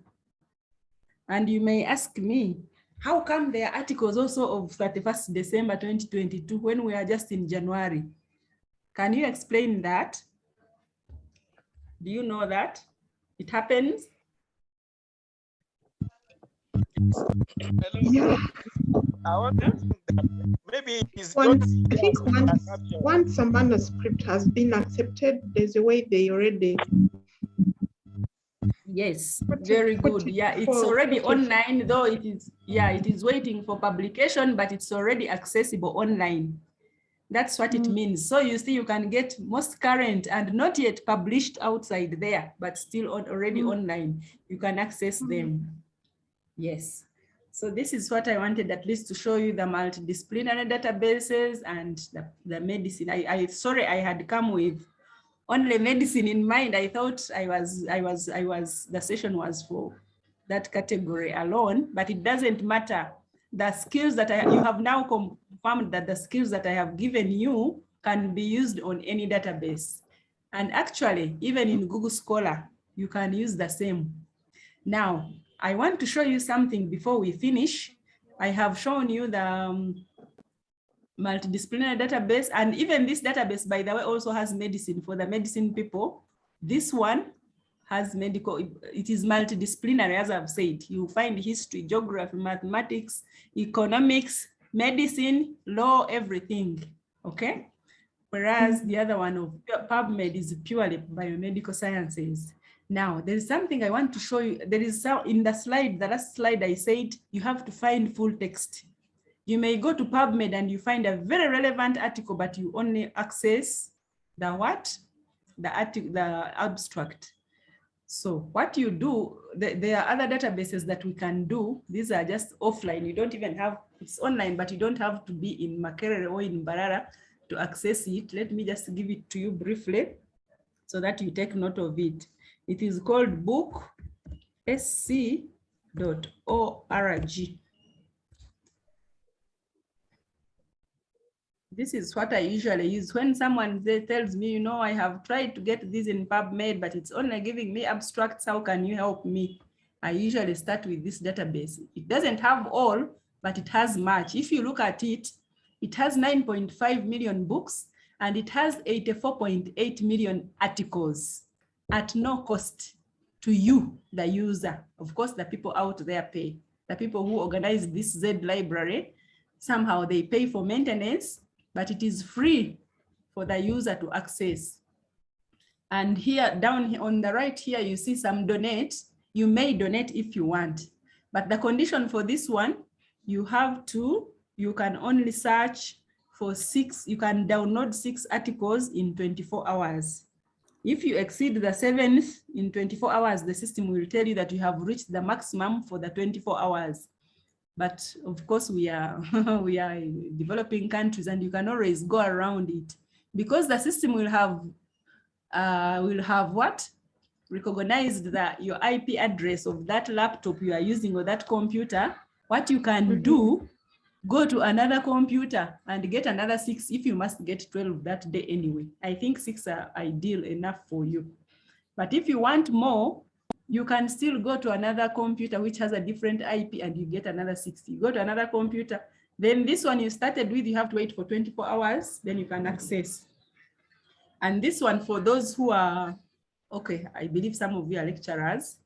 Speaker 1: And you may ask me, how come there are articles also of 31st December 2022 when we are just in January? Can you explain that? Do you know that it happens?
Speaker 7: Hello. I wonder maybe it's
Speaker 5: once a manuscript has been accepted, there's a way they already.
Speaker 1: Yes, very good. Yeah, it's already online, though it is, yeah, it is waiting for publication, but it's already accessible online. That's what it means. So you see, you can get most current and not yet published outside there, but still already online. You can access them. Yes. So this is what I wanted at least to show you, the multidisciplinary databases and the medicine. Sorry, I had come with only medicine in mind. I thought the session was for that category alone, but it doesn't matter. The skills that you have now confirmed that the skills that I have given you can be used on any database. And actually, even in Google Scholar, you can use the same. Now, I want to show you something before we finish. I have shown you the multidisciplinary database, and even this database, by the way, also has medicine for the medicine people. This one has medical, it is multidisciplinary, as I've said. You find history, geography, mathematics, economics, medicine, law, everything, okay? Whereas the other one of PubMed is purely biomedical sciences. Now, there is something I want to show you. There is in the slide, the last slide I said, you have to find full text. You may go to PubMed and you find a very relevant article, but you only access the what? The article, the abstract. So what you do, there are other databases that we can do. These are just offline. You don't even have, it's online, but you don't have to be in Makerere or in Mbarara to access it. Let me just give it to you briefly so that you take note of it. It is called booksc.org. This is what I usually use when someone tells me, you know, I have tried to get this in PubMed, but it's only giving me abstracts. How can you help me? I usually start with this database. It doesn't have all, but it has much. If you look at it, it has 9.5 million books and it has 84.8 million articles at no cost to you, the user. Of course, the people out there pay. The people who organize this Z library, somehow they pay for maintenance, but it is free for the user to access. And here, down here on the right here, you see some donate. You may donate if you want, but the condition for this one, you can only search for 6, you can download 6 articles in 24 hours. If you exceed the 7th in 24 hours, the system will tell you that you have reached the maximum for the 24 hours. But of course, we are developing countries, and you can always go around it because the system will have what? Recognized that your IP address of that laptop you are using or that computer. What you can do, go to another computer and get another 6 if you must get 12 that day anyway. I think 6 are ideal enough for you. But if you want more, you can still go to another computer which has a different IP and you get another 60. You go to another computer, then this one you started with, you have to wait for 24 hours, then you can access. And this one for those who are, okay, I believe some of you are lecturers.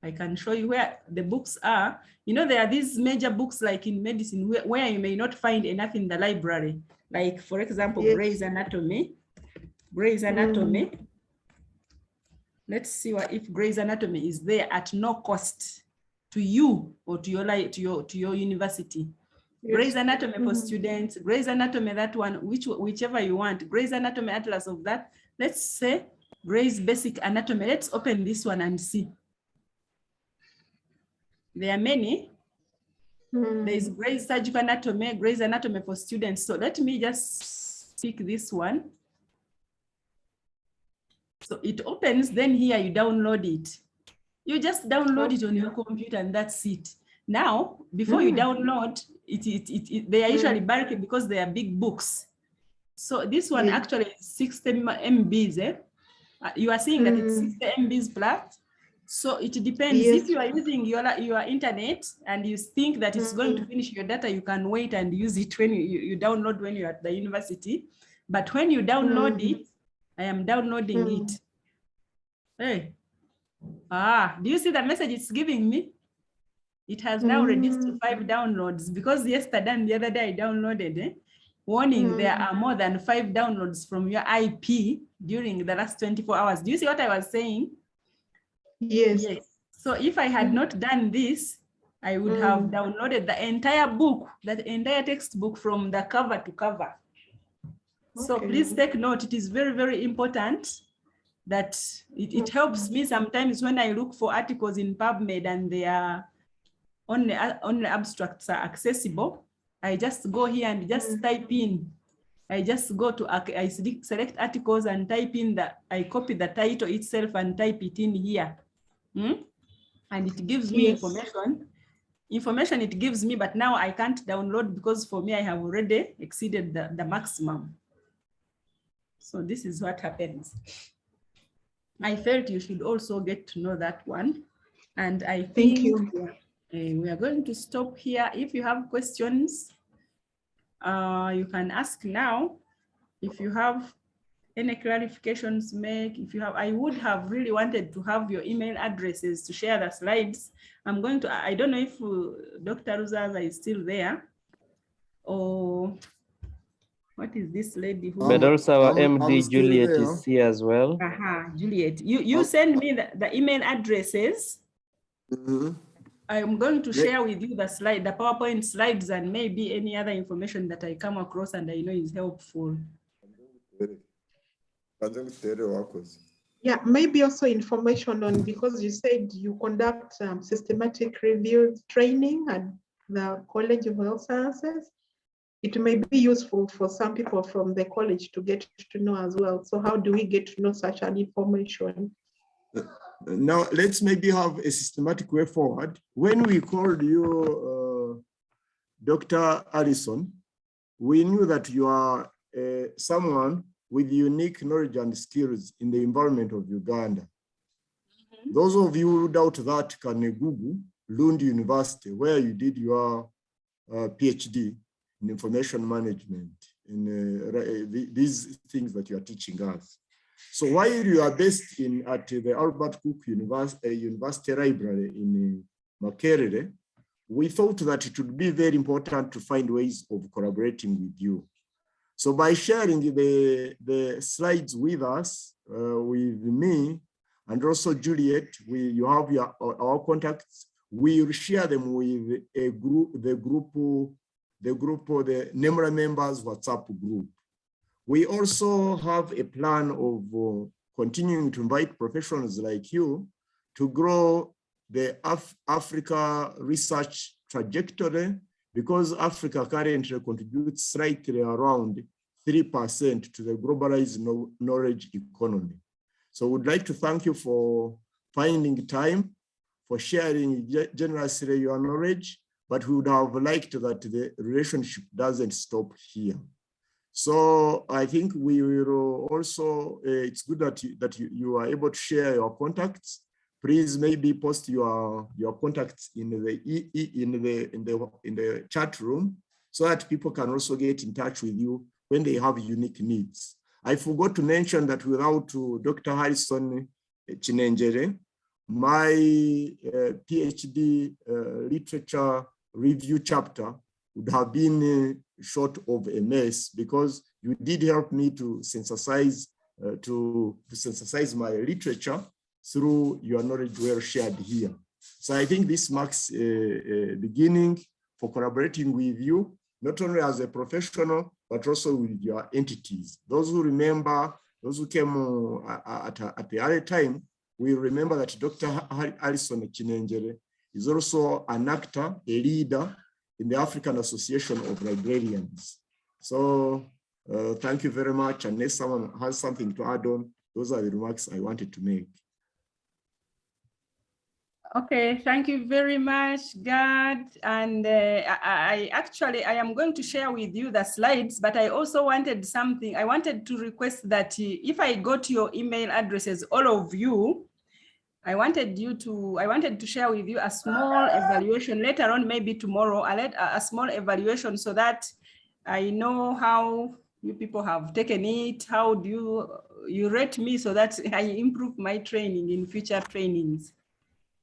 Speaker 1: I can show you where the books are. You know, there are these major books like in medicine where you may not find enough in the library. Like, for example,
Speaker 5: Yes.
Speaker 1: Gray's Anatomy. Gray's Anatomy. Let's see if Gray's Anatomy is there at no cost to you or to your university.
Speaker 5: Yes.
Speaker 1: Gray's Anatomy for students, Gray's Anatomy, that one, whichever you want. Gray's Anatomy Atlas of that. Let's say Gray's Basic Anatomy. Let's open this one and see. There are many. There is Gray's Surgical Anatomy, Gray's Anatomy for students. So let me just pick this one. So it opens, then here you download it. You just download it on your computer and that's it. Now, before you download, they are usually bulky because they are big books. So this one actually is 60 MBs. You are seeing that it's 60 MBs plus. So it depends.
Speaker 5: Yes.
Speaker 1: If you are using your internet and you think that it's going to finish your data, you can wait and use it when you download when you're at the university. But when you download it, I am downloading it. Hey. Do you see the message it's giving me? It has now reduced to 5 downloads because yesterday and the other day I downloaded. Warning, there are more than 5 downloads from your IP during the last 24 hours. Do you see what I was saying?
Speaker 5: Yes.
Speaker 1: So if I had not done this, I would have downloaded the entire book, that entire textbook from the cover to cover. So please take note, it is very, very important that it helps me sometimes when I look for articles in PubMed and they are only abstracts are accessible. I just go here and just type in. I just go to, I select articles and type in I copy the title itself and type it in here. And it gives me information it gives me, but now I can't download because for me, I have already exceeded the maximum. So this is what happens. I felt you should also get to know that one. And I think we are going to stop here. If you have questions, you can ask now. If you have any clarifications to make, I would have really wanted to have your email addresses to share the slides. I don't know if Dr. Ruzaza is still there or what is this lady?
Speaker 3: But also our MD Juliet is here as well.
Speaker 1: Juliet, you send me the email addresses. I'm going to share with you the PowerPoint slides and maybe any other information that I come across and I know is helpful.
Speaker 5: Yeah, maybe also information on, because you said you conduct systematic review training at the College of Health Sciences. It may be useful for some people from the college to get to know as well. So how do we get to know such an information?
Speaker 2: Now, let's maybe have a systematic way forward. When we called you, Dr. Allison, we knew that you are someone with unique knowledge and skills in the environment of Uganda. Those of you who doubt that can Google Lund University, where you did your PhD in information management, in these things that you are teaching us. So while you are based at the Albert Cook University Library in Makerere, we thought that it would be very important to find ways of collaborating with you. So by sharing the slides with us, with me, and also Juliet, you have our contacts. We will share them with a group, the NEMRA members WhatsApp group. We also have a plan of continuing to invite professionals like you to grow the Africa research trajectory, because Africa currently contributes slightly around 3% to the globalized knowledge economy. So we'd like to thank you for finding time, for sharing generously your knowledge, but we would have liked that the relationship doesn't stop here. So I think we will also, it's good that you are able to share your contacts. Please maybe post your contacts in the chat room so that people can also get in touch with you when they have unique needs. I forgot to mention that without Dr. Harrison Chinenjere, my PhD literature review chapter would have been short of a mess, because you did help me to synthesize my literature through your knowledge well shared here. So I think this marks a beginning for collaborating with you, not only as a professional, but also with your entities. Those who remember, those who came at the early time, we remember that Dr. Alison Chinenjere is also an actor, a leader in the African Association of Librarians. So thank you very much. Unless someone has something to add on, those are the remarks I wanted to make.
Speaker 1: Okay, thank you very much, Gad. And I am going to share with you the slides, but I also wanted something. I wanted to request that if I got your email addresses, all of you, I wanted to share with you a small evaluation later on, maybe tomorrow, a small evaluation so that I know how you people have taken it. How do you rate me so that I improve my training in future trainings?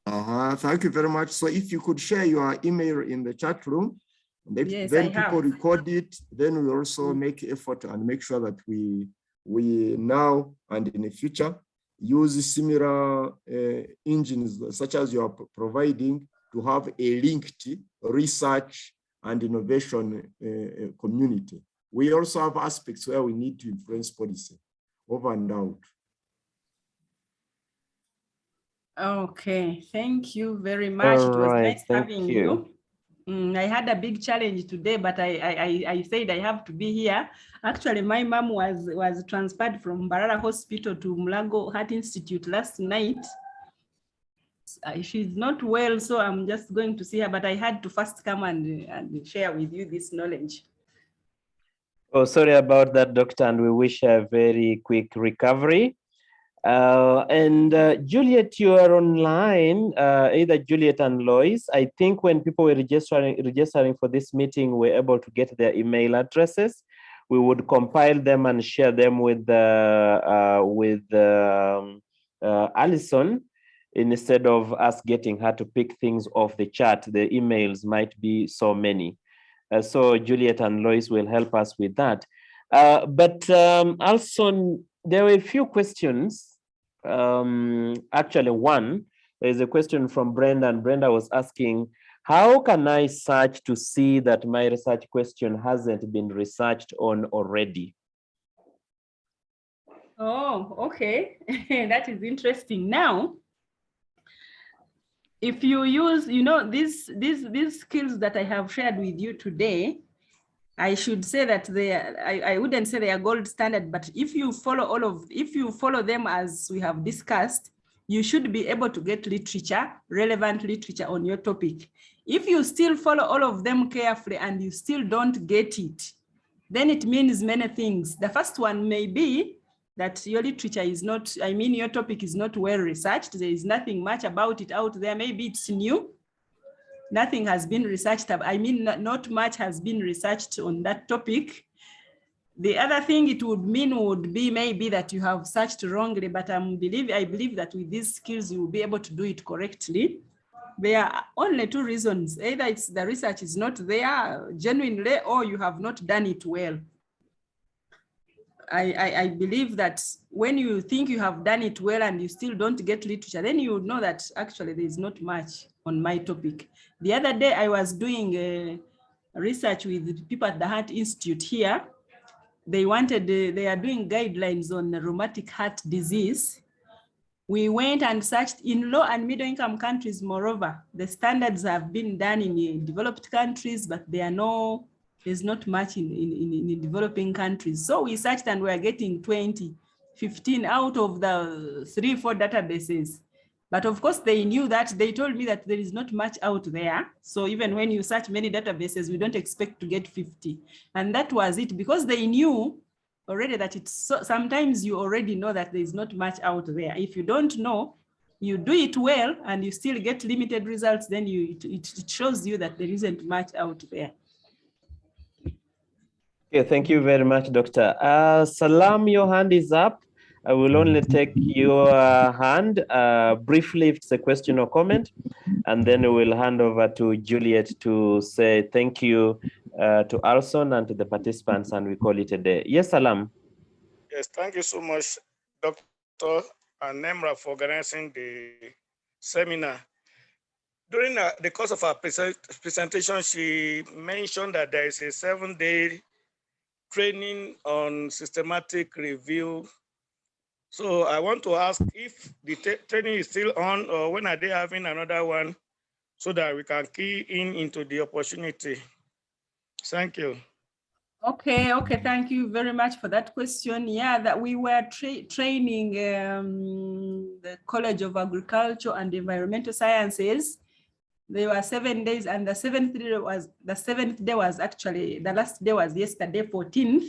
Speaker 2: Thank you very much. So if you could share your email in the chat room,
Speaker 1: Yes,
Speaker 2: then
Speaker 1: I
Speaker 2: people
Speaker 1: have.
Speaker 2: record it, then we also make effort and make sure that we now and in the future use similar engines such as you are providing to have a linked research and innovation community. We also have aspects where we need to influence policy over and out.
Speaker 1: Okay, thank you very much. It was nice
Speaker 3: Thank
Speaker 1: having
Speaker 3: you.
Speaker 1: you. I had a big challenge today, but I said I have to be here. Actually, my mom was transferred from Mbarara Hospital to Mulago Heart Institute last night. She's not well, so I'm just going to see her, but I had to first come and share with you this knowledge.
Speaker 3: Oh, sorry about that, doctor, and we wish her a very quick recovery. Juliet, you are online, either Juliet and Lois. I think when people were registering for this meeting, we're able to get their email addresses. We would compile them and share them with Alison, instead of us getting her to pick things off the chat. The emails might be so many. So Juliet and Lois will help us with that. Also, there were a few questions. Actually, there's a question from Brenda, and Brenda was asking, how can I search to see that my research question hasn't been researched on already?
Speaker 1: Oh, okay. That is interesting. Now, if you use, these skills that I have shared with you today, I should say that I wouldn't say they are gold standard, but if you follow them as we have discussed, you should be able to get relevant literature on your topic. If you still follow all of them carefully and you still don't get it, then it means many things. The first one may be that your literature is not, your topic is not well researched. There is nothing much about it out there. Maybe it's new. Nothing has been researched. Not much has been researched on that topic. The other thing it would be maybe that you have searched wrongly, but I believe that with these skills, you will be able to do it correctly. There are only two reasons. Either it's the research is not there genuinely, or you have not done it well. I believe that when you think you have done it well and you still don't get literature, then you would know that actually there is not much on my topic. The other day I was doing research with people at the Heart Institute here. They are doing guidelines on rheumatic heart disease. We went and searched in low and middle income countries. Moreover, the standards have been done in developed countries, but there's not much in developing countries. So we searched and we're getting 15 out of the 3-4 databases. But of course they knew that, they told me that there is not much out there. So even when you search many databases, we don't expect to get 50. And that was it, because they knew already that sometimes you already know that there is not much out there. If you don't know, you do it well and you still get limited results, then it shows you that there isn't much out there.
Speaker 3: Okay, thank you very much, Doctor. Salam, your hand is up. I will only take your hand briefly if it's a question or comment, and then we'll hand over to Juliet to say thank you to Alson and to the participants, and we call it a day. Yes, Salam.
Speaker 7: Yes, thank you so much, Dr. and Nemra, for organizing the seminar. During the course of our presentation, she mentioned that there is a 7-day training on systematic review. So I want to ask if the training is still on, or when are they having another one, so that we can key into the opportunity. Thank you.
Speaker 1: Okay, thank you very much for that question. Yeah, that we were training the College of Agriculture and Environmental Sciences. There were 7 days, and the seventh day was actually, the last day was yesterday, 14th.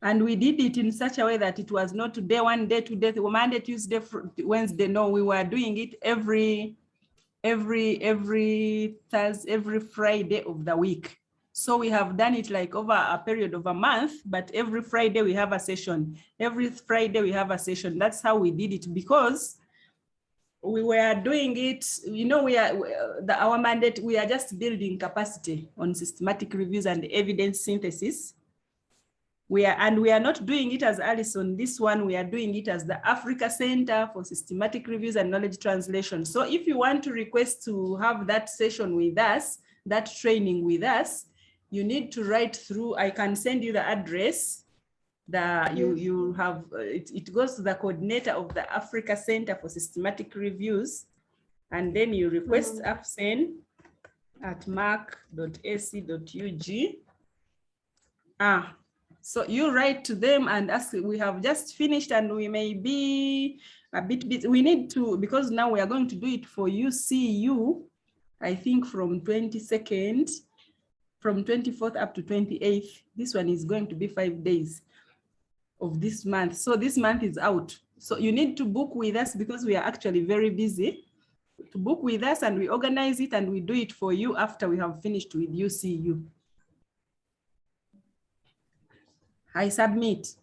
Speaker 1: And we did it in such a way that it was not day 1, day 2, day 3, Monday, Tuesday, Wednesday. No, we were doing it every Thursday, every Friday of the week. So we have done it like over a period of a month, but every Friday we have a session. Every Friday we have a session. That's how we did it, because we were doing it, you know, our mandate, we are just building capacity on systematic reviews and evidence synthesis. We are not doing it as Alison. This one, we are doing it as the Africa Center for Systematic Reviews and Knowledge Translation. So if you want to request to have that session with us, that training with us, you need to write through. I can send you the address. You have it goes to the coordinator of the Africa Center for Systematic Reviews, and then you request AFSEN at marc.ac.ug. So you write to them and ask. We have just finished, and we may be a bit. We need to, because now we are going to do it for UCU. I think from 22nd. From 24th up to 28th, this one is going to be 5 days of this month. So this month is out. So you need to book with us, because we are actually very busy. To book with us, and we organize it and we do it for you after we have finished with UCU. I submit.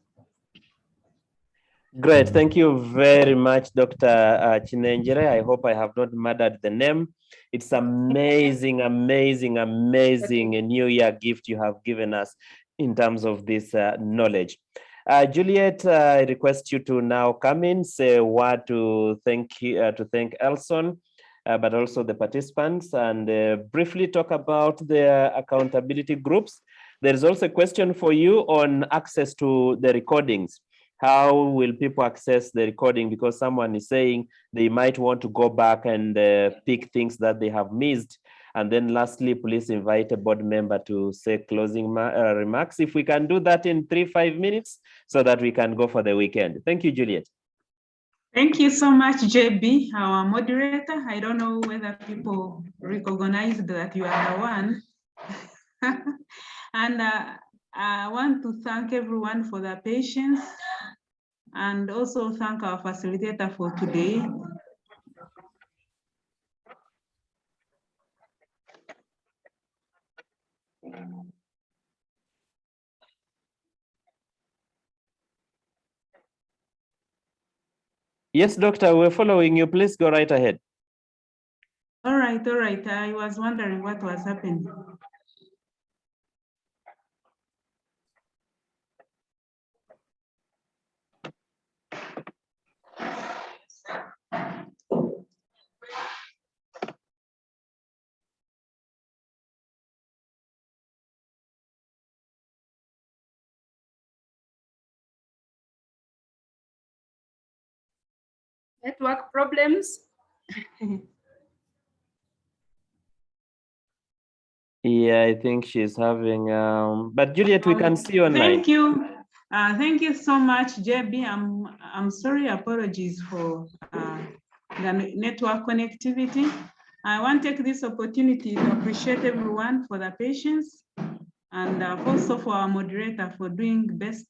Speaker 3: Great, thank you very much, Dr. Chinenjere. I hope I have not murdered the name. It's amazing, amazing, amazing New Year gift you have given us in terms of this knowledge. Juliet, I request you to now come in, say a word to thank Elson, but also the participants, and briefly talk about the accountability groups. There is also a question for you on access to the recordings. How will people access the recording? Because someone is saying they might want to go back and pick things that they have missed. And then lastly, please invite a board member to say closing remarks. If we can do that in 3-5 minutes, so that we can go for the weekend. Thank you, Juliet.
Speaker 10: Thank you so much, JB, our moderator. I don't know whether people recognize that you are the one. And I want to thank everyone for their patience, and also thank our facilitator for today.
Speaker 3: Yes, Doctor, we're following you. Please go right ahead.
Speaker 10: All right. I was wondering what was happening.
Speaker 1: Network problems.
Speaker 3: Yeah, I think she's having, but Juliet, we can see you online.
Speaker 10: Thank you so much, JB. I'm sorry, apologies for the network connectivity. I want to take this opportunity to appreciate everyone for their patience, and also for our moderator for doing best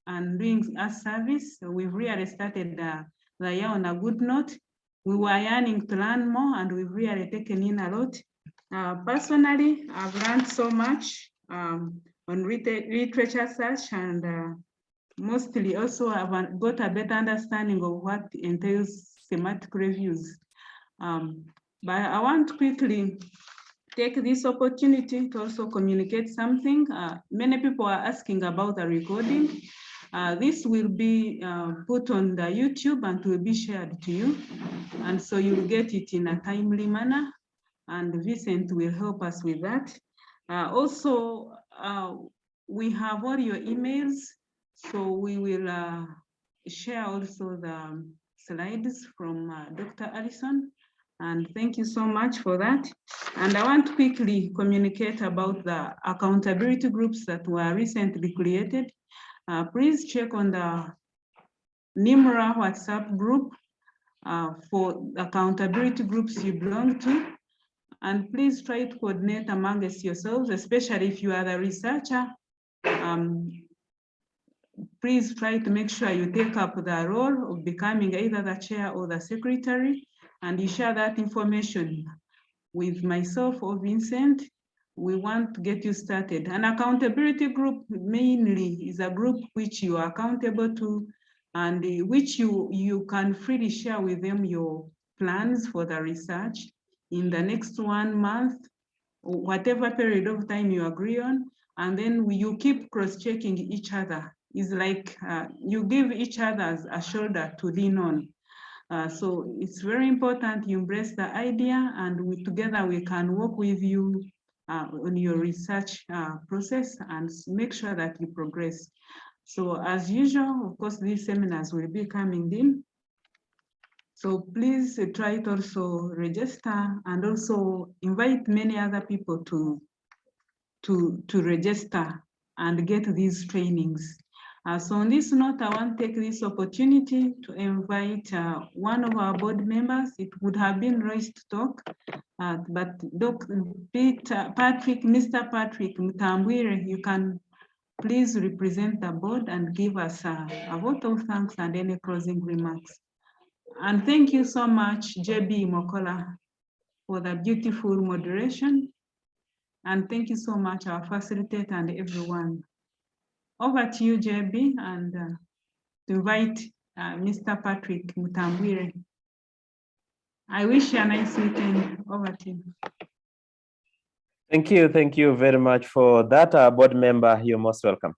Speaker 10: and doing us service. So we've really started the year on a good note. We were yearning to learn more, and we've really taken in a lot. Personally, I've learned so much on literature search and mostly also have got a better understanding of what entails thematic reviews. But I want to quickly take this opportunity to also communicate something. Many people are asking about the recording. This will be put on the YouTube and will be shared to you. And so you'll get it in a timely manner, and Vincent will help us with that. Also, we have all your emails, so we will share also the slides from Dr. Allison. And thank you so much for that. And I want to quickly communicate about the accountability groups that were recently created. Please check on the NIMRA WhatsApp group for accountability groups you belong to. And please try to coordinate amongst yourselves, especially if you are the researcher. Please try to make sure you take up the role of becoming either the chair or the secretary, and you share that information with myself or Vincent. We want to get you started. An accountability group mainly is a group which you are accountable to, and which you can freely share with them your plans for the research in the next 1 month, or whatever period of time you agree on, and then you keep cross-checking each other. It's like you give each other a shoulder to lean on. So it's very important you embrace the idea, and together we can work with you on your research process and make sure that you progress. So as usual, of course, these seminars will be coming in. So please try to also register and also invite many other people to register and get these trainings. So on this note, I want to take this opportunity to invite one of our board members. It would have been Royce to talk, but Mr. Patrick Mutambwire, you can please represent the board and give us a vote of thanks and any closing remarks. And thank you so much, JB Mokola, for the beautiful moderation. And thank you so much, our facilitator and everyone. Over to you, JB, and to invite Mr. Patrick Mutambwire. I wish you a nice weekend. Over to you.
Speaker 3: Thank you very much for that, board member. You're most welcome.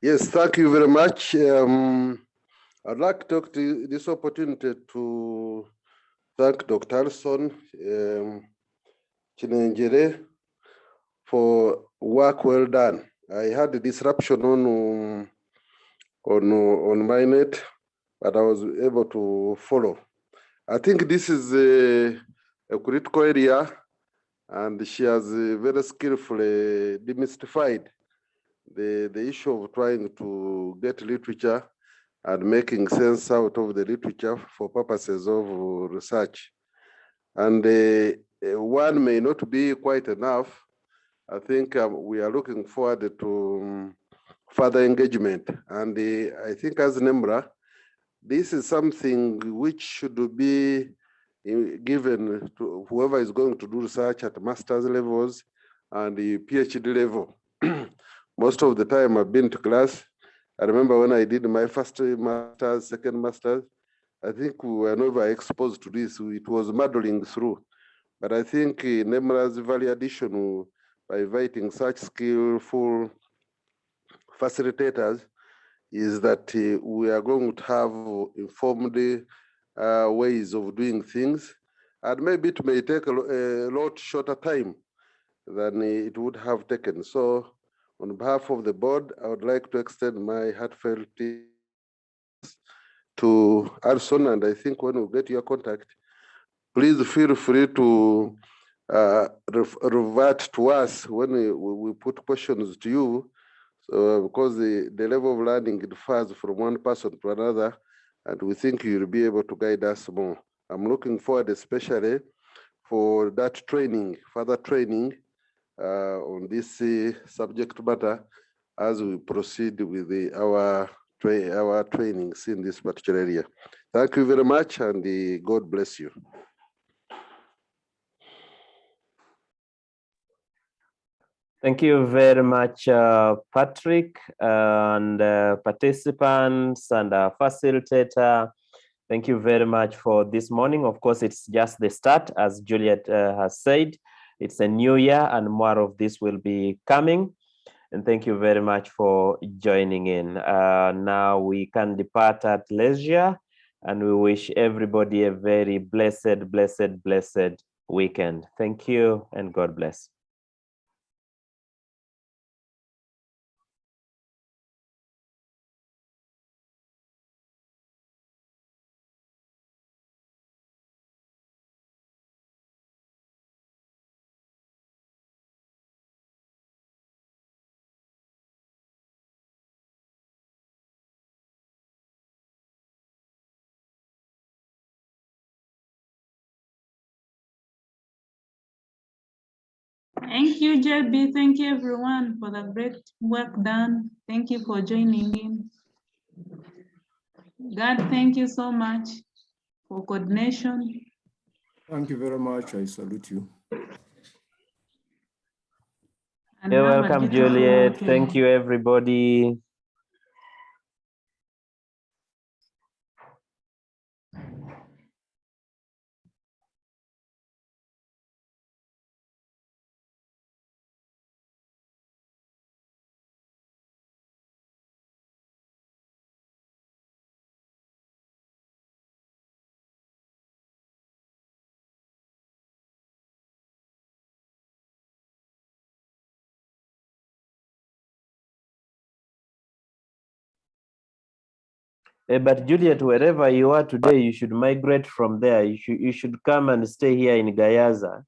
Speaker 11: Yes, thank you very much. I'd like to take this opportunity to thank Dr. Allison Chinenjere for work well done. I had a disruption on my net, but I was able to follow. I think this is a critical area, and she has very skillfully demystified the issue of trying to get literature and making sense out of the literature for purposes of research. And one may not be quite enough. I think we are looking forward to further engagement. And I think as NEMRA, this is something which should be given to whoever is going to do research at master's levels and the PhD level. Most of the time I've been to class. I remember when I did my first master's, second master's, I think we were never exposed to this. It was muddling through. But I think NEMRA's value addition by inviting such skillful facilitators is that we are going to have informed ways of doing things. And maybe it may take a lot shorter time than it would have taken. So on behalf of the board, I would like to extend my heartfelt thanks to Allison, and I think when we get your contact, please feel free to revert to us when we put questions to you, because the level of learning differs from one person to another, and we think you'll be able to guide us more. I'm looking forward especially for that training, further training on this subject matter as we proceed with our trainings in this particular area. Thank you very much, and God bless you.
Speaker 3: Thank you very much, Patrick, and participants and facilitator. Thank you very much for this morning. Of course, it's just the start, as Juliet has said. It's a new year and more of this will be coming. And thank you very much for joining in. Now we can depart at leisure, and we wish everybody a very blessed weekend. Thank you and God bless.
Speaker 10: Thank you, JB. Thank you, everyone, for the great work done. Thank you for joining in. God, thank you so much for coordination.
Speaker 2: Thank you very much. I salute you.
Speaker 10: And
Speaker 3: You're
Speaker 10: have a
Speaker 3: welcome,
Speaker 10: beautiful
Speaker 3: Juliet.
Speaker 10: weekend.
Speaker 3: Thank you, everybody. But Juliet, wherever you are today, you should migrate from there. You should come and stay here in Gayaza.